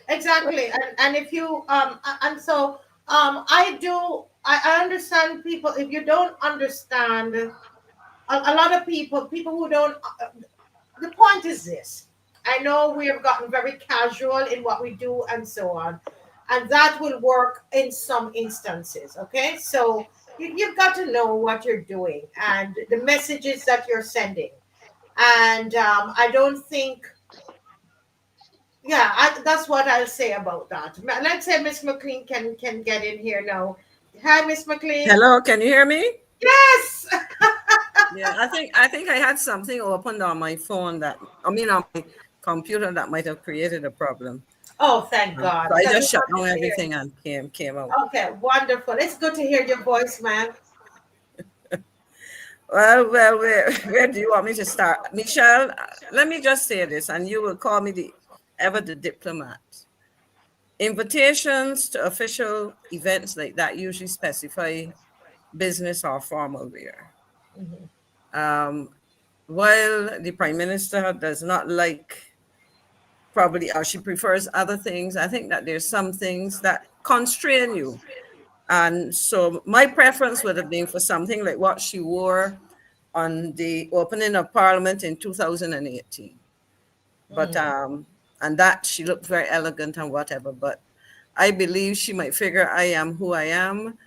Exactly. Exactly. And if you and so I understand people. If you don't understand, a lot of people who don't, the point is this: I know we have gotten very casual in what we do and so on, and that will work in some instances. Okay, so you've got to know what you're doing and the messages that you're sending, and I don't think, yeah, that's what I'll say about that. Let's say Miss McLean can get in here now. Hi, Miss McLean. Hello, can you hear me? Yes. Yeah, I think I had something opened on my phone on my computer that might have created a problem. Oh, thank God, So I because we just shut wanted down to hear everything you. and came out. Okay, wonderful. It's good to hear your voice, man. Well, where do you want me to start, Michelle? Let me just say this, and you will call me the diplomat. Invitations to official events like that usually specify business or formal wear. Mhm. Um, while the prime minister does not like probably or she prefers other things, I think that there's some things that constrain you And so my preference would have been for something like what she wore on the opening of Parliament in 2018. But and that she looked very elegant and whatever. But I believe she might figure I am who I am.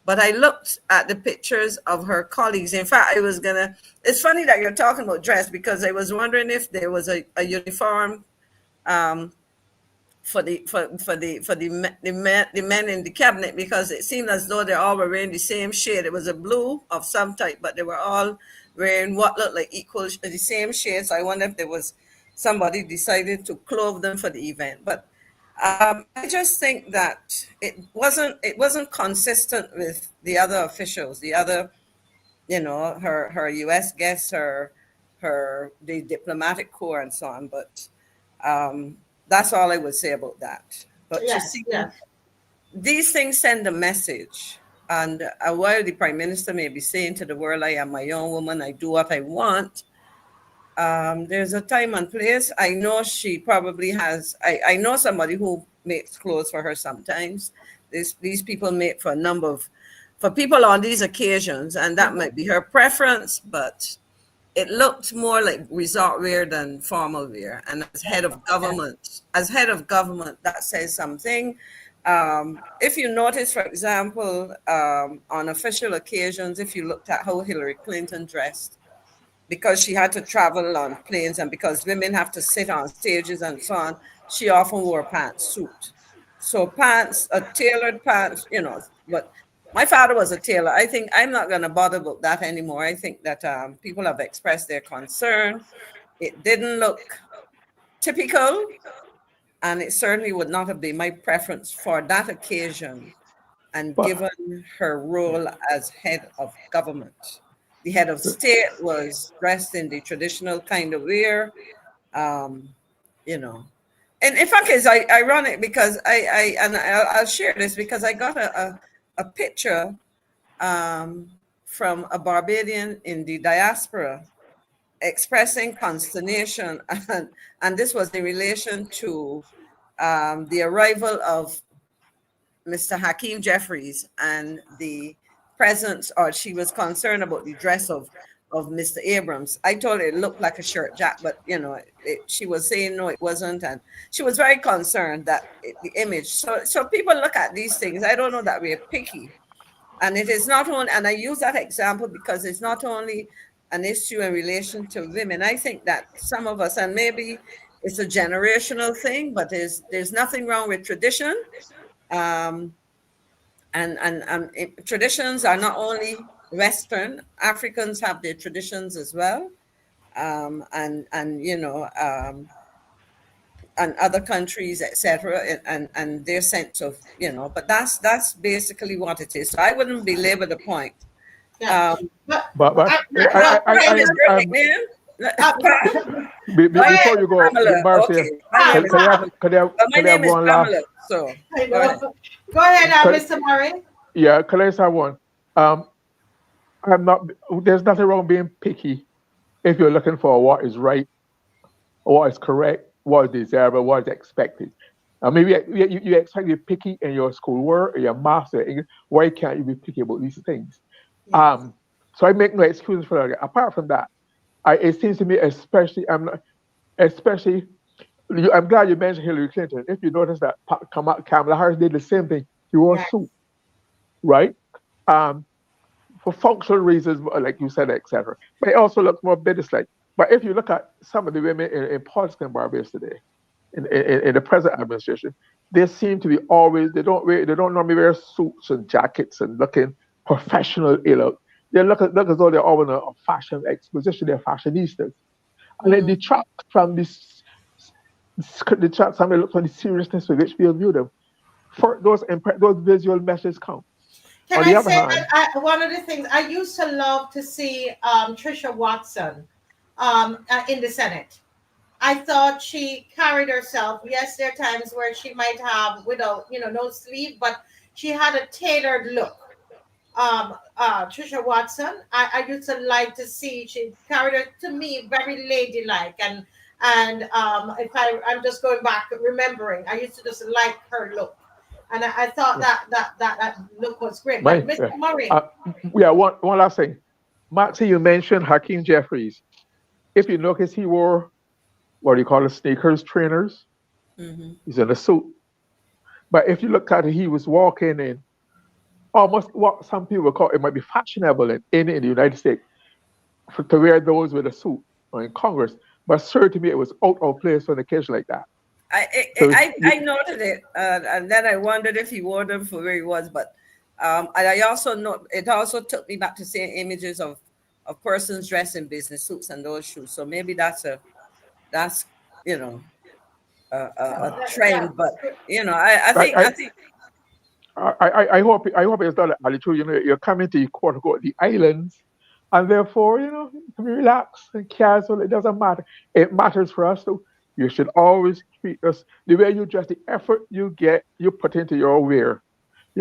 But I looked at the pictures of her colleagues. In fact, I was gonna. It's funny that you're talking about dress because I was wondering if there was a uniform um, the men in the cabinet, because it seemed as though they all were wearing the same shade. It was a blue of some type, but they were all wearing what looked like the same shades. I wonder if there was somebody decided to clothe them for the event. But I just think that it wasn't consistent with the other officials, the other, her U.S. guests, the diplomatic corps and so on. But that's all I would say about that. But you Yes, see, yes. these things send a message. And while the prime minister may be saying to the world, I am my own woman, I do what I want, there's a time and place. I know she probably has, I know somebody who makes clothes for her sometimes. These people make for a number of, for people on these occasions, and that might be her preference, but it looked more like resort wear than formal wear. And as head of government, that says something. If you notice, for example, on official occasions, if you looked at how Hillary Clinton dressed, because she had to travel on planes and because women have to sit on stages and so on, she often wore a pantsuit. So pants, a tailored pants, but my father was a tailor. I think I'm not going to bother about that anymore. I think that people have expressed their concern. It didn't look typical, and it certainly would not have been my preference for that occasion. And But given her role as head of government, the head of state was dressed in the traditional kind of wear, um, you know. And in fact, it's ironic because I'll share this because I got a picture from a Barbadian in the diaspora expressing consternation, and this was in relation to the arrival of Mr. Hakeem Jeffries and the presence, or she was concerned about the dress of Mr. Abrams. I told her it looked like a shirt jack, but she was saying no, it wasn't, and she was very concerned that the image. So people look at these things. I don't know that we're picky, and it is not only. And I use that example because it's not only an issue in relation to women. I think that some of us, and maybe it's a generational thing, but there's nothing wrong with tradition. Um, and traditions are not only Western. Africans have their traditions as well, and other countries, etc., and their sense of. But that's basically what it is. So I wouldn't belabor the point. Yeah. Um, But but my name is I McMahon. go My name before is you go, Pamela. Marcia, Okay, my name is Pamela. But my can I have name is one last? Pamela. So I go ahead. know. Go ahead, Can, Mr. Murray. yeah, can I have one? Um, I'm not. There's nothing wrong being picky if you're looking for what is right, what is correct, what is desirable, what is expected. Maybe you expect to be picky in your schoolwork or your master English. Why can't you be picky about these things? Yes. So I make no excuses for that. Apart from that, it seems to me, especially, I'm glad you mentioned Hillary Clinton. If you notice that Kamala Harris did the same thing, she wore a Yes. suit, right? Um, for functional reasons, like you said, etc. But it also looks more business-like. But if you look at some of the women in politics in Barbados today, in the present administration, they seem to be always they don't normally wear suits and jackets and looking professional. They look as though they're all in a fashion exposition. They're fashionistas, and it detracts from this. Detracts from the seriousness with which we view them. For those visual messages count. Can On the I other say hand, one of the things I used to love to see Trisha Watson in the Senate. I thought she carried herself. Yes, there are times where she might have without, no sleeve, but she had a tailored look. Trisha Watson, I used to like to see she carried her to me very ladylike, and if I'm just going back remembering, I used to just like her look. And I thought Yeah. that look was great. But My, Mr. Murray, uh, yeah, one last thing. Maxie, you mentioned Hakeem Jeffries. If you notice, he wore what do you call it, sneakers, trainers. Mm-hmm. He's in a suit. But if you look at it, he was walking in almost what some people call it might be fashionable in the United States to wear those with a suit or in Congress. But certainly it was out of place on an occasion like that. So I noted it, and then I wondered if he wore them for where he was. But and I also know it also took me back to seeing images of persons dressed in business suits and those shoes. So maybe that's you know a yeah, trend. But I I, think I, I think I hope it's not attitude. You're coming to quote unquote the islands, and therefore you can be relaxed and casual. It doesn't matter. It matters for us though. You should always treat us the way you dress. The effort you put into your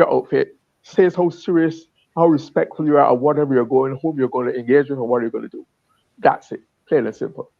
outfit says how serious, how respectful you are of whatever you're going, whom you're going to engage with, and what you're going to do. That's it, plain and simple.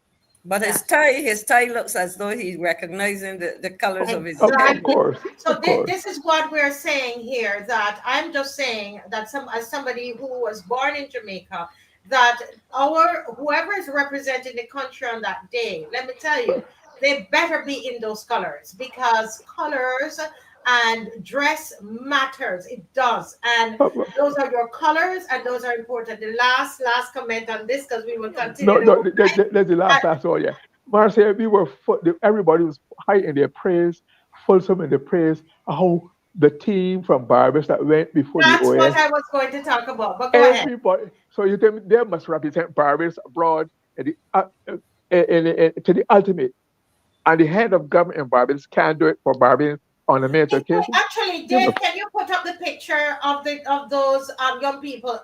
but yeah. his tie looks as though he's recognizing the colors of his Of Exactly. course, So of course. this is what we're saying here. That I'm just saying that as somebody who was born in Jamaica, that our whoever is representing the country on that day, let me tell you, they better be in those colors because colors and dress matters. It does, and Uh, those are your colors, and those are important. The last comment on this because we will No, continue to no, go. that's the Uh, last one. Yeah, Marcia, we were everybody was high in their praise, fulsome in their praise. How the team from Barbados that went before the That's what OS, I was going to talk about. But go ahead. everybody. So you tell me they must represent Barbados abroad and to the ultimate. And the head of government in Barbados can't do it for Barbados on a major occasion. Actually, You Dave, know, can you put up the picture of those young people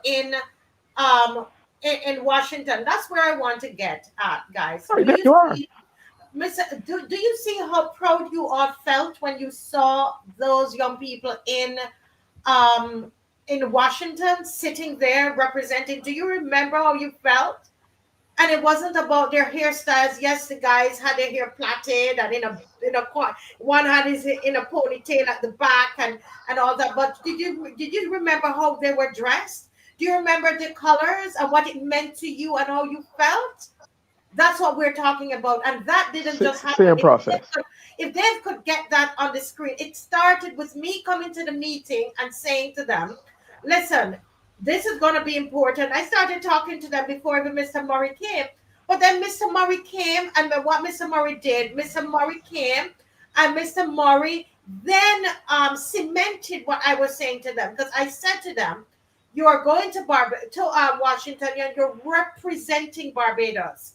um in Washington? That's where I want to get at, guys. right, Do there you you are. see, Miss? Do you see how proud you all felt when you saw those young people um in Washington sitting there representing? Do you remember how you felt? And it wasn't about their hairstyles. Yes, the guys had their hair plaited and one had his in a ponytail at the back and all that. But did you remember how they were dressed? Do you remember the colors and what it meant to you and how you felt? That's what we're talking about, and that didn't just happen. Same process. If Dave could get that on the screen, it started with me coming to the meeting and saying to them, "Listen, this is going to be important." I started talking to them before even Mr. Murray came, but then Mr. Murray came, and then what Mr. Murray did, Mr. Murray came, and Mr. Murray then cemented what I was saying to them because I said to them, "You are going to Washington, and you're representing Barbados."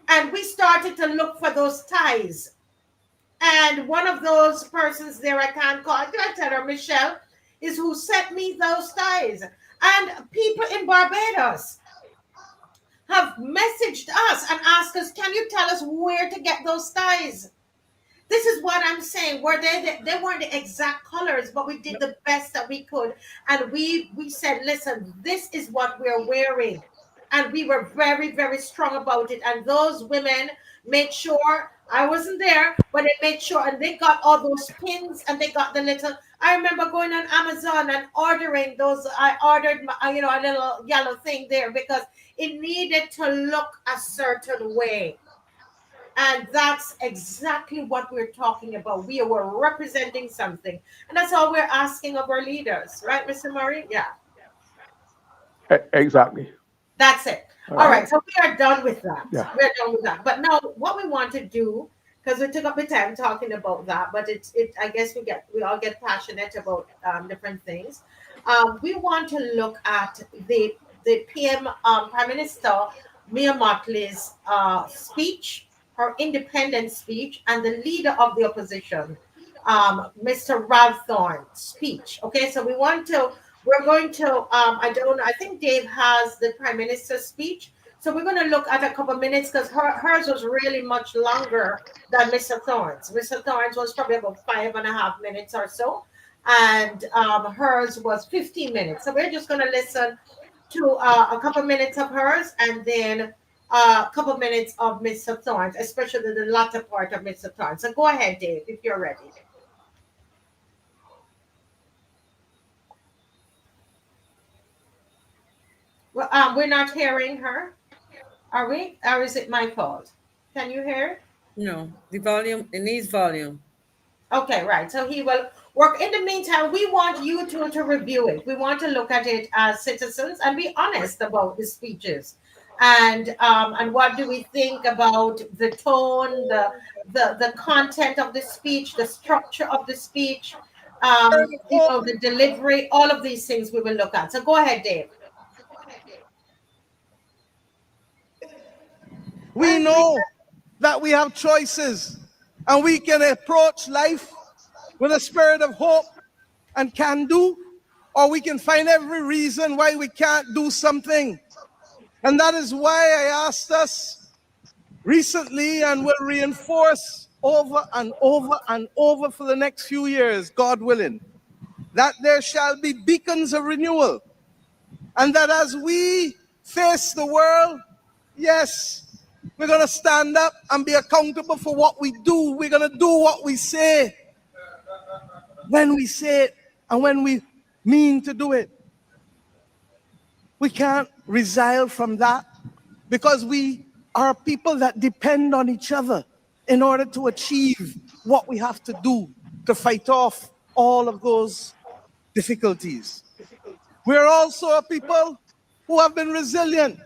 And we started to look for those ties. And one of those persons there, I can't call, I tell her, Michelle, is who sent me those ties. And people in Barbados have messaged us and asked us, can you tell us where to get those ties? This is what I'm saying. Were they weren't the exact colors, but we did the best that we could. And we said, listen, this is what we're wearing. And we were very, very strong about it. And those women made sure I wasn't there, but they made sure and they got all those pins and they got the little. I remember going on Amazon and ordering those. I ordered a little yellow thing there because it needed to look a certain way. And that's exactly what we're talking about. We were representing something. And that's all we're asking of our leaders, right, Mr. Murray? Yeah, Exactly. that's it. All All right. right, so we are done with that. Yeah. We're done with that. But now what we want to do, because we took up the time talking about that, but I guess we all get passionate about different things. We want to look at the PM Prime Minister Mia Mottley's speech, her independence speech, and the leader of the opposition, Mr. Ralph Thorne's speech. Okay, so we're going to, I don't know, I think Dave has the Prime Minister's speech. So we're going to look at a couple of minutes because hers was really much longer than Mr. Thorne's. Mr. Thorne's was probably about 5.5 minutes or so, and hers was 15 minutes. So we're just going to listen to a couple minutes of hers and then a couple minutes of Mr. Thorne's, especially the latter part of Mr. Thorne. So go ahead, Dave, if you're ready. Well, we're not hearing her, are we? Or is it my fault? Can you hear? No, the volume, it needs volume. Okay, right. So he will work. In the meantime, we want you to review it. We want to look at it as citizens and be honest about the speeches. And what do we think about the tone, the content of the speech, the structure of the speech, the delivery, all of these things we will look at. So go ahead, Dave. We know that we have choices and we can approach life with a spirit of hope and can do, or we can find every reason why we can't do something. And that is why I asked us recently and will reinforce over and over and over for the next few years, God willing, that there shall be beacons of renewal. And that as we face the world, yes, we're going to stand up and be accountable for what we do. We're going to do what we say when we say it and when we mean to do it. We can't resile from that because we are people that depend on each other in order to achieve what we have to do to fight off all of those difficulties. We're also a people who have been resilient,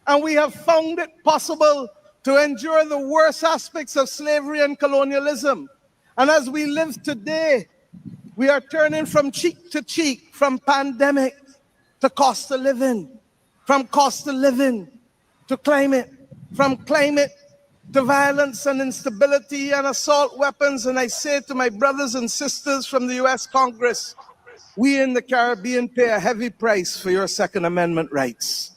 and we have found it possible to endure the worst aspects of slavery and colonialism. And as we live today, we are turning from cheek to cheek, from pandemic to cost of living, from cost of living to climate, from climate to violence and instability and assault weapons. And I say to my brothers and sisters from the US Congress, we in the Caribbean pay a heavy price for your Second Amendment rights.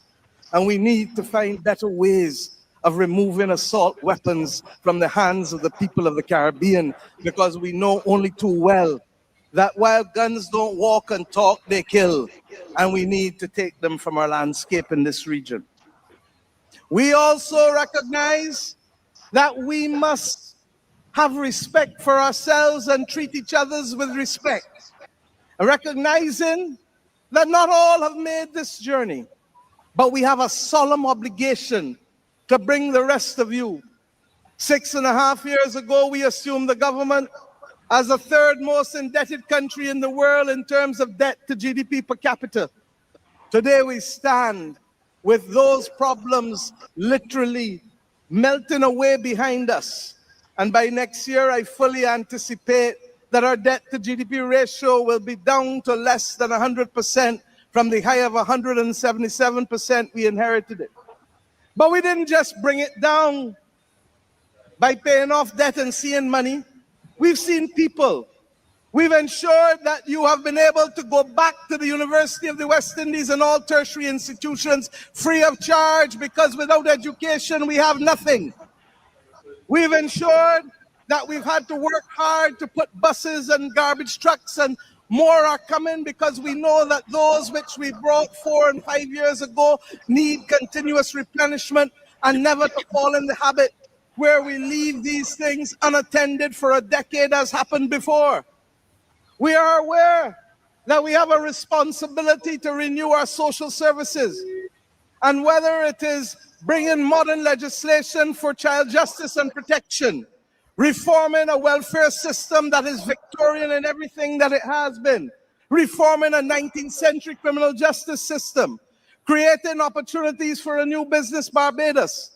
And we need to find better ways of removing assault weapons from the hands of the people of the Caribbean, because we know only too well that while guns don't walk and talk, they kill. And we need to take them from our landscape in this region. We also recognize that we must have respect for ourselves and treat each other with respect, recognizing that not all have made this journey, but we have a solemn obligation to bring the rest of you. 6.5 years ago, we assumed the government as the third most indebted country in the world in terms of debt to GDP per capita. Today we stand with those problems literally melting away behind us. And by next year, I fully anticipate that our debt to GDP ratio will be down to less than 100% from the high of 177% we inherited it. But we didn't just bring it down by paying off debt and seeing money. We've seen people. We've ensured that you have been able to go back to the University of the West Indies and all tertiary institutions free of charge, because without education, we have nothing. We've ensured that we've had to work hard to put buses and garbage trucks, and more are coming, because we know that those which we brought 4 and 5 years ago need continuous replenishment, and never to fall in the habit where we leave these things unattended for a decade, as happened before. We are aware that we have a responsibility to renew our social services, and whether it is bringing modern legislation for child justice and protection, reforming a welfare system that is Victorian in everything that it has been, reforming a 19th century criminal justice system, creating opportunities for a new business Barbados,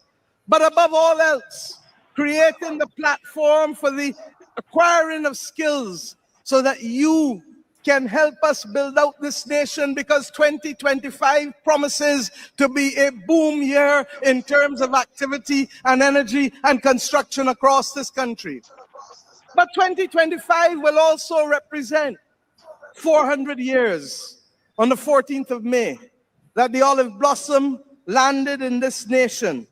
but above all else, creating the platform for the acquiring of skills so that you can help us build out this nation, because 2025 promises to be a boom year in terms of activity and energy and construction across this country. But 2025 will also represent 400 years on the 14th of May that the olive blossom landed in this nation.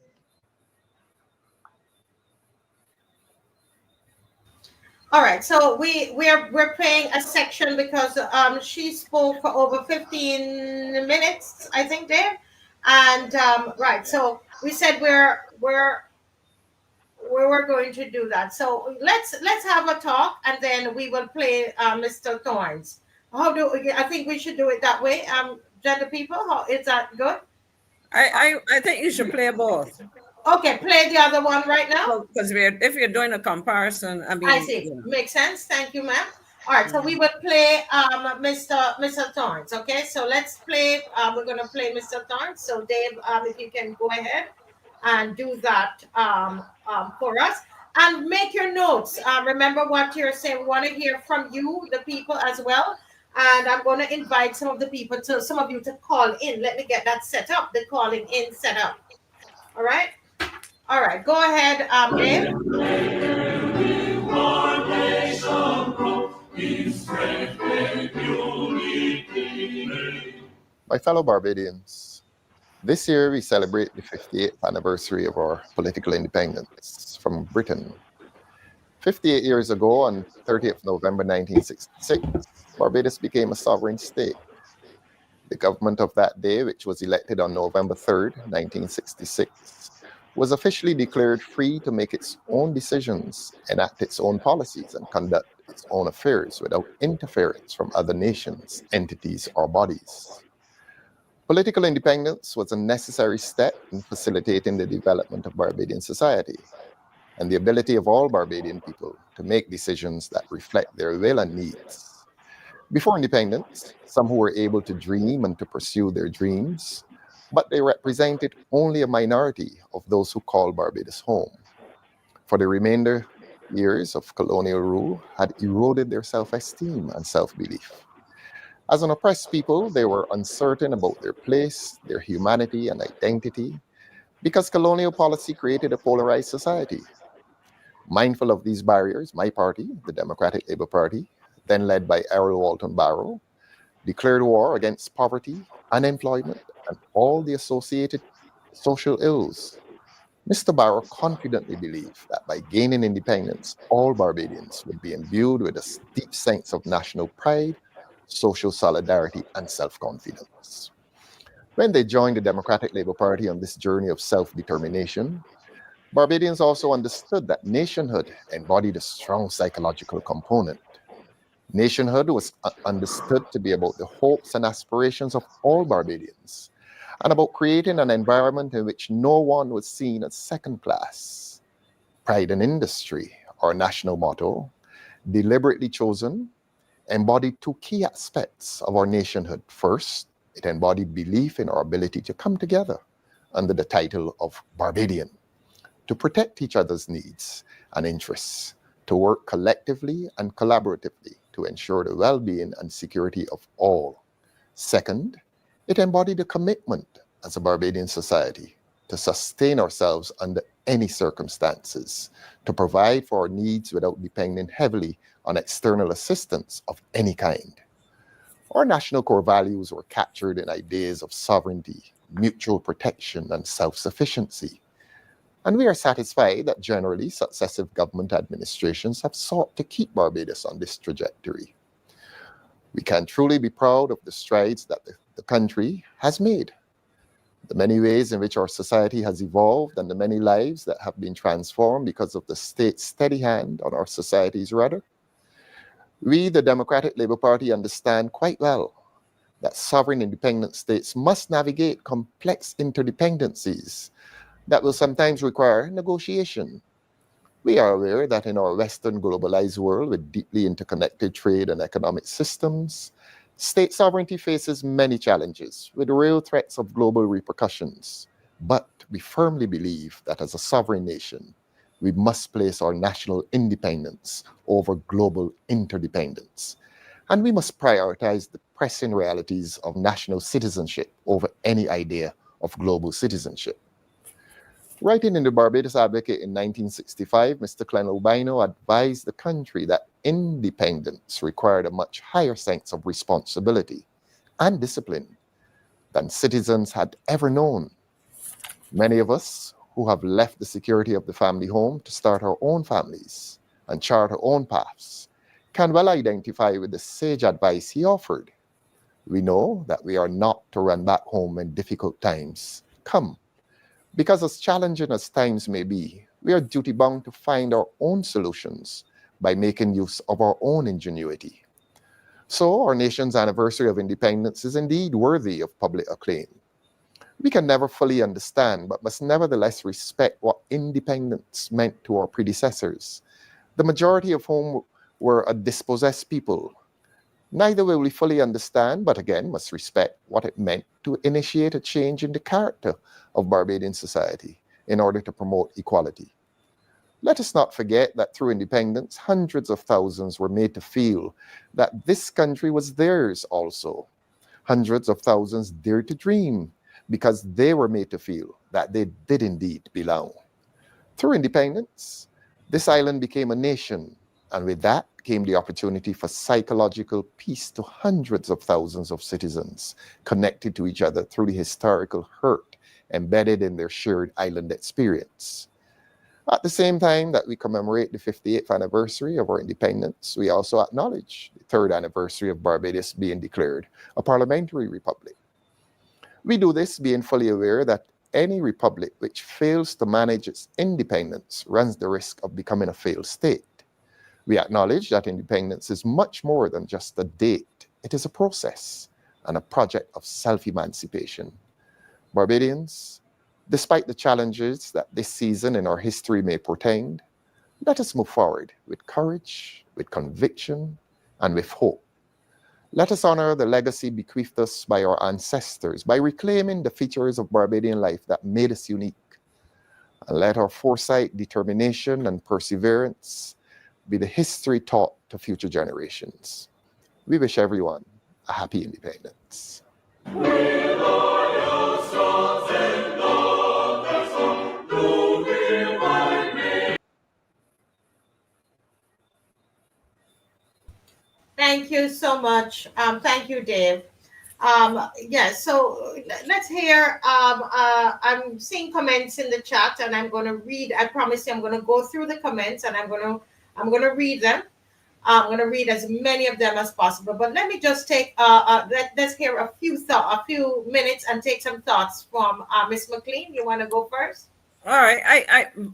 All right, so we're playing a section because she spoke for over 15 minutes, I think, Dave. And right, so we said we're going to do that. So let's have a talk, and then we will play Mr. Thorns. I think we should do it that way. Gender people? How is that good? I think you should play both. Okay, play the other one right now. Because if you're doing a comparison, I I mean, see. yeah. Makes sense. Thank you, ma'am. All right, so we will play Mr. Torrance. Okay, so let's play. We're gonna play Mr. Torrance. So Dave, if you can go ahead and do that for us, and make your notes. Remember what you're saying. We want to hear from you, the people, as well. And I'm going to invite some of you to call in. Let me get that set up. The calling in set up. All right. All right. Go ahead, Dave. My fellow Barbadians, this year we celebrate the 58th anniversary of our political independence from Britain. 58 years ago, on 30th November 1966, Barbados became a sovereign state. The government of that day, which was elected on November 3rd, 1966, was officially declared free to make its own decisions, enact its own policies, and conduct its own affairs without interference from other nations, entities, or bodies. Political independence was a necessary step in facilitating the development of Barbadian society and the ability of all Barbadian people to make decisions that reflect their will and needs. Before independence, some who were able to dream and to pursue their dreams, but they represented only a minority of those who called Barbados home. For the remainder years of colonial rule had eroded their self-esteem and self-belief. As an oppressed people, they were uncertain about their place, their humanity, and identity, because colonial policy created a polarized society. Mindful of these barriers, my party, the Democratic Labour Party, then led by Errol Walton Barrow, declared war against poverty, unemployment, and all the associated social ills. Mr. Barrow confidently believed that by gaining independence, all Barbadians would be imbued with a deep sense of national pride, social solidarity, and self-confidence. When they joined the Democratic Labour Party on this journey of self-determination, Barbadians also understood that nationhood embodied a strong psychological component. Nationhood was understood to be about the hopes and aspirations of all Barbadians, and about creating an environment in which no one was seen as second class. Pride in industry, our national motto, deliberately chosen, embodied two key aspects of our nationhood. First, it embodied belief in our ability to come together under the title of Barbadian, to protect each other's needs and interests, to work collectively and collaboratively to ensure the well-being and security of all. Second, it embodied a commitment as a Barbadian society to sustain ourselves under any circumstances, to provide for our needs without depending heavily on external assistance of any kind. Our national core values were captured in ideas of sovereignty, mutual protection, and self-sufficiency. And we are satisfied that generally successive government administrations have sought to keep Barbados on this trajectory. We can truly be proud of the strides that the country has made, the many ways in which our society has evolved, and the many lives that have been transformed because of the state's steady hand on our society's rudder. We, the Democratic Labour Party, understand quite well that sovereign independent states must navigate complex interdependencies that will sometimes require negotiation. We are aware that in our Western globalized world with deeply interconnected trade and economic systems, state sovereignty faces many challenges with real threats of global repercussions. But we firmly believe that as a sovereign nation, we must place our national independence over global interdependence. And we must prioritize the pressing realities of national citizenship over any idea of global citizenship. Writing in the Barbados Advocate in 1965, Mr. Clen Albino advised the country that independence required a much higher sense of responsibility and discipline than citizens had ever known. Many of us who have left the security of the family home to start our own families and chart our own paths can well identify with the sage advice he offered. We know that we are not to run back home when difficult times come, because as challenging as times may be, we are duty-bound to find our own solutions by making use of our own ingenuity. So our nation's anniversary of independence is indeed worthy of public acclaim. We can never fully understand, but must nevertheless respect what independence meant to our predecessors, the majority of whom were a dispossessed people. Neither will we fully understand, but again must respect what it meant to initiate a change in the character of Barbadian society in order to promote equality. Let us not forget that through independence, hundreds of thousands were made to feel that this country was theirs also. Hundreds of thousands dared to dream because they were made to feel that they did indeed belong. Through independence, this island became a nation, and with that came the opportunity for psychological peace to hundreds of thousands of citizens connected to each other through the historical hurt embedded in their shared island experience. At the same time that we commemorate the 58th anniversary of our independence, we also acknowledge the 3rd anniversary of Barbados being declared a parliamentary republic. We do this being fully aware that any republic which fails to manage its independence runs the risk of becoming a failed state. We acknowledge that independence is much more than just a date. It is a process and a project of self-emancipation. Barbadians, despite the challenges that this season in our history may portend, let us move forward with courage, with conviction, and with hope. Let us honor the legacy bequeathed us by our ancestors by reclaiming the features of Barbadian life that made us unique. And let our foresight, determination, and perseverance be the history taught to future generations. We wish everyone a happy independence. Thank you so much. Thank you, Dave. Yes, so let's hear. I'm seeing comments in the chat, and I'm going to read. I promise you, I'm going to go through the comments, and I'm going to read them. I'm going to read as many of them as possible. But let me just take. Let's hear a few minutes, and take some thoughts from Miss McLean. You want to go first? All right.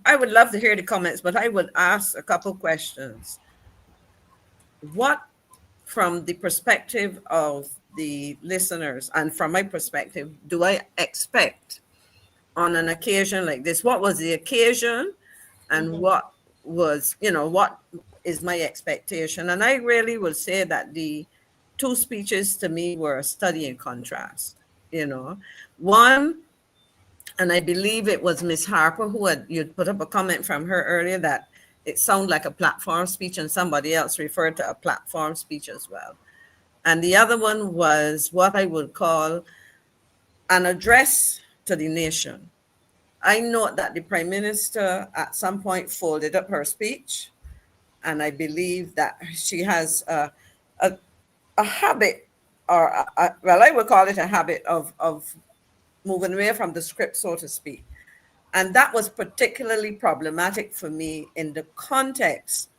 I would love to hear the comments, but I would ask a couple questions. What, from the perspective of the listeners and from my perspective, do I expect on an occasion like this? What was the occasion, and what was, what is my expectation? And I really will say that the 2 speeches to me were a study in contrast. One, and I believe it was Miss Harper who you'd put up a comment from her earlier that it sounded like a platform speech, and somebody else referred to a platform speech as well. And the other one was what I would call an address to the nation. I note that the Prime Minister at some point folded up her speech, and I believe that she has a habit, or I would call it a habit of moving away from the script, so to speak. And that was particularly problematic for me in the context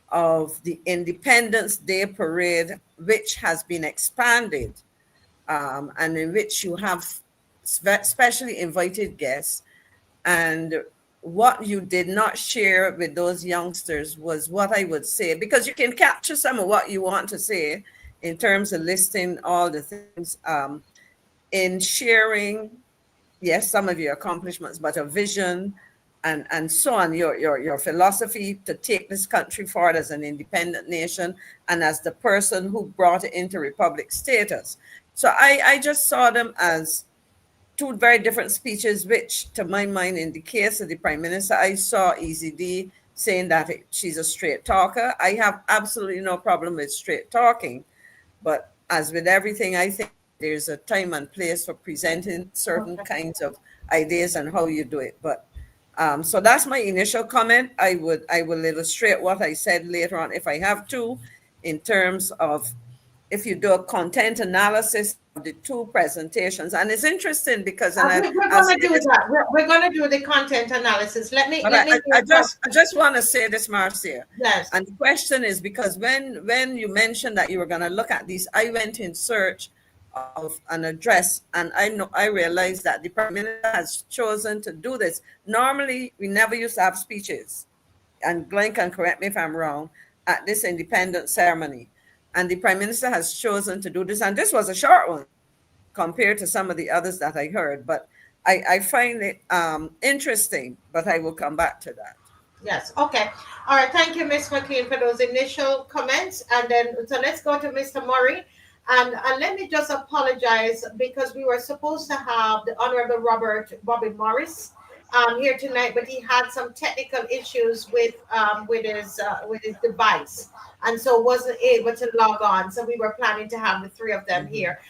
of the Independence Day parade, which has been expanded, and in which you have specially invited guests. And what you did not share with those youngsters was what I would say, because you can capture some of what you want to say in terms of listing all the things, in sharing, yes, some of your accomplishments, but a vision and so on, your philosophy to take this country forward as an independent nation and as the person who brought it into republic status. So I just saw them as 2 very different speeches, which to my mind, in the case of the Prime Minister, I saw Easy D saying that she's a straight talker. I have absolutely no problem with straight talking, but as with everything, I think there's a time and place for presenting certain kinds of ideas and how you do it. But so that's my initial comment. I will illustrate what I said later on if I have to, in terms of if you do a content analysis of the 2 presentations. And it's interesting because we're going to do that. We're going to do the content analysis. I just want to say this, Marcia. Yes. And the question is, because when you mentioned that you were going to look at these, I went in search of an address, and I realized that the Prime Minister has chosen to do this. Normally, we never used to have speeches, and Glenn can correct me if I'm wrong, at this independence ceremony. And the Prime Minister has chosen to do this. And this was a short one compared to some of the others that I heard. But I find it interesting, but I will come back to that. Yes. Okay. All right. Thank you, Ms. McLean, for those initial comments. And then, so let's go to Mr. Murray. And let me just apologize because we were supposed to have the Honorable Bobby Morris here tonight, but he had some technical issues with his device, and so wasn't able to log on. So we were planning to have the three of them here.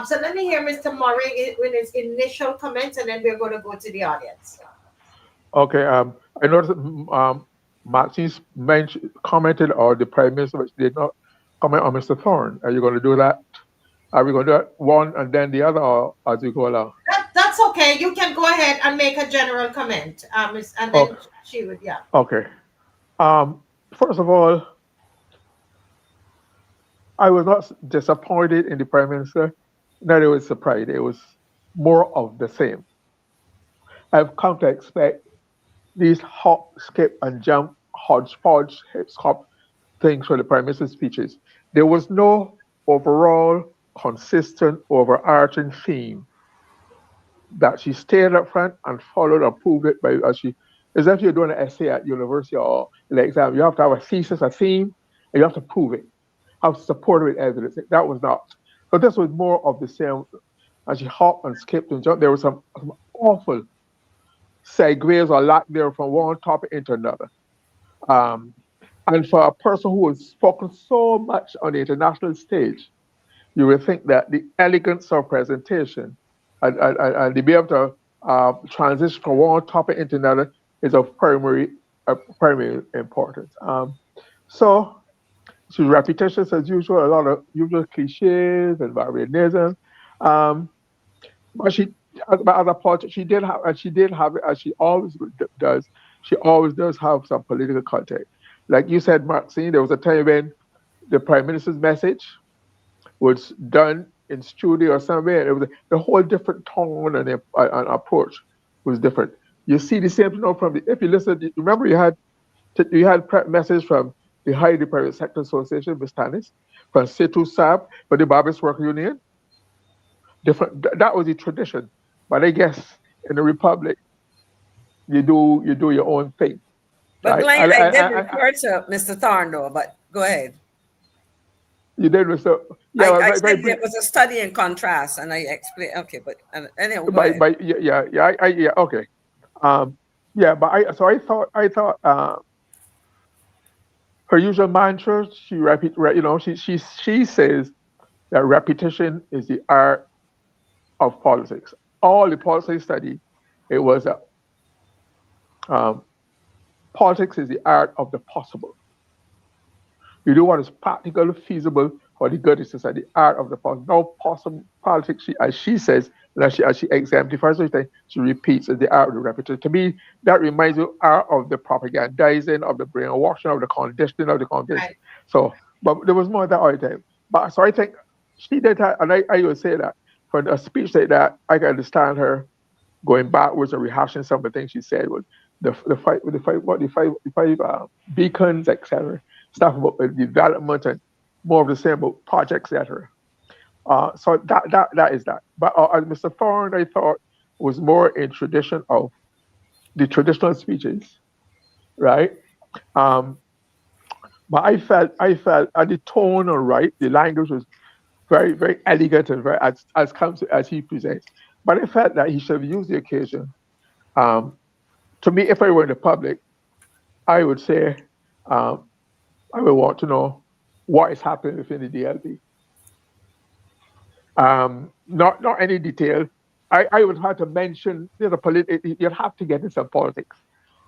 So let me hear Mr. Murray with his initial comments, and then we're going to go to the audience. Okay. I noticed Maxine commented on the Prime Minister, but she did not comment on Mr. Thorne. Are you going to do that? Are we going to do that one and then the other, or as we go along? That's okay. You can go ahead and make a general comment, and then she would, yeah. Okay. First of all, I was not disappointed in the Prime Minister. Neither was surprised. It was more of the same. I've come to expect these hop, skip, and jump, hodgepodge, hop things for the Prime Minister's speeches. There was no overall consistent, overarching theme that she stayed up front and followed and proved it by as if you're doing an essay at university or an exam. You have to have a thesis, a theme, and you have to prove it. Have to support it with evidence. That was not. So this was more of the same. As she hopped and skipped and jumped, there was some awful segues or lack there from one topic into another. And for a person who has spoken so much on the international stage, you would think that the elegance of presentation and to be able to transition from one topic into another is of primary importance. So she's repetitious as usual, a lot of usual cliches and varianism. But she, as a politician, she did have it, as she always does. She always does have some political context. Like you said, Maxine, there was a time when the Prime Minister's message was done in studio or somewhere. It was a whole different tone and approach was different. You see the same thing from if you listen. Remember, you had message from the Haiti Private Sector Association, Ms. Tanis, from Situ Sab, for the Barbados Work Union. Different. That was the tradition. But I guess in the Republic, you do your own thing. But Glenn, I did refer to Mr. Thorne, though, but go ahead. You did, Mr. Yeah, I said there was a study in contrast, and I explained. Okay, but anyway. Okay. But I thought her usual mantra. She says that repetition is the art of politics. All the policy study, it was politics is the art of the possible. You do what is practical, feasible for the good of society. The art of the possible. No possible politics, as she says, and as she exemplifies everything, she repeats is the art of the repetition. To me, that reminds you art of the propagandizing, of the brainwashing, of the conditioning, of the conviction. Right. So, but there was more at that other time. But so I think she did that, and I would say that for a speech like that, I can understand her going backwards and rehashing some of the things she said with the five beacons, etc. Stuff about development and more of the same about projects, etc. So that is that. But as Mr. Thorne, I thought was more in tradition of the traditional speeches, right? But I felt the tone all right. The language was very, very elegant and very as he presents. But I felt that he should have used the occasion. To me, if I were in the public, I would say I would want to know what is happening within the DLP. Not any detail. I would have to mention you'd have to get into some politics.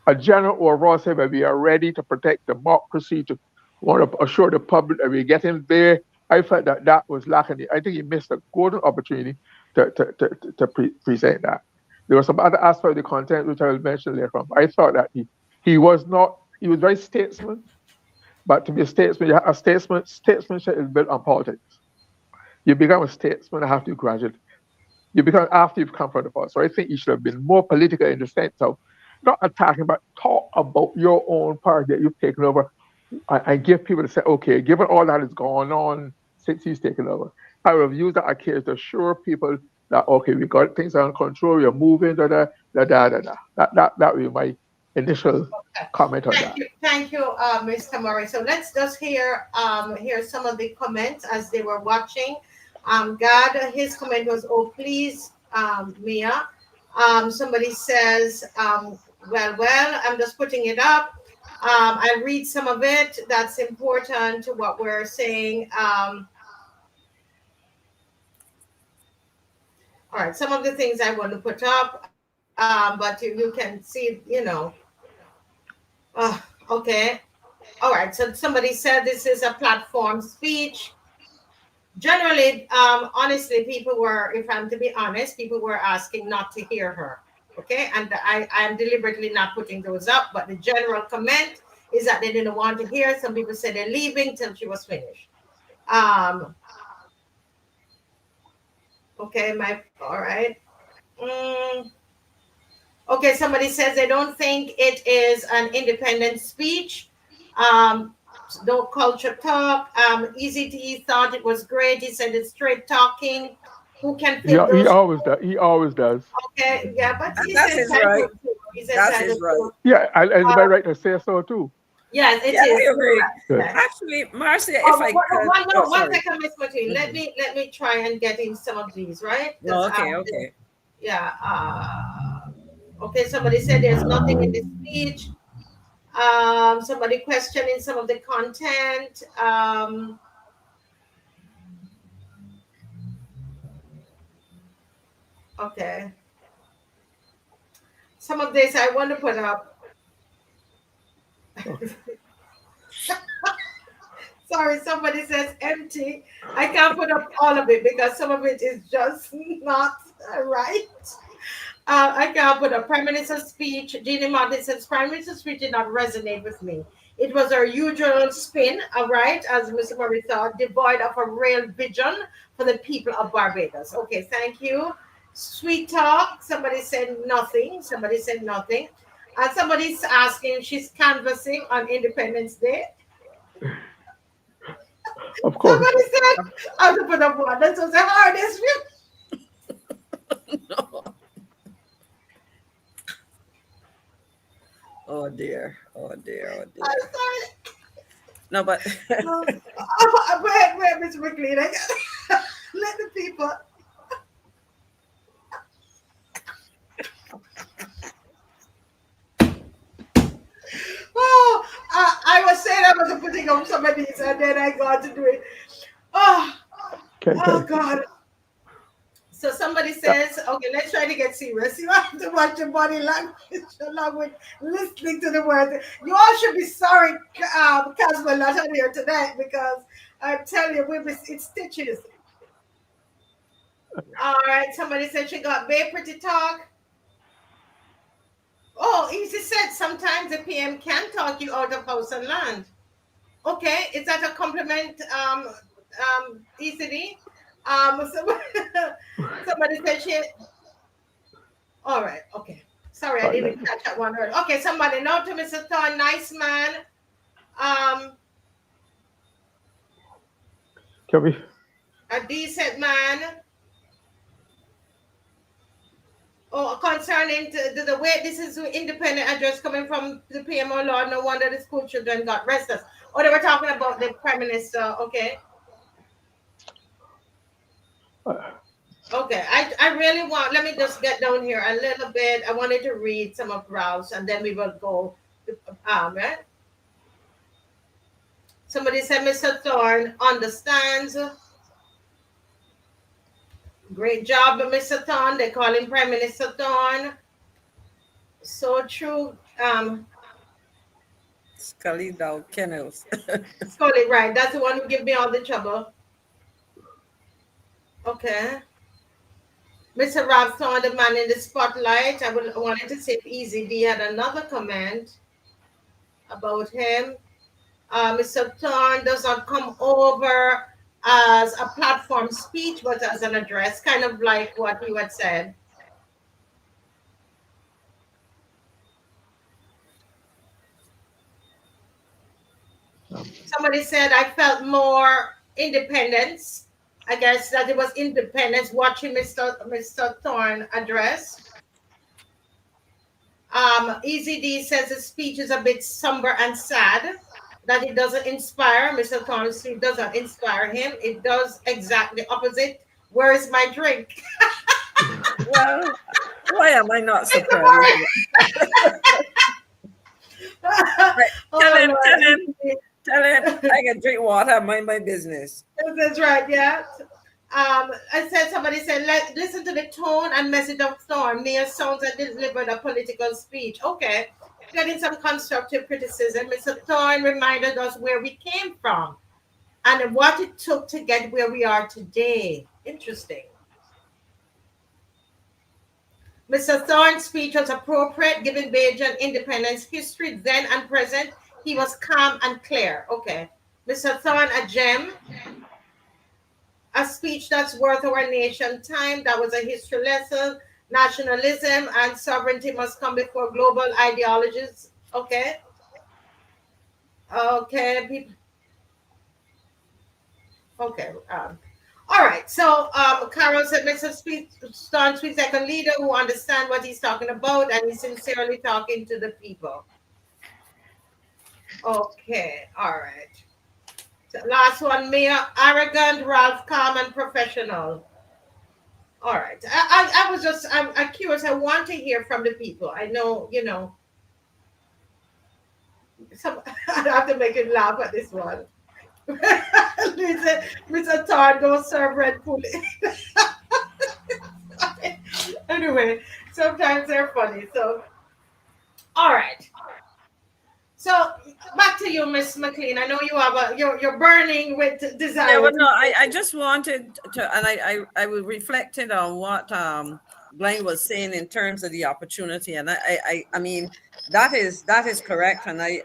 A general overall say that we are ready to protect democracy, to want to assure the public that we're getting there. I felt that was lacking. I think he missed a golden opportunity to present that. There was some other aspect of the content which I will mention later on. I thought that he was very statesman, but to be a statesman, statesmanship is built on politics. You become a statesman after you graduate. You become after you've come from the politics. So I think you should have been more political in the sense of not attacking, but talk about your own party that you've taken over. I give people to say, okay, given all that has gone on since he's taken over, I would have used that occasion to assure people that, okay, we got things under control, we are moving, That would be my initial Okay. comment on that. Thank you, Mr. Murray. So let's just hear some of the comments as they were watching. God, his comment was, "Oh, please, Mia." Somebody says, well, I'm just putting it up. I read some of it. That's important to what we're saying. All right, some of the things I want to put up, but you can see. Okay. All right. So somebody said this is a platform speech. Generally, honestly, people were, if I'm to be honest, people were asking not to hear her. Okay. And I'm deliberately not putting those up, but the general comment is that they didn't want to hear. Some people said they're leaving till she was finished. Okay. All right. Mm, okay. Somebody says they don't think it is an independent speech. Um, no culture talk. Easy to Eat thought it was great. He said it's straight talking. Who can fill He those? always does. He always does. Okay, yeah, but And he's that is right. entitled to. He's That entitled is right. to. Yeah, and it's my right to say so too. Yes, it Yeah, is. I agree. Yeah. Actually, Marcia, if I could. Oh, One sorry. second, Miss Martin. Let me try and get in some of these, right? No, okay. Yeah. Okay. Somebody said there's nothing in this speech. Somebody questioning some of the content. Okay. Some of this I want to put up. Sorry, somebody says empty. I can't put up all of it because some of it is just not right. I can't put up Prime Minister's speech. Jeannie Martin says Prime Minister's speech did not resonate with me. It was our usual spin, all right, as Mr. Murray thought, devoid of a real vision for the people of Barbados. Okay, thank you. Sweet talk. Somebody said nothing. Somebody said nothing. And somebody's asking, she's canvassing on Independence Day. Of course. Somebody said, I have to put up one. This was the hardest. No. Oh dear. I'm sorry. No, but Wait, Mr. McLean. Let the people. Oh, I was saying I was putting up some of these, and then I got to do it. Oh, oh God. So somebody says, okay, let's try to get serious. You have to watch your body language along with listening to the words. You all should be sorry, Caswell not on here tonight because I tell you, it's stitches. All right, somebody said she got very pretty talk. Oh, Easy said sometimes the PM can talk you out of house and land. Okay, is that a compliment, Easy? Somebody said she. All right, okay. Sorry, I didn't catch that one word. Okay, somebody now to Mr. Thorne, nice man. Can we? A decent man. Oh, concerning the way this is independent address coming from the PMO Lord, no wonder the school children got restless. Oh, they were talking about the Prime Minister. Okay. Okay, I really want, let me just get down here a little bit. I wanted to read some of Ralph's and then we will go, right? Somebody said Mr. Thorne understands. Great job, Mr. Thorne. They call him Prime Minister Thorne. So true. Scully Dow Kennels. Scully, right. That's the one who gave me all the trouble. Okay. Mr. Ralph Thorne, the man in the spotlight. I wanted to see if Easy D had another comment about him. Mr. Thorne does not come over as a platform speech, but as an address, kind of like what you had said. somebody said I felt more independence. I guess that it was independence watching Mr. Thorne address. Easy D says his speech is a bit somber and sad, that it doesn't inspire. Mr. Thorne's speech doesn't inspire him. It does exactly opposite. Where is my drink? Well, why am I not It's surprised? Oh, Tell him, Lord. tell him I can drink water, mind my business. That's right, yeah. I said somebody said, listen to the tone and message of Thorne. Mere sounds that delivered a political speech. Okay, getting some constructive criticism. Mr. Thorne reminded us where we came from and what it took to get where we are today. Interesting. Mr. Thorne's speech was appropriate, given Bajan independence history then and present. He was calm and clear. Okay. Mr. Thorne, a gem. A speech that's worth our nation time. That was a history lesson. Nationalism and sovereignty must come before global ideologies. Okay. Okay. Okay. All right. So Carol said Mr. Thorne speaks like a leader who understands what he's talking about and he's sincerely talking to the people. Okay. All right. Last one, Mayor, arrogant, Ralph, calm, and professional. All right. I was just, I'm curious. I want to hear from the people. I know, I have to make him laugh at this one. Mr. Todd, don't serve Red pudding. Anyway, sometimes they're funny. So, all right. So back to you, Miss McLean. I know you have you're burning with desire. Yeah, well, no, I just wanted to, and I was reflecting on what Blaine was saying in terms of the opportunity, and I mean that is correct, and I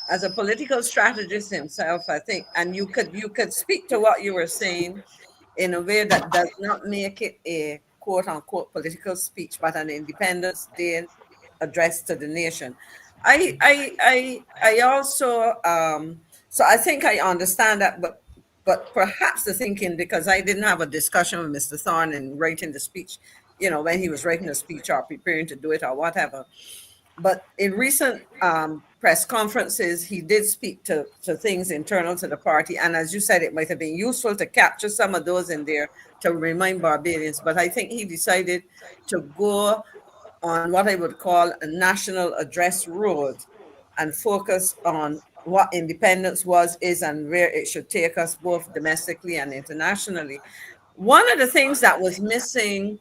as a political strategist himself, I think, and you could speak to what you were saying in a way that does not make it a quote unquote political speech, but an Independence Day address to the nation. I also so I think I understand that, but perhaps the thinking, because I didn't have a discussion with Mr. Thorne in writing the speech, when he was writing the speech or preparing to do it or whatever. But in recent press conferences, he did speak to things internal to the party, and as you said, it might have been useful to capture some of those in there to remind Barbadians. But I think he decided to go on what I would call a national address road and focus on what independence is, and where it should take us both domestically and internationally. One of the things that was missing,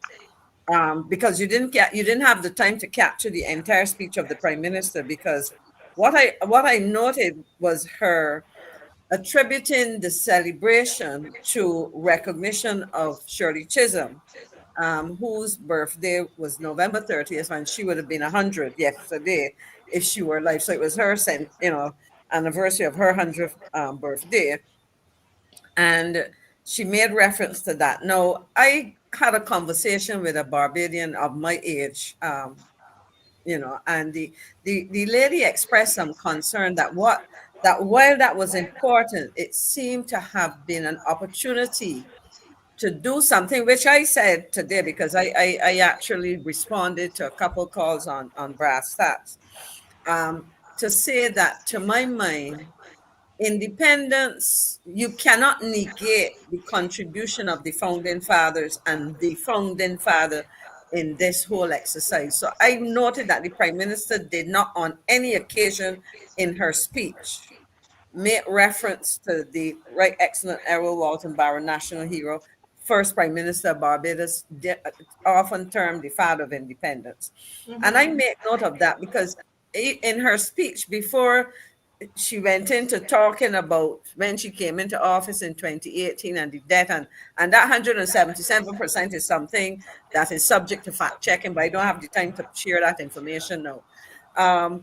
because you didn't have the time to capture the entire speech of the Prime Minister, because what I noted was her attributing the celebration to recognition of Shirley Chisholm, whose birthday was November 30th, and she would have been 100 yesterday if she were alive. So it was her anniversary of her 100th birthday. And she made reference to that. Now, I had a conversation with a Barbadian of my age, and the lady expressed some concern that while that was important, it seemed to have been an opportunity to do something, which I said today, because I actually responded to a couple calls on Brass Stats, to say that, to my mind, independence, you cannot negate the contribution of the founding fathers and the founding father in this whole exercise. So I noted that the Prime Minister did not on any occasion in her speech make reference to the Right Excellent Errol Walton Barrow, national hero, first Prime Minister of Barbados, often termed the father of independence. Mm-hmm. And I make note of that because in her speech, before she went into talking about when she came into office in 2018 and the debt, and that 177% is something that is subject to fact checking, but I don't have the time to share that information now.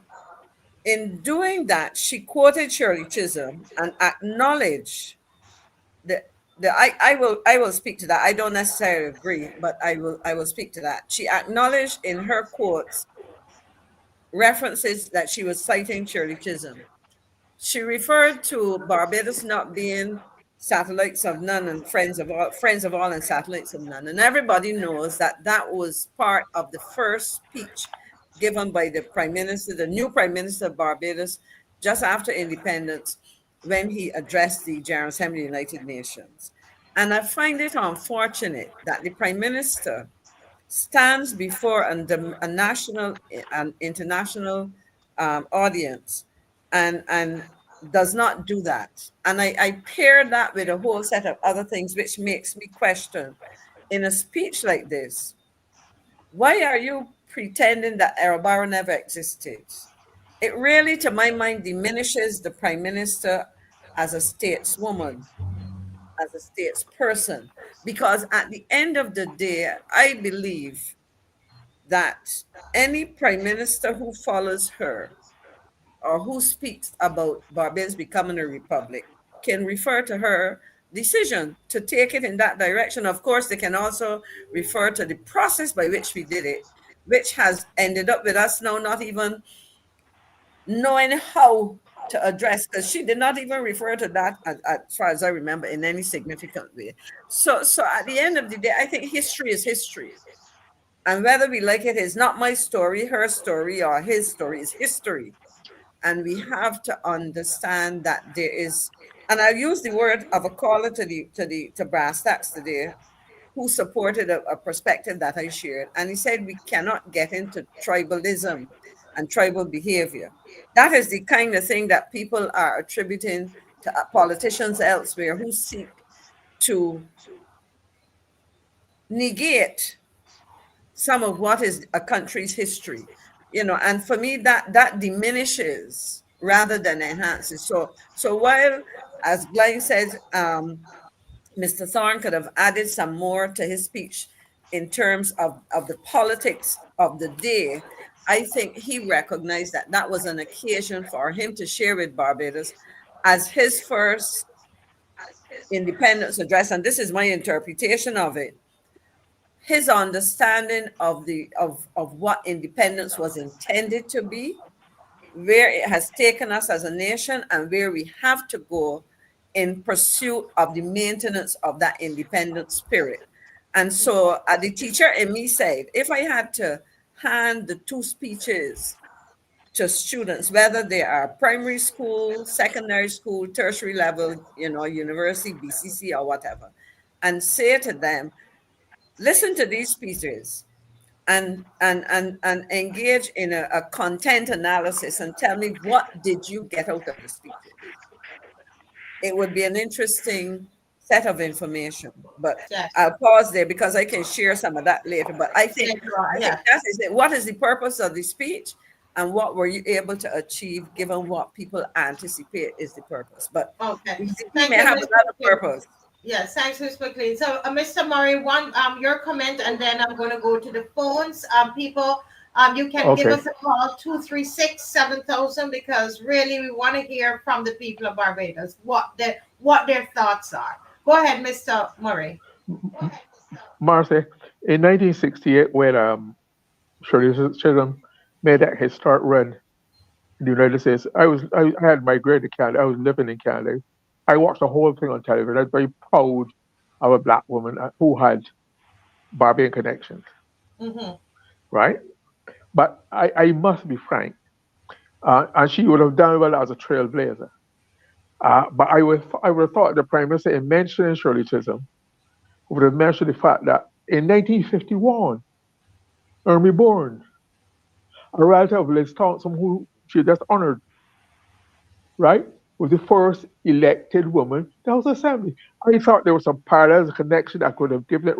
In doing that, she quoted Shirley Chisholm and acknowledged that I will speak to that. I don't necessarily agree, but I will speak to that. She acknowledged in her quotes references that she was citing Shirley Chisholm. She referred to Barbados not being satellites of none and friends of all and satellites of none. And everybody knows that that was part of the first speech given by the Prime Minister, the new Prime Minister of Barbados, just after independence, when he addressed the General Assembly of the United Nations. And I find it unfortunate that the Prime Minister stands before a national and international audience and does not do that. And I pair that with a whole set of other things, which makes me question in a speech like this, why are you pretending that Erobara never existed? It really, to my mind, diminishes the Prime Minister as a stateswoman, as a statesperson, because at the end of the day, I believe that any Prime Minister who follows her or who speaks about Barbados becoming a republic can refer to her decision to take it in that direction. Of course, they can also refer to the process by which we did it, which has ended up with us now not even knowing how to address, because she did not even refer to that, as far as I remember, in any significant way. So at the end of the day, I think history is history. And whether we like it is not my story, her story, or his story, is history. And we have to understand that there is, and I use the word of a caller to brass tacks today, who supported a perspective that I shared. And he said we cannot get into tribalism and tribal behavior. That is the kind of thing that people are attributing to politicians elsewhere who seek to negate some of what is a country's history, and for me that diminishes rather than enhances. So while, as Glenn says, Mr. Thorne could have added some more to his speech in terms of the politics of the day, I think he recognized that that was an occasion for him to share with Barbados as his first independence address, and this is my interpretation of it, his understanding of what independence was intended to be, where it has taken us as a nation, and where we have to go in pursuit of the maintenance of that independent spirit. And so the teacher in me said, if I had to hand the two speeches to students, whether they are primary school, secondary school, tertiary level, university, BCC, or whatever, and say to them, listen to these speeches and engage in a content analysis and tell me, what did you get out of the speeches? It would be an interesting set of information, but Yes. I'll pause there because I can share some of that later. But I think Yeah. that is it. What is the purpose of the speech, and what were you able to achieve given what people anticipate is the purpose? But Okay. we Thank may you, have Mr. another McLean. purpose. Yes, thanks, Ms. McLean. So, Mr. Murray, your comment, and then I'm going to go to the phones. People, you can give Okay. us a call 236-7000, because really we want to hear from the people of Barbados what their thoughts are. Go ahead, Mr. Murray. Marcy, in 1968, when Shirley Chisholm made that historic run in the United States, I had migrated to Canada. I was living in Canada. I watched the whole thing on television. I was very proud of a black woman who had Barbadian connections, Mm-hmm. right? But I must be frank, and she would have done well as a trailblazer. But I would have thought the Prime Minister, in mentioning Shirley Chisholm, would have mentioned the fact that in 1951, Ermy Bourne, a relative of Liz Thompson, who she just honored, right, was the first elected woman to the House of Assembly. I thought there was some parallels, connection that could have given it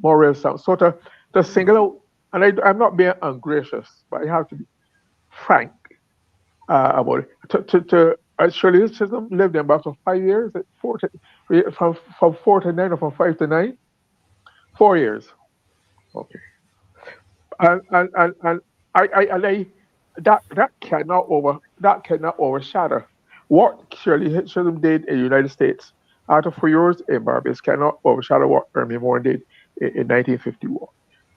more real sound. Sort of to single out, and I'm not being ungracious, but I have to be frank about it. Shirley Chisholm lived in about 5 years, from 4 to 9, or from 5 to 9? 4 years. Okay. And that cannot overshadow what Shirley Chisholm did in the United States after 4 years in Barbados. Cannot overshadow what Ermy Bourne did in 1951.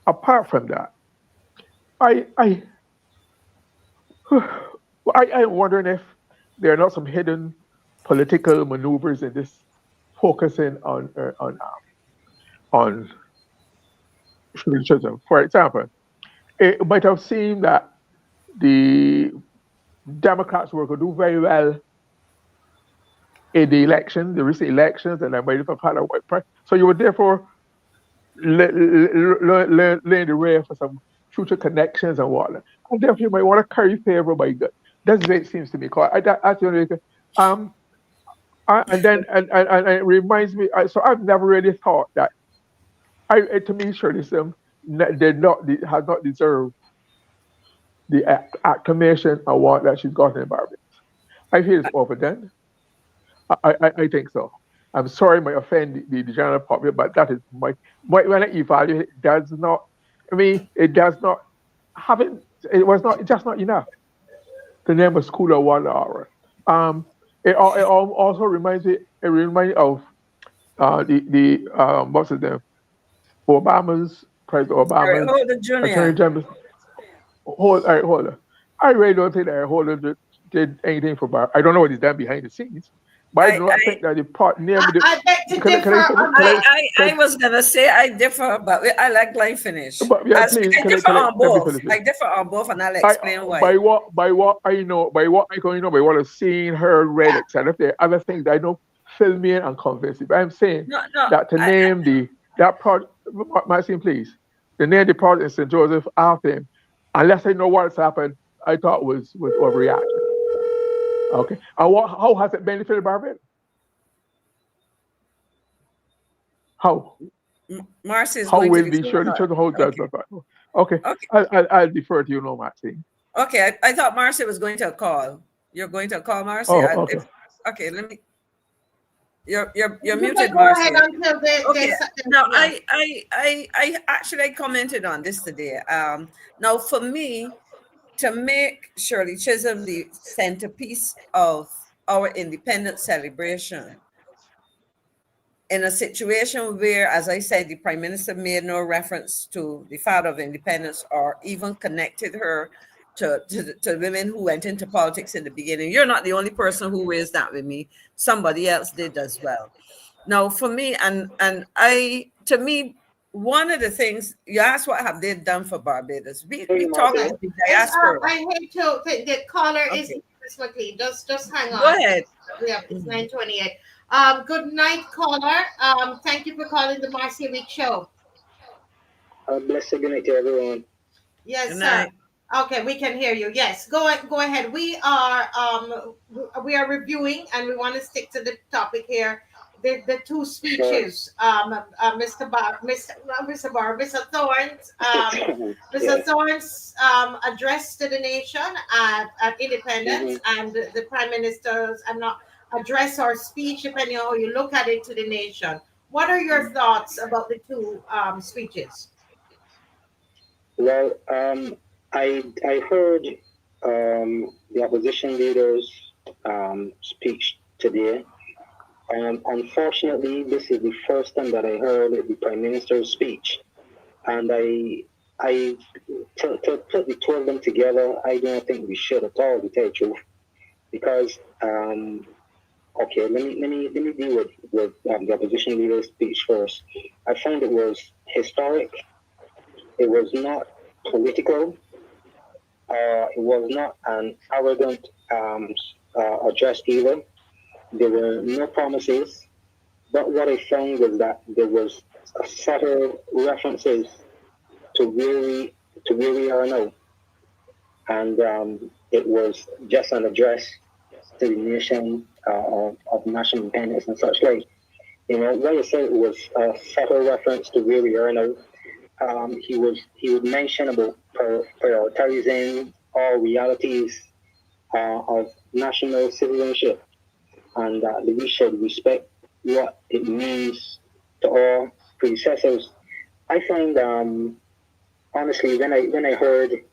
Apart from that, I'm wondering if there are not some hidden political maneuvers in this focusing on children. For example, it might have seemed that the Democrats were going to do very well in the election, the recent elections, and I'm waiting for part of white press. So you would therefore laying the way for some future connections and whatnot. And therefore you might want to curry favor by God. That's the way it seems to me. That's the only thing. And it reminds me. So I've never really thought that. To me, Shirley has not deserved the acclamation award that she's gotten in Barbados. I feel it's overdone. I think so. I'm sorry, I might offend the general public, but that is when I evaluate it, does not. I mean, it does not it's just not enough to name a school of 1 hour. It also reminds me. It reminds me of what's his name? Obama's President Obama's Hold the Junior. Attorney General. Hold on. I really don't think that Holder did anything for Barbados. I don't know what he's done behind the scenes, but I do not think that the part near the. I was gonna say I differ, but I like line finish. But yeah, please, I differ on both. I differ on both, and I'll explain why. By what I know, by what I've seen, heard, read, etc. There are other things that I know fill me in and convince me. But I'm saying that to name that part, Maxine, please, the name the part in St. Joseph after him, unless I know what's happened, I thought was overreaction. Okay, and how has it benefited Barbados? How? Marcy is how going will to the Shirley Children hold judgment? Okay. I'll defer to you now, Maxine. Okay, I thought Marcy was going to call. You're going to call Marcy? Oh, okay. Okay, let me. You're muted, Marcy. Okay. Now I actually commented on this today. Now for me, to make Shirley Chisholm the centerpiece of our independence celebration, in a situation where, as I said, the Prime Minister made no reference to the father of independence or even connected her to women who went into politics in the beginning. You're not the only person who raised that with me. Somebody else did as well. Now, for me, to me, one of the things you asked, what have they done for Barbados? We talk about the diaspora. I hate to. The caller is Miss McLean. Just hang on. Go ahead. Yeah, it's 9:28. Good night, caller. Thank you for calling the Marcy Week Show. Blessed good night to everyone. Yes, sir. Okay, we can hear you. Yes, go ahead. We are reviewing, and we want to stick to the topic here. The two speeches, Mr. Thorne's address to the nation at independence, and the Prime Minister's address or speech, depending on how you look at it, to the nation. What are your thoughts about the two speeches? Well, I heard the opposition leader's speech today. Unfortunately, this is the first time that I heard the Prime Minister's speech, and I to put the two of them together, I don't think we should at all, to tell the truth, because okay, let me deal with the opposition leader's speech first. I found it was historic. It was not political. It was not an arrogant address either. There were no promises, but what I found was that there was subtle references to where we are now, and it was just an address to the nation of national independence and such like. You know, like I said, it was a subtle reference to where we are now. He would mention about prioritizing all realities of national citizenship, and that we should respect what it means to our predecessors. I find, honestly, when I heard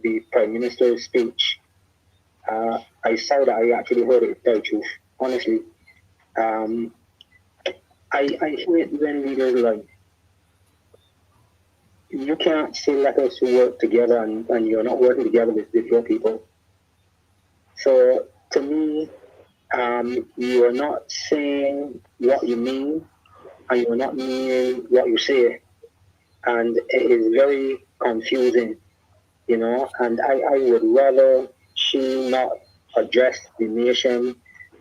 the Prime Minister's speech, I saw that I actually heard it tell the truth. Honestly, I hear it when leaders like, you can't say let us work together and you're not working together with your people. So to me, you are not saying what you mean, and you are not meaning what you say, and it is very confusing, And I would rather she not address the nation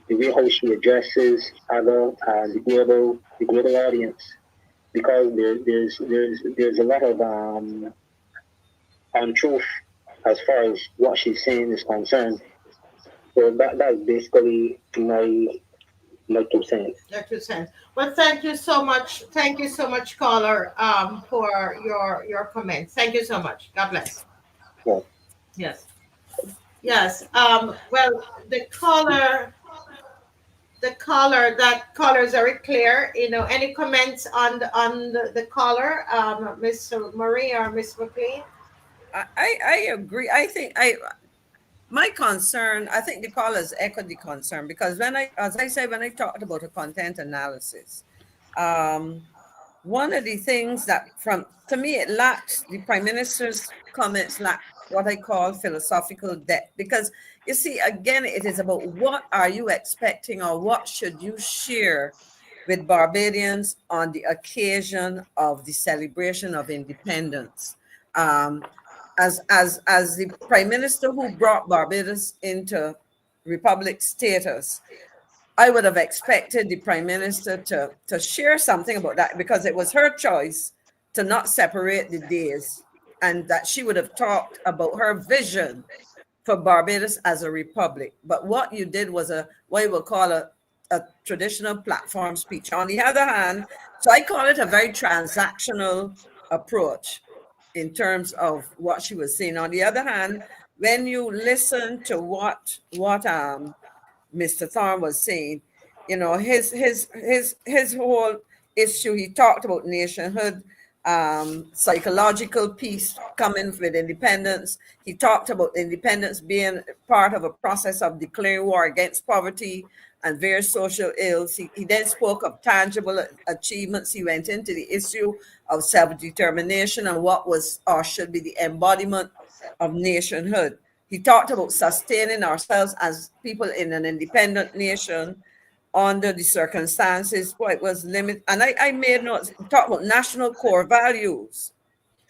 the way how she addresses other the global audience, because there's a lot of untruth as far as what she's saying is concerned. So that's basically my 2 cents. Your 2 cents. Well, thank you so much. Thank you so much, caller, for your comments. Thank you so much. God bless. Yeah. Yes. Yes. Well, that caller is very clear. Any comments on the caller, Miss Marie or Miss McLean? I agree. My concern, I think the callers echoed the concern, because as I said, when I talked about a content analysis, one of the things that to me, it lacks, the Prime Minister's comments lack what I call philosophical depth, because you see, again, it is about what are you expecting, or what should you share with Barbadians on the occasion of the celebration of independence. As the Prime Minister who brought Barbados into republic status, I would have expected the Prime Minister to share something about that, because it was her choice to not separate the days, and that she would have talked about her vision for Barbados as a republic. But what you did was what you would call a traditional platform speech. On the other hand, so I call it a very transactional approach in terms of what she was saying. On the other hand, when you listen to what Mr. Thorne was saying, his whole issue, he talked about nationhood, psychological peace coming with independence. He talked about independence being part of a process of declaring war against poverty and various social ills. He then spoke of tangible achievements. He went into the issue of self-determination and what was or should be the embodiment of nationhood. He talked about sustaining ourselves as people in an independent nation under the circumstances, it was limited. And I made notes, talk about national core values.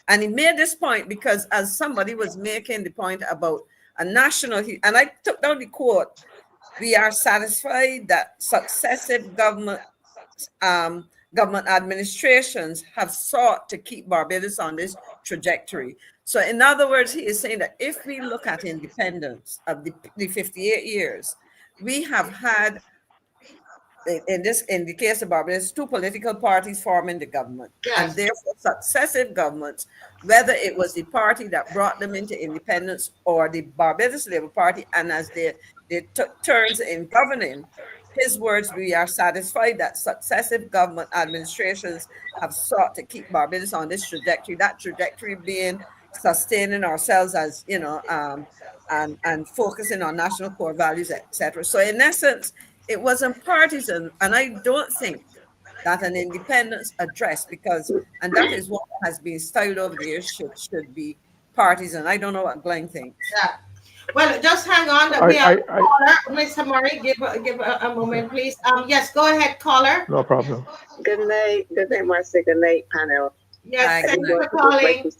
And he made this point because as somebody was making the point about a national, and I took down the quote, we are satisfied that successive government administrations have sought to keep Barbados on this trajectory. So in other words, he is saying that if we look at independence of the 58 years, we have had, in the case of Barbados, two political parties forming the government. Yes. And therefore successive governments, whether it was the party that brought them into independence or the Barbados Labour Party, and as they took turns in governing, his words, we are satisfied that successive government administrations have sought to keep Barbados on this trajectory, that trajectory being sustaining ourselves as, and focusing on national core values, etc. So in essence, it wasn't partisan, and I don't think that an independence address, and that is what has been styled over the years, should be partisan. I don't know what Glenn thinks. Yeah. Well, just hang on. We have a caller. Mr. Murray, give a moment, please. Yes, go ahead, caller. No problem. Good night, Marcia. Good night, panel. Yes, thank you for calling.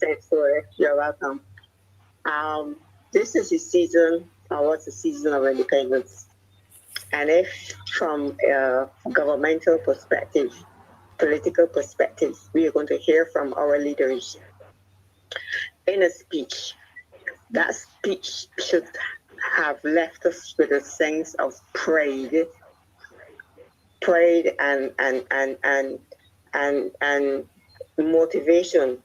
You're welcome. This is the season, or what's the season of independence? And if from a governmental perspective, political perspective, we are going to hear from our leaders in a speech, that speech should have left us with a sense of pride and motivation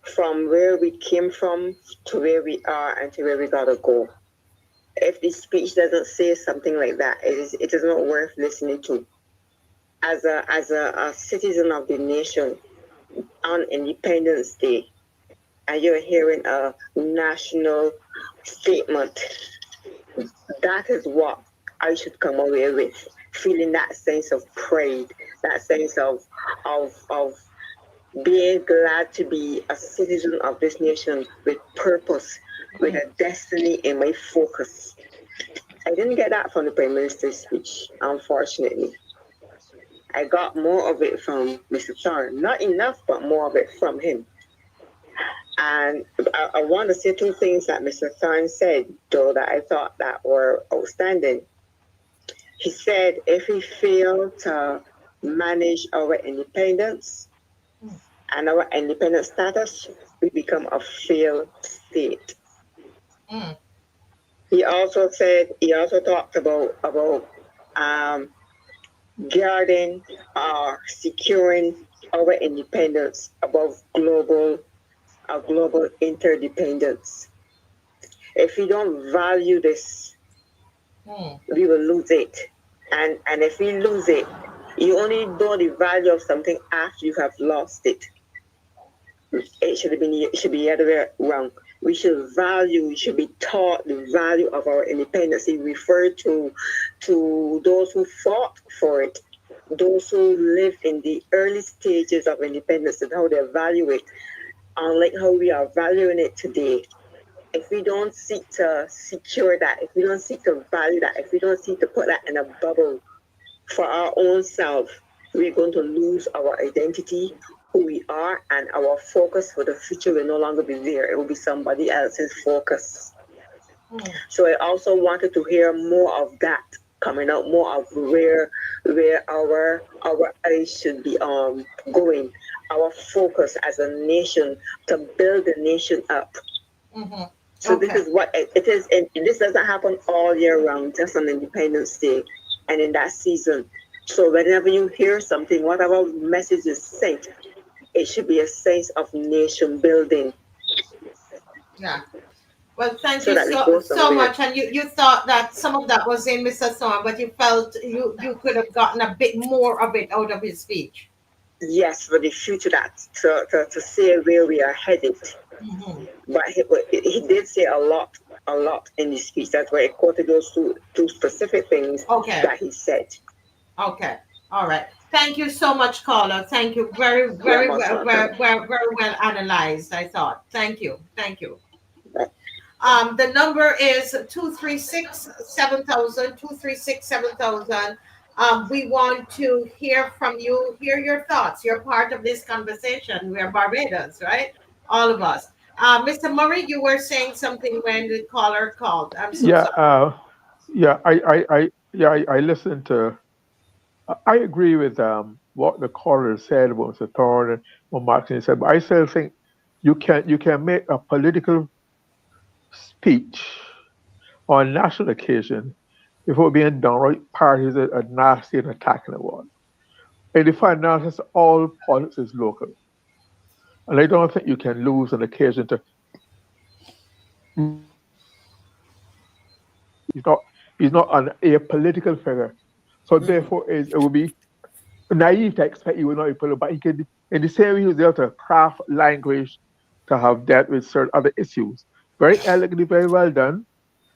from where we came from to where we are and to where we gotta go. If the speech doesn't say something like that, it is not worth listening to. As a citizen of the nation on Independence Day, and you're hearing a national statement, that is what I should come away with, feeling that sense of pride, that sense of being glad to be a citizen of this nation with purpose, with a destiny in my focus. I didn't get that from the Prime Minister's speech, unfortunately. I got more of it from Mr. Thorne. Not enough, but more of it from him. And I want to say two things that Mr. Thorne said, though, that I thought that were outstanding. He said if we fail to manage our independence and our independent status, we become a failed state. Mm. He also talked about guarding or securing our independence above global interdependence. If we don't value this, we will lose it. And if we lose it, you only know the value of something after you have lost it. It should be the other way around. We should be taught the value of our independence. He referred to those who fought for it, those who lived in the early stages of independence and how they value it, unlike how we are valuing it today. If we don't seek to secure that, if we don't seek to value that, if we don't seek to put that in a bubble for our own self, we're going to lose our identity, who we are, and our focus for the future will no longer be there. It will be somebody else's focus. So I also wanted to hear more of that coming out, more of where our eyes should be going, our focus as a nation to build the nation up. Mm-hmm. So this is what it is, and this doesn't happen all year round, just on Independence Day and in that season. So whenever you hear something, whatever message is sent, it should be a sense of nation building. Yeah. Well, thank you so much. And you thought that some of that was in Mr. Thorne, but you felt you could have gotten a bit more of it out of his speech. Yes, for the future, that to say where we are headed. Mm-hmm. But he did say a lot in his speech. That's why I quoted those two specific things that he said. Okay. All right. Thank you so much, caller. Thank you. Very well analyzed, I thought. Thank you. The number is 236-7000, 236-7000. We want to hear from you, hear your thoughts. You're part of this conversation. We're Barbados, right? All of us. Mr. Murray, you were saying something when the caller called. I'm so sorry. I listened to. I agree with what the caller said about Mr. Thorne and what Martin said, but I still think you can make a political speech on national occasion before being downright parties are nasty and attacking the one. And if I notice, all politics is local. And I don't think you can lose an occasion to. He's not a political figure. So therefore, it would be naive to expect he would not be political, but he could, in the same way he was able to craft language to have dealt with certain other issues. Very elegantly, very well done,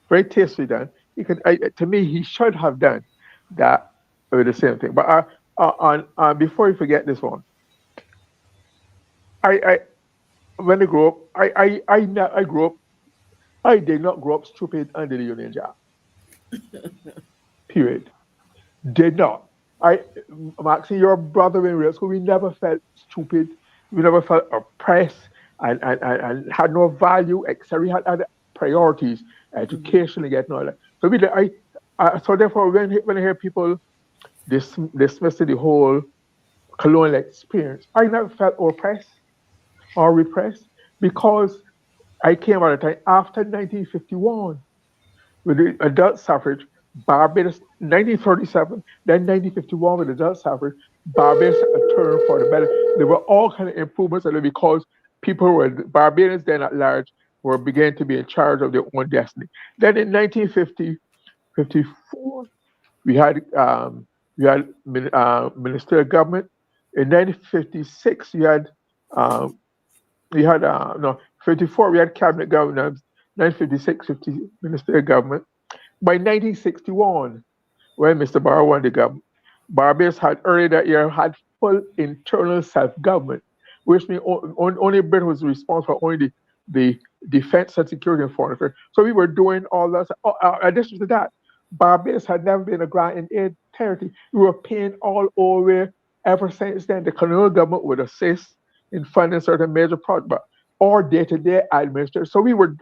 very tastefully done. He could, to me, he should have done that with the same thing. But before you forget this one, when I grew up, I did not grow up stupid under the Union Jack. Period. Did not. Maxie, your brother in real school, we never felt stupid. We never felt oppressed and had no value, except we had other priorities, education, and getting all that. So so therefore, when I hear people dismissing the whole colonial experience, I never felt oppressed or repressed because I came at a time after 1951 with the adult suffrage. Barbados, 1937, then 1951 with adult suffrage, Barbados a turn for the better. There were all kind of improvements, and because Barbadians then at large were beginning to be in charge of their own destiny. Then in 1954, we had ministerial government. In 1956, we had 54 we had cabinet government. 1956, 50 ministerial government. By 1961, when Mr. Barrow won the government, Barbados had earlier that year had full internal self-government, which means only Britain was responsible for only the defense and security and foreign affairs. So we were doing all that. Addition to that, Barbados had never been a grant in aid territory. We were paying all over ever since then. The colonial government would assist in funding certain major projects, but our day-to-day administration. So we were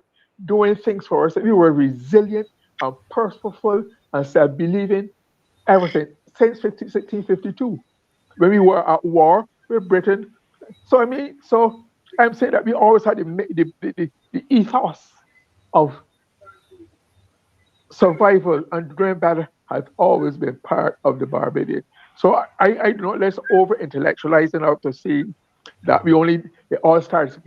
doing things for us. We were resilient and purposeful and self-believing ever since 1652 when we were at war with Britain. So so I'm saying that we always had the ethos of survival and doing better has always been part of the Barbadian. So I do not let's over intellectualize enough to see that it all starts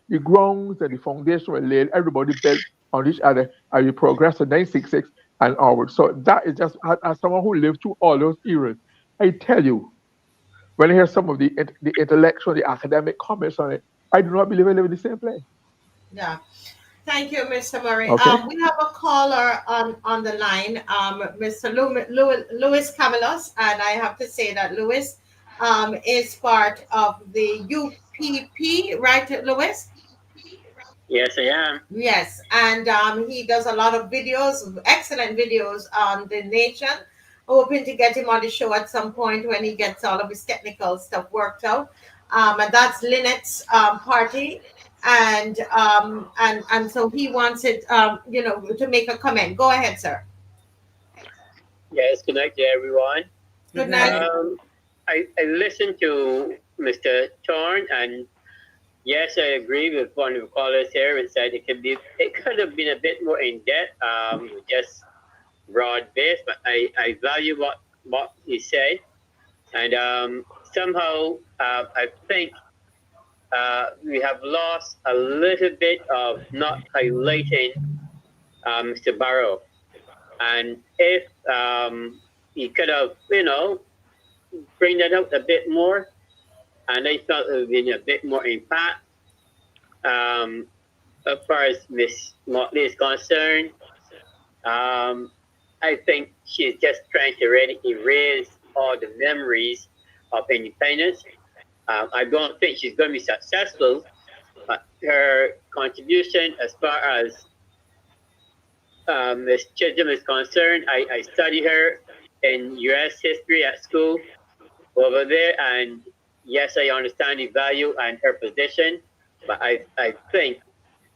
the grounds and the foundation were laid, everybody built on each other and we progress to 966 and onward. So that is just as someone who lived through all those eras, I tell you, when I hear some of the intellectual, the academic comments on it, I do not believe I live in the same place. Yeah. Thank you, Mr. Murray. Okay. We have a caller on the line, Mr. Louis Cavalos, and I have to say that Louis is part of the UPP, right, Louis? Yes, I am. Yes, and he does a lot of videos, excellent videos on the nation. Hoping to get him on the show at some point when he gets all of his technical stuff worked out. And that's Lynette's party, and so he wants it, to make a comment. Go ahead, sir. Yes, good night to everyone. Good night. I listened to Mr. Thorne, and yes, I agree with one of the callers here and said it could have been a bit more in depth, just broad based, but I value what he said, and somehow I think we have lost a little bit of not highlighting Mr. Barrow, and if he could have bring that out a bit more, and I thought it would have been a bit more impact. As far as Miss Motley is concerned, I think she's just trying to really erase all the memories of independence. I don't think she's going to be successful, but her contribution as far as Ms. Chisholm is concerned, I study her in U.S. history at school over there, and yes, I understand the value and her position, but I think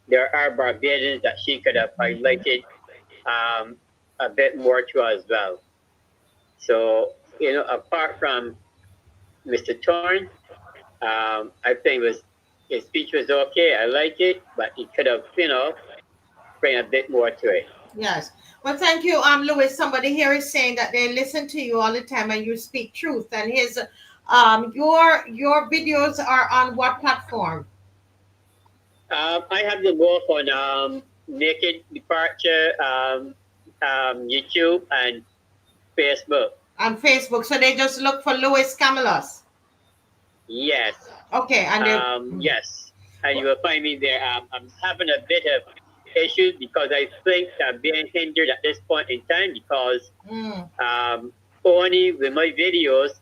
there are Barbadians that she could have highlighted a bit more to as well. So, apart from Mr. Thorne, I think his speech was okay. I like it, but he could have, bring a bit more to it. Yes. Well, thank you, Louis. Somebody here is saying that they listen to you all the time and you speak truth. And your videos are on what platform? I have them both on Naked Departure, YouTube, and Facebook. On Facebook, so they just look for Louis Cavalos. Yes. Okay, and yes, and you will find me there. I'm having a bit of issues because I think I'm being hindered at this point in time because only with my videos,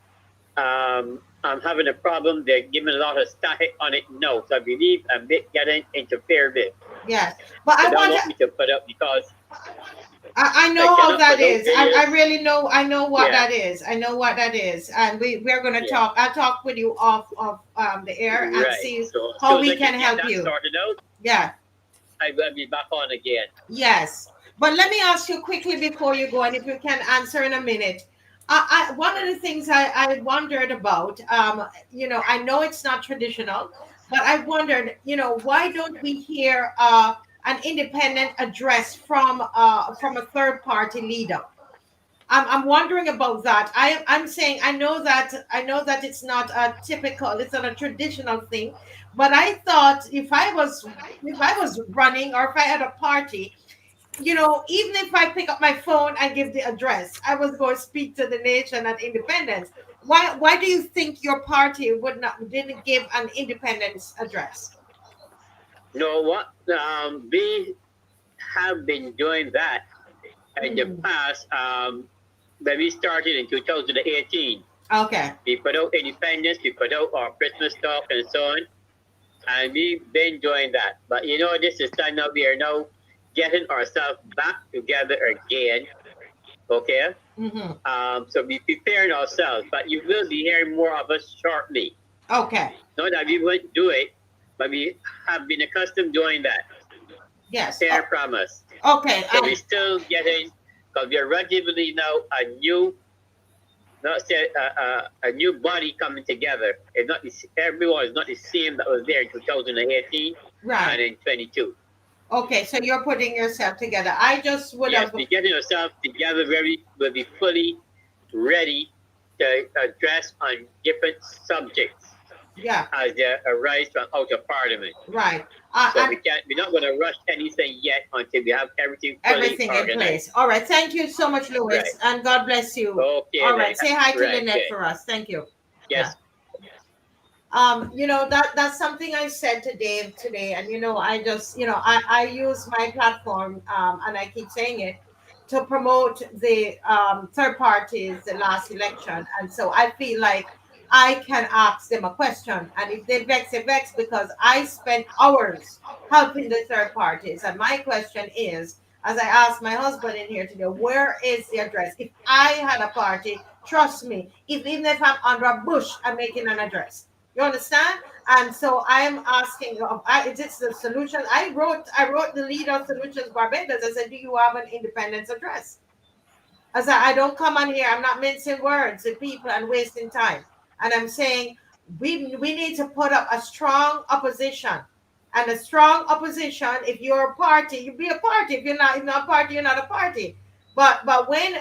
I'm having a problem. They're giving a lot of static on it now, so I believe I'm getting interfered with. Yes, but I don't want me to put up because I know how that is. I really know. I know what that is. I know what that is, and we're going to talk. I'll talk with you off the air and see how we can help you. Started out, yeah, I will be back on again. Yes, but let me ask you quickly before you go, and if you can answer in a minute. One of the things I wondered about, I know it's not traditional, but I wondered, why don't we hear an independent address from a third party leader? I'm wondering about that. I'm saying I know that it's not a typical, it's not a traditional thing, but I thought if I was running or if I had a party, even if I pick up my phone and give the address, I was going to speak to the nation at independence. Why do you think your party didn't give an independence address? No, what we have been doing that in the past. When we started in 2018. Okay. We put out independence, we put out our Christmas talk and so on, and we've been doing that. But this is time now we are now getting ourselves back together again Okay? Mm-hmm. So be preparing ourselves, but you will be hearing more of us shortly. Okay. Not that we won't do it, but we have been accustomed doing that. Yes. Fair promise. Okay. So we're still getting, because we're relatively now a new, not say a new body coming together. It's not everyone is not the same that was there in 2018 Right. and in 22. Okay, so you're putting yourself together. I just would Yes, have. we're getting ourselves together will be fully ready to address on different subjects. Yeah. As they arise from out of Parliament. Right. So we're not going to rush anything yet until we have everything in organized. place. All right. Thank you so much, Louis, Right. and God bless you. Okay. All right. Say hi to Right, Lynette okay. for us. Thank you. Yes. You know, that's something I said to Dave today, and I just I use my platform, and I keep saying it, to promote the third parties the last election, and so I feel like I can ask them a question, and if they vex, they vex, because I spent hours helping the third parties, and my question is, as I asked my husband in here today, where is the address? If I had a party, trust me, even if I'm under a bush, I'm making an address. You understand? And so I am asking, is this the solution? I wrote the leader of Solutions Barbados. I said, do you have an independence address? I said, I don't come on here. I'm not mincing words with people and wasting time. And I'm saying we need to put up a strong opposition. And a strong opposition, if you're a party, you be a party. If you're not a party, you're not a party. But when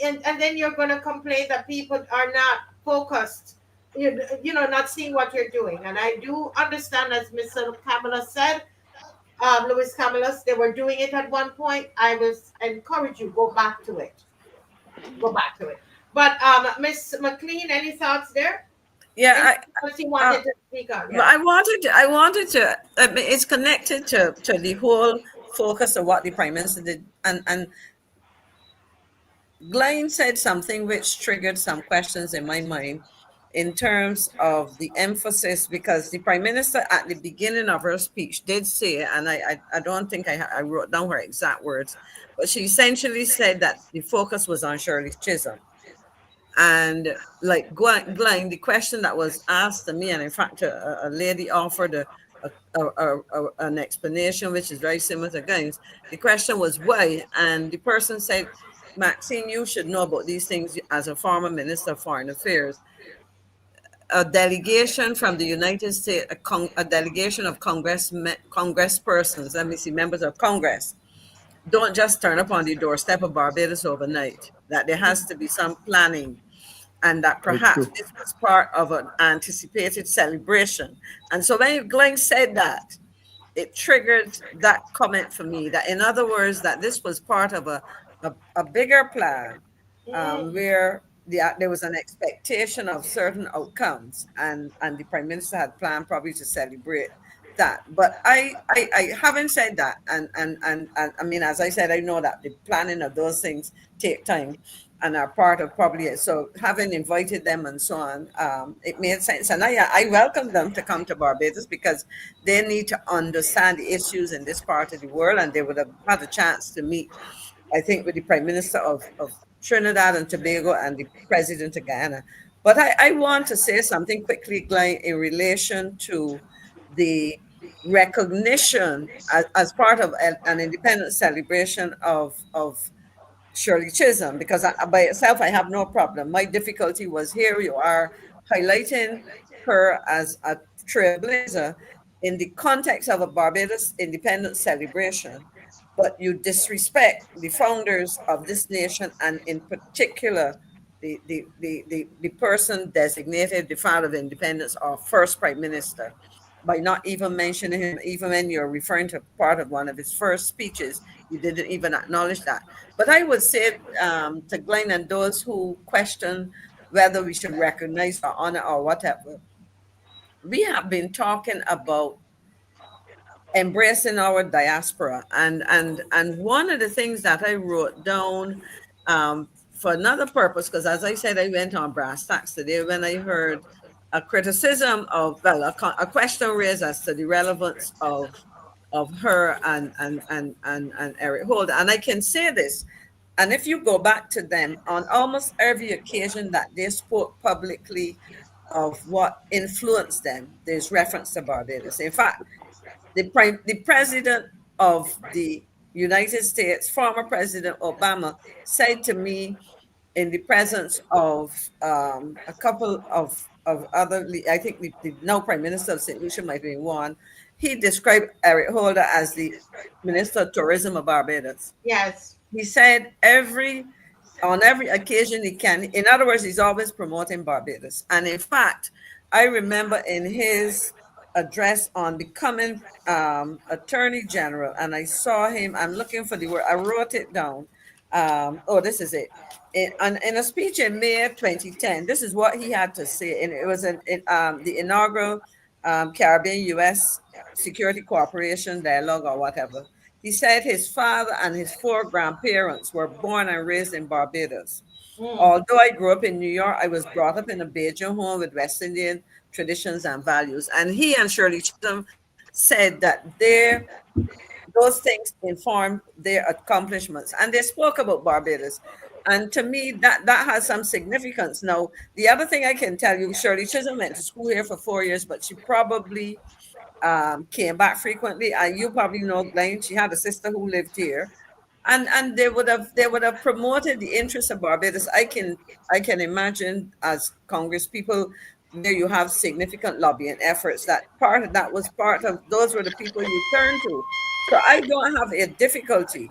and then you're going to complain that people are not focused, not seeing what you're doing. And I do understand, as Mr. Kamala said, Louis Kamala, they were doing it at one point. I was encourage you, go back to it. Go back to it. But Miss McLean, any thoughts there? Yeah, you wanted to speak on. Yeah. I wanted to. I mean, it's connected to the whole focus of what the Prime Minister did, and Glenn said something which triggered some questions in my mind in terms of the emphasis, because the Prime Minister at the beginning of her speech did say, and I don't think I wrote down her exact words, but she essentially said that the focus was on Shirley Chisholm. And like Glenn, the question that was asked to me, and in fact, a lady offered an explanation which is very similar to Glenn's. The question was why, and the person said, Maxine, you should know about these things as a former Minister of Foreign Affairs. A delegation from the United States, a delegation of congresspersons, let me see, members of Congress, don't just turn up on the doorstep of Barbados overnight. That there has to be some planning, and that perhaps this was part of an anticipated celebration. And so when Glenn said that, it triggered that comment for me, that in other words, that this was part of a bigger plan, where there was an expectation of certain outcomes, and the Prime Minister had planned probably to celebrate that. But I haven't said that, and I mean, as I said, I know that the planning of those things take time and are part of probably it. So having invited them and so on, it made sense, and I welcome them to come to Barbados, because they need to understand the issues in this part of the world, and they would have had a chance to meet, I think, with the Prime Minister of Trinidad and Tobago and the President of Guyana. But I want to say something quickly, Glenn, in relation to the recognition as part of an independent celebration of Shirley Chisholm, because by itself I have no problem. My difficulty was, here you are highlighting her as a trailblazer in the context of a Barbados independence celebration, but you disrespect the founders of this nation, and in particular the person designated the father of independence, our first Prime Minister, by not even mentioning him. Even when you're referring to part of one of his first speeches, you didn't even acknowledge that. But I would say to Glenn and those who question whether we should recognize or honor or whatever, we have been talking about embracing our diaspora, and one of the things that I wrote down for another purpose, because as I said, I went on brass tacks today when I heard a criticism of, well, a question raised as to the relevance of her and Eric Holder. And I can say this, And if you go back to them, on almost every occasion that they spoke publicly of what influenced them, there's reference to Barbados. In fact, the president of the United States, former President Obama, said to me in the presence of a couple of other, I think the now Prime Minister of St. Lucia might be one, he described Eric Holder as the Minister of Tourism of Barbados. Yes. He said on every occasion he can. In other words, he's always promoting Barbados. And in fact, I remember in his address on becoming Attorney General, and I saw him, I'm looking for the word, I wrote it down. Oh, this is it. In a speech in May of 2010, this is what he had to say. And it was the inaugural Caribbean U.S. Security Cooperation Dialogue or whatever. He said his father and his 4 grandparents were born and raised in Barbados. Although I grew up in New York, I was brought up in a Bajan home with West Indian traditions and values. And he and Shirley Chisholm said that those things informed their accomplishments. And they spoke about Barbados. And to me, that has some significance. Now, the other thing I can tell you, Shirley Chisholm went to school here for 4 years, but she probably came back frequently. And you probably know Glenn, she had a sister who lived here. And they would have promoted the interests of Barbados. I can imagine as Congress people where you have significant lobbying efforts, that was part of those were the people you turn to. So I don't have a difficulty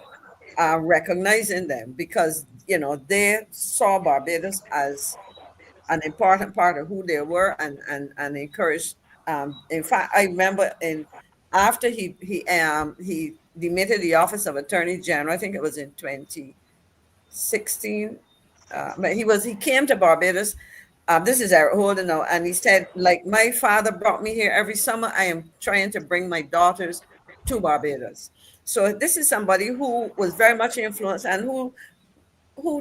recognizing them because they saw Barbados as an important part of who they were and encouraged. In fact, I remember after he demitted the office of Attorney General, I think it was in 2016. But he came to Barbados. This is Eric Holden now, and he said, like my father brought me here every summer, I am trying to bring my daughters to Barbados. So this is somebody who was very much influenced and who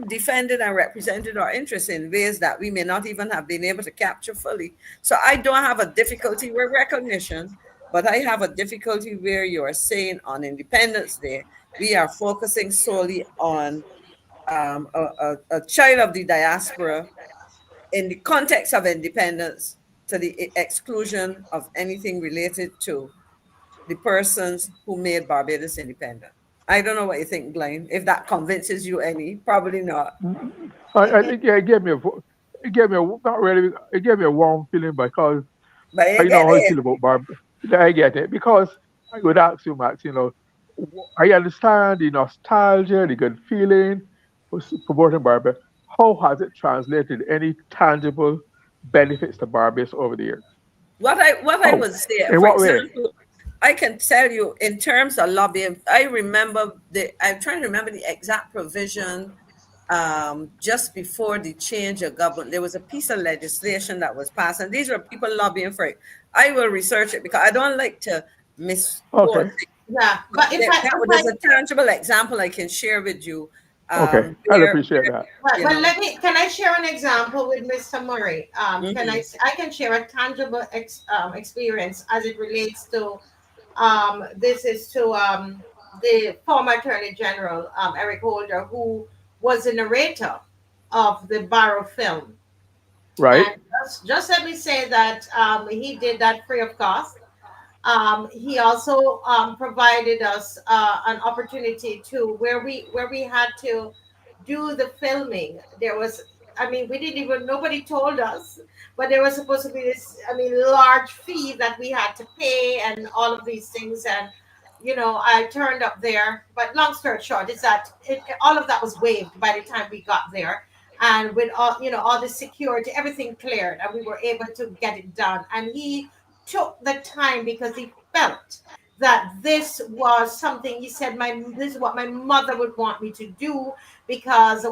defended and represented our interests in ways that we may not even have been able to capture fully. So I don't have a difficulty with recognition, but I have a difficulty where you are saying on Independence Day, we are focusing solely on a child of the diaspora in the context of independence to the exclusion of anything related to the persons who made Barbados independent. I don't know what you think, Glenn. If that convinces you any, probably not. I think it gave me a warm feeling because But I know how I feel about Barbados. I get it because I would ask you, Max. I understand the nostalgia, the good feeling for supporting Barbados. How has it translated any tangible benefits to Barbados over the years? What I would say, in what way? I can tell you in terms of lobbying, I'm trying to remember the exact provision just before the change of government. There was a piece of legislation that was passed, and these were people lobbying for it. I will research it because I don't like to misquote. Okay. Yeah, but there's a tangible example I can share with you. Okay, I'd appreciate that. But can I share an example with Mr. Murray? I can share a tangible experience as it relates to this is to the former Attorney General Eric Holder, who was the narrator of the Barrow film. Right. And just let me say that he did that free of cost. He also provided us an opportunity to where we had to do the filming. There was, we didn't even, nobody told us, but there was supposed to be this, large fee that we had to pay and all of these things. And, I turned up there, but long story short is that all of that was waived by the time we got there. And with all the security, everything cleared and we were able to get it done. And he took the time because he felt that this was something, he said, this is what my mother would want me to do because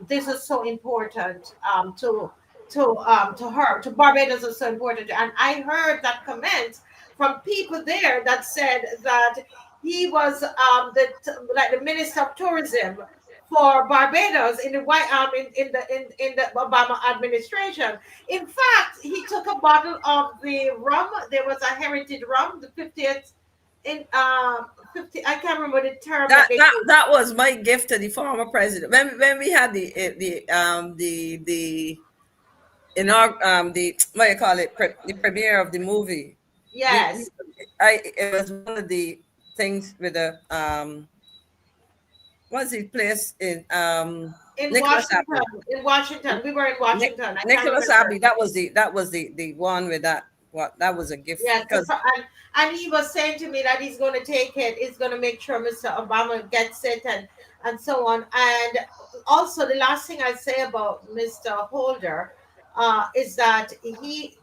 this is so important to her, to Barbados is so important. And I heard that comment from people there that said that he was the Minister of Tourism for Barbados in the in the Obama administration. In fact, he took a bottle of the rum. There was a heritage rum, the 50th. in 50. I can't remember the term That that they that used. that was my gift to the former president. When we had the in our the what you call it the premiere of the movie. Yes, It was one of the things with the what's the place in in Nicholas Washington. Abbey. In Washington, we were in Washington. I can't Nicholas remember. Abbey. That was the one with that. What that was a gift Yes, because and he was saying to me that he's going to take it. He's going to make sure Mr. Obama gets it, and so on. And also, the last thing I say about Mr. Holder is that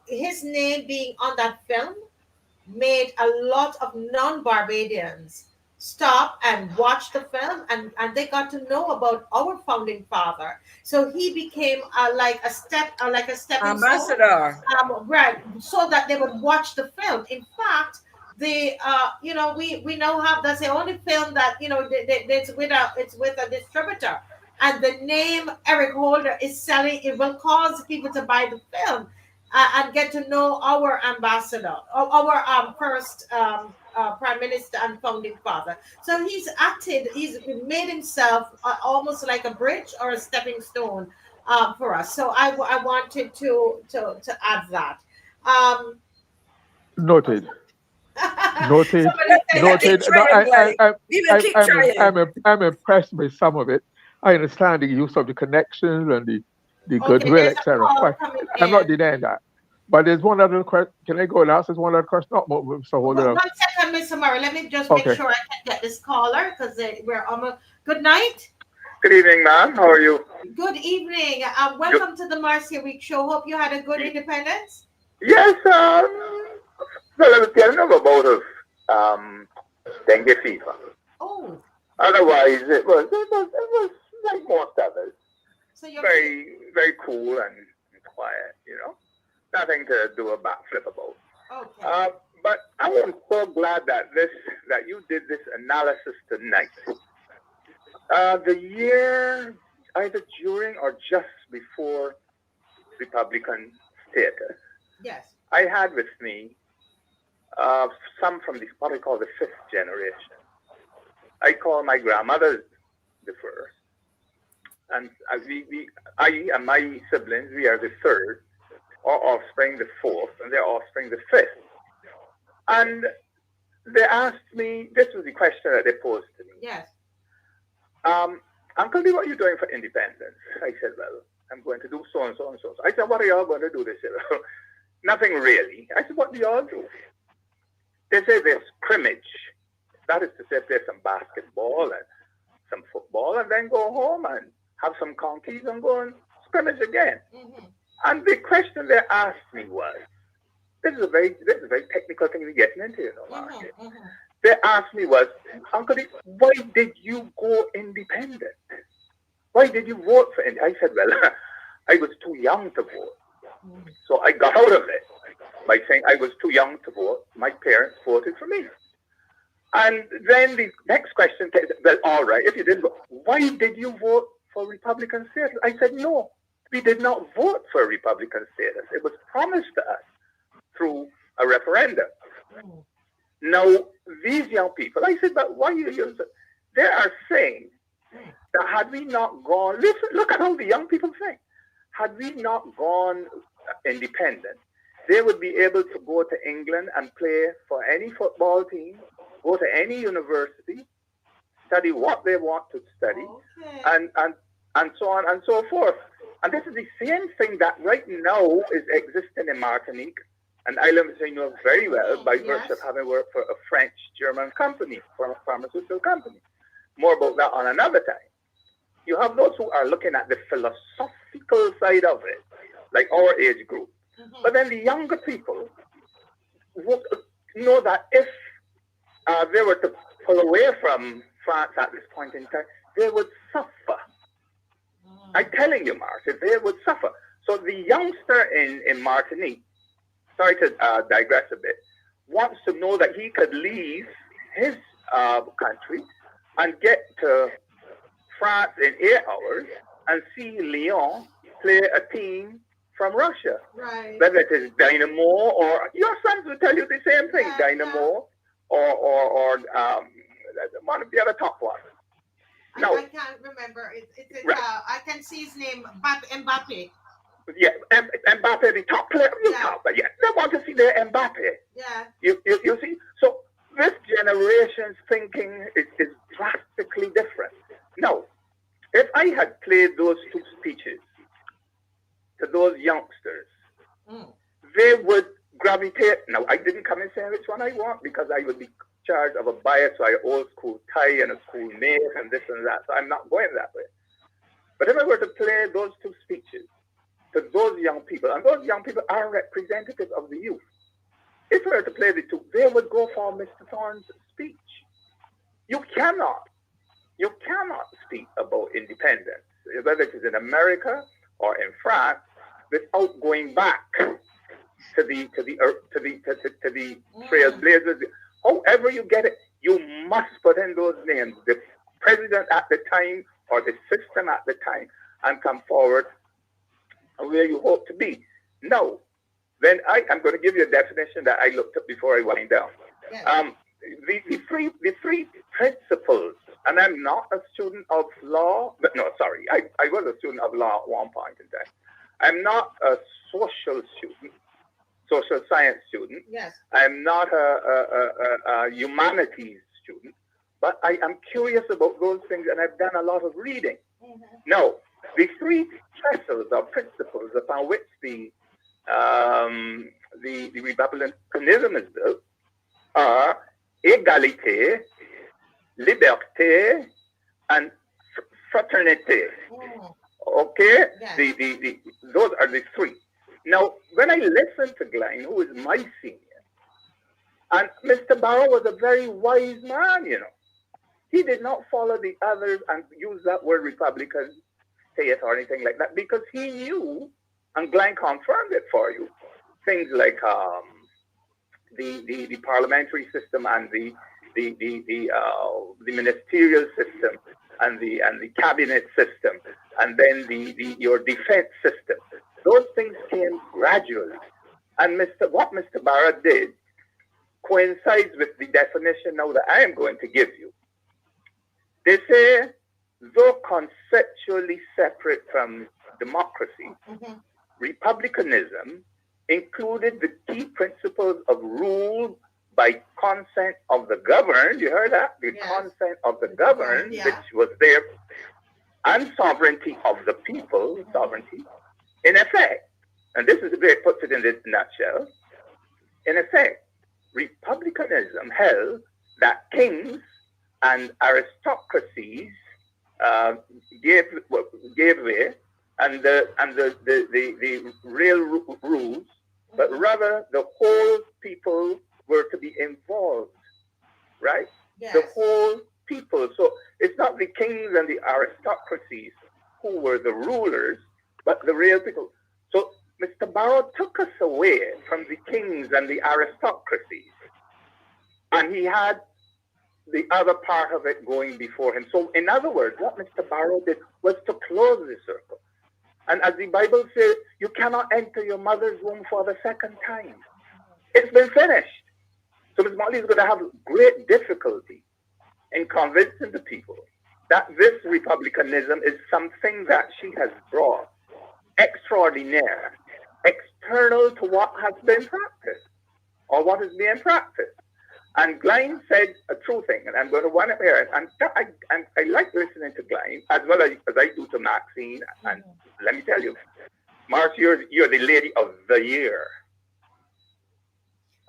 his name being on that film made a lot of non-Barbadians stop and watch the film, and they got to know about our founding father. So he became like a stepping stone, ambassador. right, so that they would watch the film. In fact, we now have, that's the only film that it's with a distributor, and the name Eric Holder is selling. It will cause people to buy the film and get to know our ambassador, our first prime minister and founding father. So he's made himself almost like a bridge or a stepping stone for us. So I wanted to add that. Um, Noted. Noted. somebody said that. Keep Noted. No, trying, buddy. We will keep trying. I'm impressed with some of it. I understand the use of the connections and the Okay, goodwill, there's a etc. call coming I'm not in. denying that. But there's one other question. Can I go last? There's one other question. Not more, so hold it One up. second, Mr. Murray. Let me just make Okay. sure I can get this caller because we're almost. Good night. Good evening, ma'am. How are you? Good evening. Welcome to the Marcia Week Show. Hope you had a good independence. Yes, well, I was getting a bout of dengue fever. Oh, Otherwise, it was like most others. so you're Very, very cool and quiet, Nothing to do a backflip about. okay. But I am so glad that you did this analysis tonight. The year either during or just before Republican status, Yes. I had with me some from what I call the fifth generation. I call my grandmother the first, and I and my siblings, we are the third, our offspring the fourth, and their offspring the fifth. And they asked me, this was the question that they posed to me. Yes. Uncle D, what are you doing for independence? I said, well, I'm going to do so and so and so. I said, what are y'all going to do? They said, well, nothing really. I said, what do y'all do? They say there's scrimmage. That is to say, play some basketball and some football and then go home and have some conkies and go and scrimmage again. Mm-hmm. And the question they asked me was, this is a very technical thing we're getting into, Mark. Mm-hmm. Mm-hmm. They asked me was, Uncle D, why did you go independent? Why did you vote for independent? I said, well, I was too young to vote. Mm-hmm. So I got out of it by saying I was too young to vote. My parents voted for me. And then the next question came, well, all right, if you didn't vote, why did you vote for Republican status? I said, no, we did not vote for Republican status. It was promised to us through a referendum. Mm-hmm. Now, these young people, I said, but why you use it? They are saying that had we not gone, listen, look at how the young people think. Had we not gone independent, they would be able to go to England and play for any football team, go to any university, study what they want to study, Okay. and so on and so forth. And this is the same thing that right now is existing in Martinique. And I know very well by virtue of having worked for a French-German company, for a pharmaceutical company. More about that on another time. You have those who are looking at the philosophical side of it, like our age group. Mm-hmm. But then the younger people would know that if they were to pull away from France at this point in time, they would suffer. Mm-hmm. I'm telling you, Mark, they would suffer. So the youngster in Martinique, sorry to digress a bit, wants to know that he could leave his country and get to France in 8 hours and see Lyon play a team from Russia. Right. Whether it is Dynamo or your sons will tell you the same thing, Yeah, Dynamo or one of the other top ones. No. I can't remember. Right. I can see his name, Mbappe. Yeah, Mbappe, the top player. But yeah, they want to see their Mbappe. Yeah. You see? So this generation's thinking is drastically different. Now, if I had played those two speeches to those youngsters, they would gravitate. Now, I didn't come and say which one I want because I would be charged of a bias by an old school tie and a school mate and this and that. So I'm not going that way. But if I were to play those two speeches to those young people, and those young people are representative of the youth, if I were to play the two, they would go for Mr. Thorne's speech. You cannot speak about independence, whether it is in America or in France, without going back to the trailblazers. However you get it, you must put in those names, the president at the time or the system at the time, and come forward where you hope to be. Now, then I'm going to give you a definition that I looked up before I wind down. The three principles, and I'm not a student of law, but no, sorry, I was a student of law at one point in time. I'm not a social science student. Yes. I'm not a humanities student, but I am curious about those things, and I've done a lot of reading. Now, the three trestles or principles upon which the Republicanism is built are égalité, liberté, and fraternité. Okay? Yes. Those are the three. Now, when I listened to Glenn, who is my senior, and Mr. Barrow was a very wise man, you know. He did not follow the others and use that word Republican state or anything like that because he knew, and Glenn confirmed it for you, things like the parliamentary system and the ministerial system and the cabinet system and then your defense system. Those things came gradually. And what Mr. Barrett did coincides with the definition now that I am going to give you. They say, though conceptually separate from democracy, republicanism included the key principles of rule by consent of the governed. You heard that? The consent of the governed, which was there, and sovereignty of the people, sovereignty, in effect. And this is the way it puts it in this nutshell. In effect, republicanism held that kings and aristocracies gave way, and the real rules, but rather the whole people were to be involved, right? Yes. The whole people. So it's not the kings and the aristocracies who were the rulers, but the real people. So Mr. Barrow took us away from the kings and the aristocracies, and he had the other part of it going before him. So in other words, what Mr. Barrow did was to close the circle. And as the Bible says, you cannot enter your mother's womb for the second time. It's been finished. So Ms. Motley is going to have great difficulty in convincing the people that this republicanism is something that she has brought extraordinaire, external to what has been practiced or what is being practiced. And Glenn said a true thing, and I'm going to run it here. And I like listening to Glenn as well as I do to Maxine. And let me tell you, Mark, you're the lady of the year.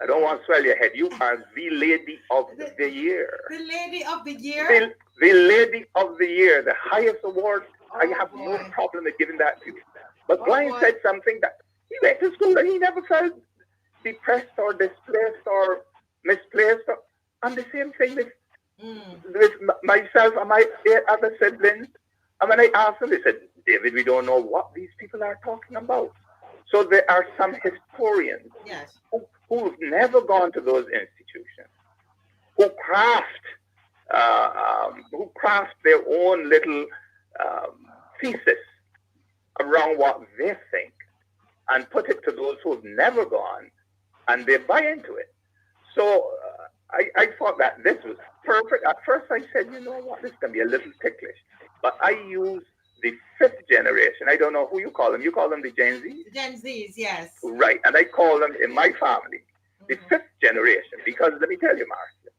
I don't want to swell your head. You are the lady of the year. The lady of the year? The lady of the year, the highest award. I have no problem with giving that to you. But Glenn said something that he went to school and he never felt depressed or displaced or misplaced. And the same thing with myself and my 8 other siblings. And when I asked them, they said, David, we don't know what these people are talking about. So there are some historians who've never gone to those institutions, who craft their own little thesis around what they think and put it to those who've never gone, and they buy into it. So I thought that this was perfect. At first I said, you know what, this can be a little ticklish. But I use the fifth generation. I don't know who you call them. You call them the Gen Z? Gen Zs, yes. Right. And I call them in my family the fifth generation. Because let me tell you, Marcia,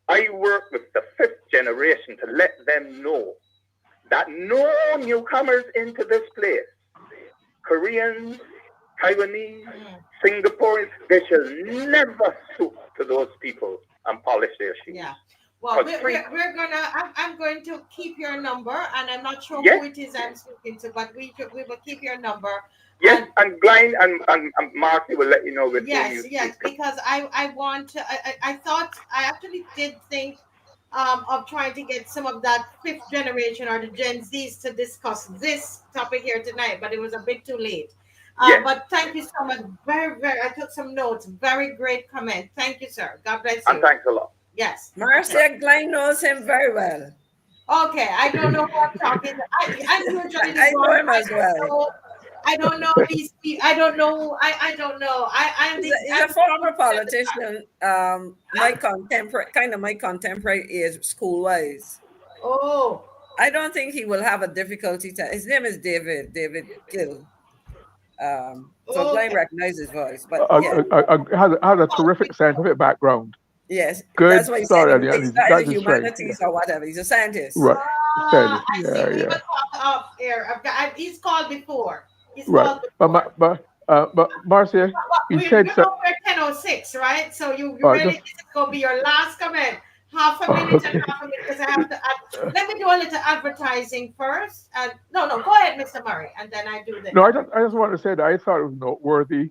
I work with the fifth generation to let them know that no newcomers into this place, Koreans, Taiwanese, Singaporeans, they shall never stoop to those people and polish their shoes. Yeah. Well, we're gonna. I'm going to keep your number, and I'm not sure who it is I'm speaking to, but we will keep your number. Yes, and Glenn and Marty will let you know with yes, because I want to. I thought I actually did think of trying to get some of that fifth generation or the Gen Zs to discuss this topic here tonight, but it was a bit too late. But thank you so much. Very, very. I took some notes. Very great comment. Thank you, sir. God bless you. And thanks a lot. Yes. Marcia Glenn knows him very well. Okay, I don't know who I'm talking. I'm usually I know him as well. I don't know these people. I don't know. I don't know. He's a former politician. My contemporary age, school-wise. Oh. I don't think he will have a difficulty. His name is David Gill. So Glenn recognizes his voice, but has a terrific scientific background. Yes, good. That's why he's studying humanities or whatever. He's a scientist. Right. He's called before. Right. But Marcia, you said we're 10:06, right? So you ready? This is gonna be your last comment. Half a minute and half a minute because I have to. Let me do a little advertising first. No, go ahead, Mr. Murray, and then I do this. No, I just want to say that I thought it was noteworthy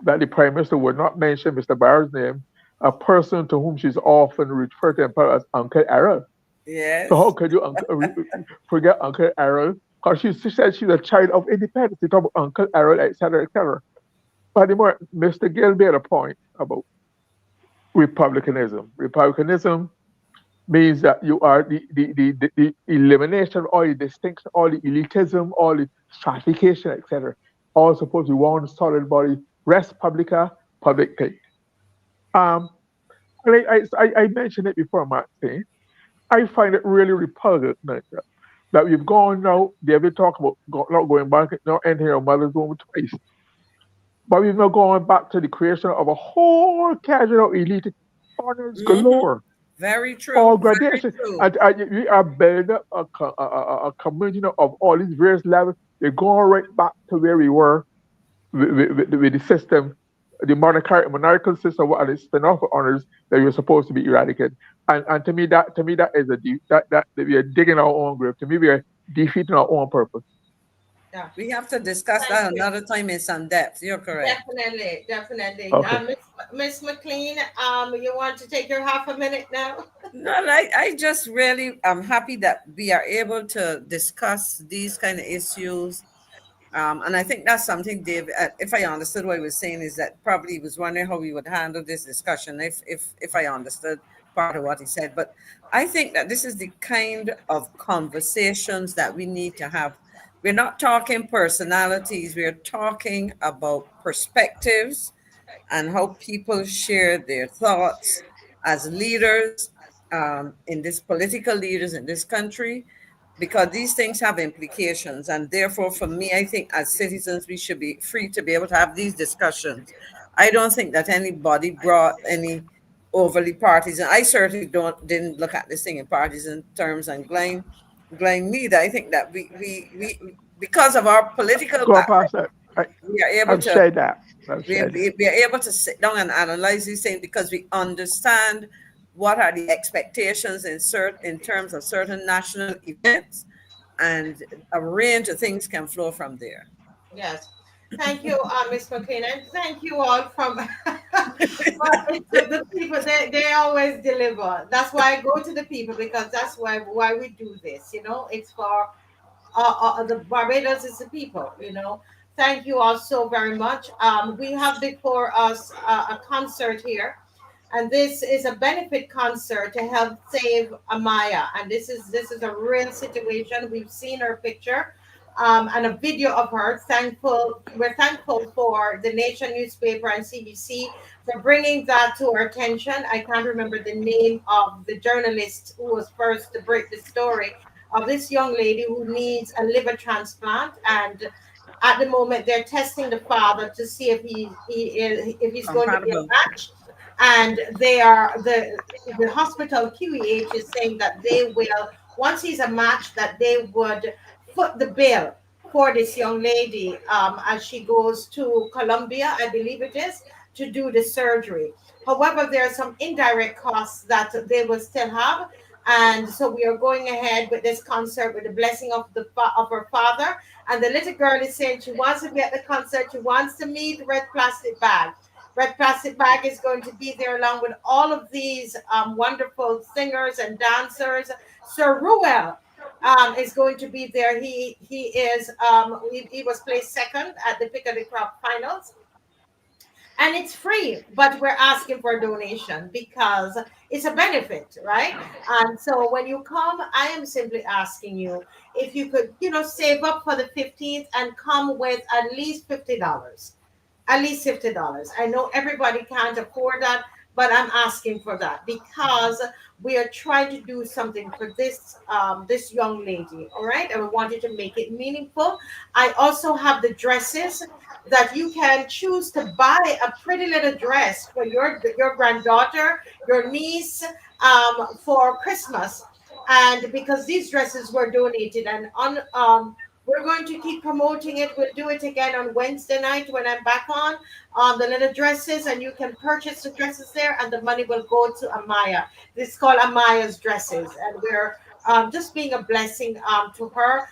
that the Prime Minister would not mention Mr. Barr's name, a person to whom she's often referred to as Uncle Errol. Yes. So how could you forget Uncle Errol? Because she said she's a child of independence. She talked about Uncle Errol, etc., etc. But Mr. Gill made a point about republicanism. Republicanism means that you are the elimination of all the distinction, all the elitism, all the stratification, etc. All supposed to be one solid body, res publica, public thing. I mentioned it before, Martin. I find it really repugnant that we've gone now, David talked about not going back, not entering our mother's womb twice. But we've now gone back to the creation of a whole casual elite honors galore. Very true. All gradation. And we are building up a community of all these various levels. We're going right back to where we were with the system, the monarchical system, and the spin-off of honors that we were supposed to be eradicated. And to me that is that we are digging our own grave. To me, we are defeating our own purpose. Yeah. We have to discuss that another time in some depth. You're correct. Definitely. Okay. Miss McLean, you want to take your half a minute now? No, I just really am happy that we are able to discuss these kind of issues. And I think that's something, Dave, if I understood what he was saying, is that probably he was wondering how we would handle this discussion if I understood part of what he said. But I think that this is the kind of conversations that we need to have. We're not talking personalities. We're talking about perspectives and how people share their thoughts as leaders, in this political leaders in this country, because these things have implications. And therefore, for me, I think as citizens, we should be free to be able to have these discussions. I don't think that anybody brought any overly partisan. I certainly didn't look at this thing in partisan terms, and Glenn neither. I think that we because of our political background, we are able to say that. We are able to sit down and analyze these things because we understand what are the expectations in terms of certain national events, and a range of things can flow from there. Yes. Thank you, Ms. McLean, and thank you all from the people. They always deliver. That's why I go to the people, because that's why we do this. It's for the Barbados is the people. Thank you all so very much. We have before us a concert here, and this is a benefit concert to help save Amaya. And this is a real situation. We've seen her picture. and a video of her. We're thankful for the Nation newspaper and CBC for bringing that to our attention. I can't remember the name of the journalist who was first to break the story of this young lady who needs a liver transplant, and at the moment they're testing the father to see if he's going to be a Compatible. match, and they are the hospital QEH is saying that they will, once he's a match, that they would foot the bill for this young lady as she goes to Colombia, I believe it is, to do the surgery. However, there are some indirect costs that they will still have, and so we are going ahead with this concert with the blessing of of her father. And the little girl is saying she wants to be at the concert. She wants to meet Red Plastic Bag. Red Plastic Bag is going to be there along with all of these wonderful singers and dancers. Sir Ruel is going to be there. He was placed second at the Pick of the Crop finals, and it's free, but we're asking for a donation because it's a benefit, right? And so when you come, I am simply asking you if you could, save up for the 15th and come with at least $50. At least $50. I know everybody can't afford that, but I'm asking for that because we are trying to do something for this young lady. All right, and we wanted to make it meaningful. I also have the dresses that you can choose to buy a pretty little dress for your granddaughter, your niece, for Christmas. And because these dresses were donated, and we're going to keep promoting it. We'll do it again on Wednesday night when I'm back on the little dresses, and you can purchase the dresses there, and the money will go to Amaya. This is called AMAYA'S dresses, and we're just being a blessing to her.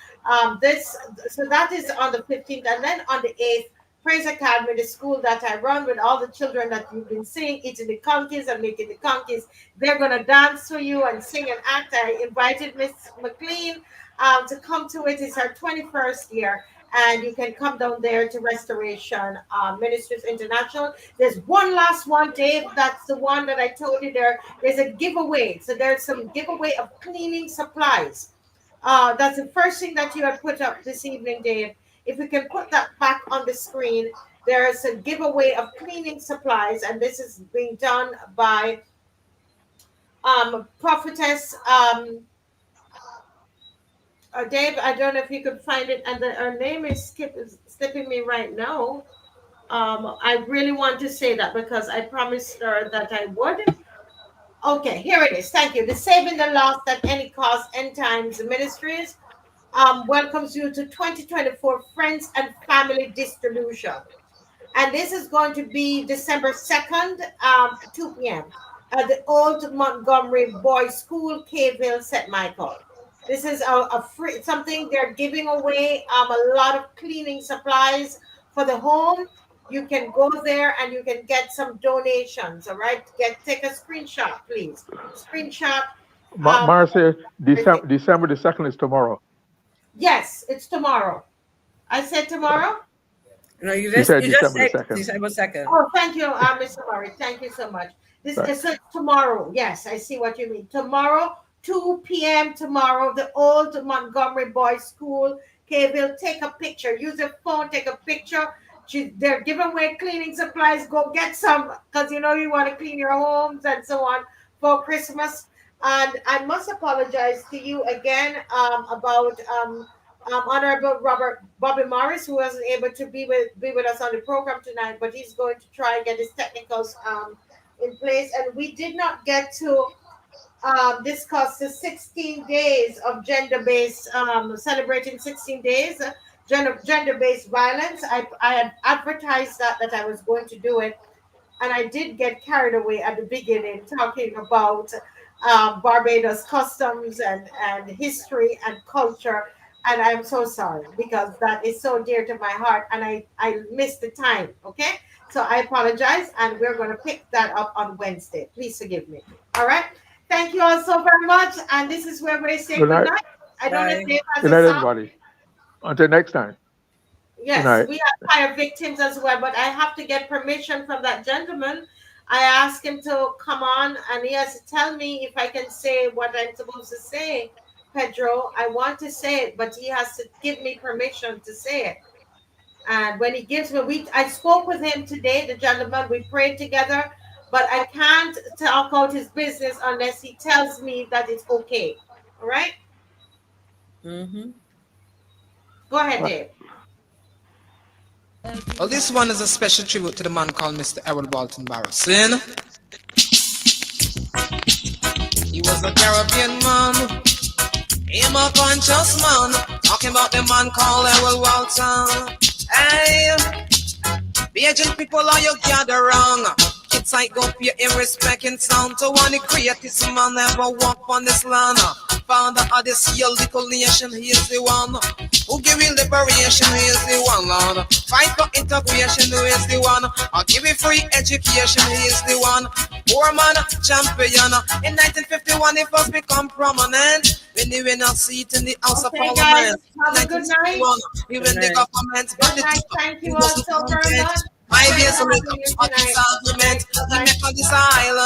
So that is on the 15th, and then on the 8th. Praise Academy, the school that I run with all the children that you've been seeing, eating the conkies and making the conkies. They're going to dance for you and sing and act. I invited Miss McLean to come to it. It's our 21st year, and you can come down there to Restoration Ministries International. There's one last one, Dave. That's the one that I told you there's a giveaway. So there's some giveaway of cleaning supplies. That's the first thing that you had put up this evening, Dave. If we can put that back on the screen, there's a giveaway of cleaning supplies, and this is being done by Prophetess Dave. I don't know if you could find it, and her name is slipping me right now. I really want to say that because I promised her that I would. Okay, here it is. Thank you. The Saving the Lost at Any Cost End Times Ministries welcomes you to 2024 Friends and Family Distribution. And this is going to be December 2nd, 2 p.m. at the Old Montgomery Boys School, Caveville, St. Michael. This is a free something they're giving away, a lot of cleaning supplies for the home. You can go there and you can get some donations. All right, take a screenshot, please. Screenshot. Marcia, December the 2nd is tomorrow. Yes, it's tomorrow. I said tomorrow? No, you just said December 2nd. Oh, thank you, Mr. Murray. Thank you so much. This is tomorrow. Yes, I see what you mean. Tomorrow, 2 p.m. tomorrow, the Old Montgomery Boys School, Caveville. Take a picture. Use your phone. Take a picture. They're giving away cleaning supplies. Go get some because you want to clean your homes and so on for Christmas. And I must apologize to you again about Honorable Bobby Morris, who wasn't able to be with us on the program tonight, but he's going to try and get his technicals in place. And we did not get to discuss the 16 days of gender-based, celebrating 16 days gender-based violence. I had advertised that I was going to do it, and I did get carried away at the beginning talking about Barbados customs and history and culture, and I'm so sorry because that is so dear to my heart, and I missed the time. Okay, so I apologize, and we're going to pick that up on Wednesday. Please forgive me. All right, thank you all so very much, and this is where we say good night. I don't know if Dave has good night, everybody. Until next time. Yes, we have fire victims as well, but I have to get permission from that gentleman. I asked him to come on, and he has to tell me if I can say what I'm supposed to say Pedro. I want to say it, but he has to give me permission to say it. And when he gives me, I spoke with him today, the gentleman, we prayed together, but I can't talk out his business unless he tells me that it's okay. All right? Mm-hmm. Go ahead, Dave. Well, this one is a special tribute to the man called Mr. Harold Walton Barrows. He was a Caribbean man, him a conscious man, talking about the man called Harold Walton. Hey, Bajan people, are you gather wrong? Kids I go pay in respect and sound to one the greatest man ever walk on this land. Founder of this year little nation, he is the one who give you liberation, he is the one, Lord. Fight for integration, who is the one. I'll give you free education, he is the one. Poor man, champion. In 1951, he first become prominent when he win a seat in the House of Guys, Parliament. have a good night. He win the government. Good night. Thank you all so very much. 5 years Having later, you on this tonight. argument, he Bye-bye. met on this island.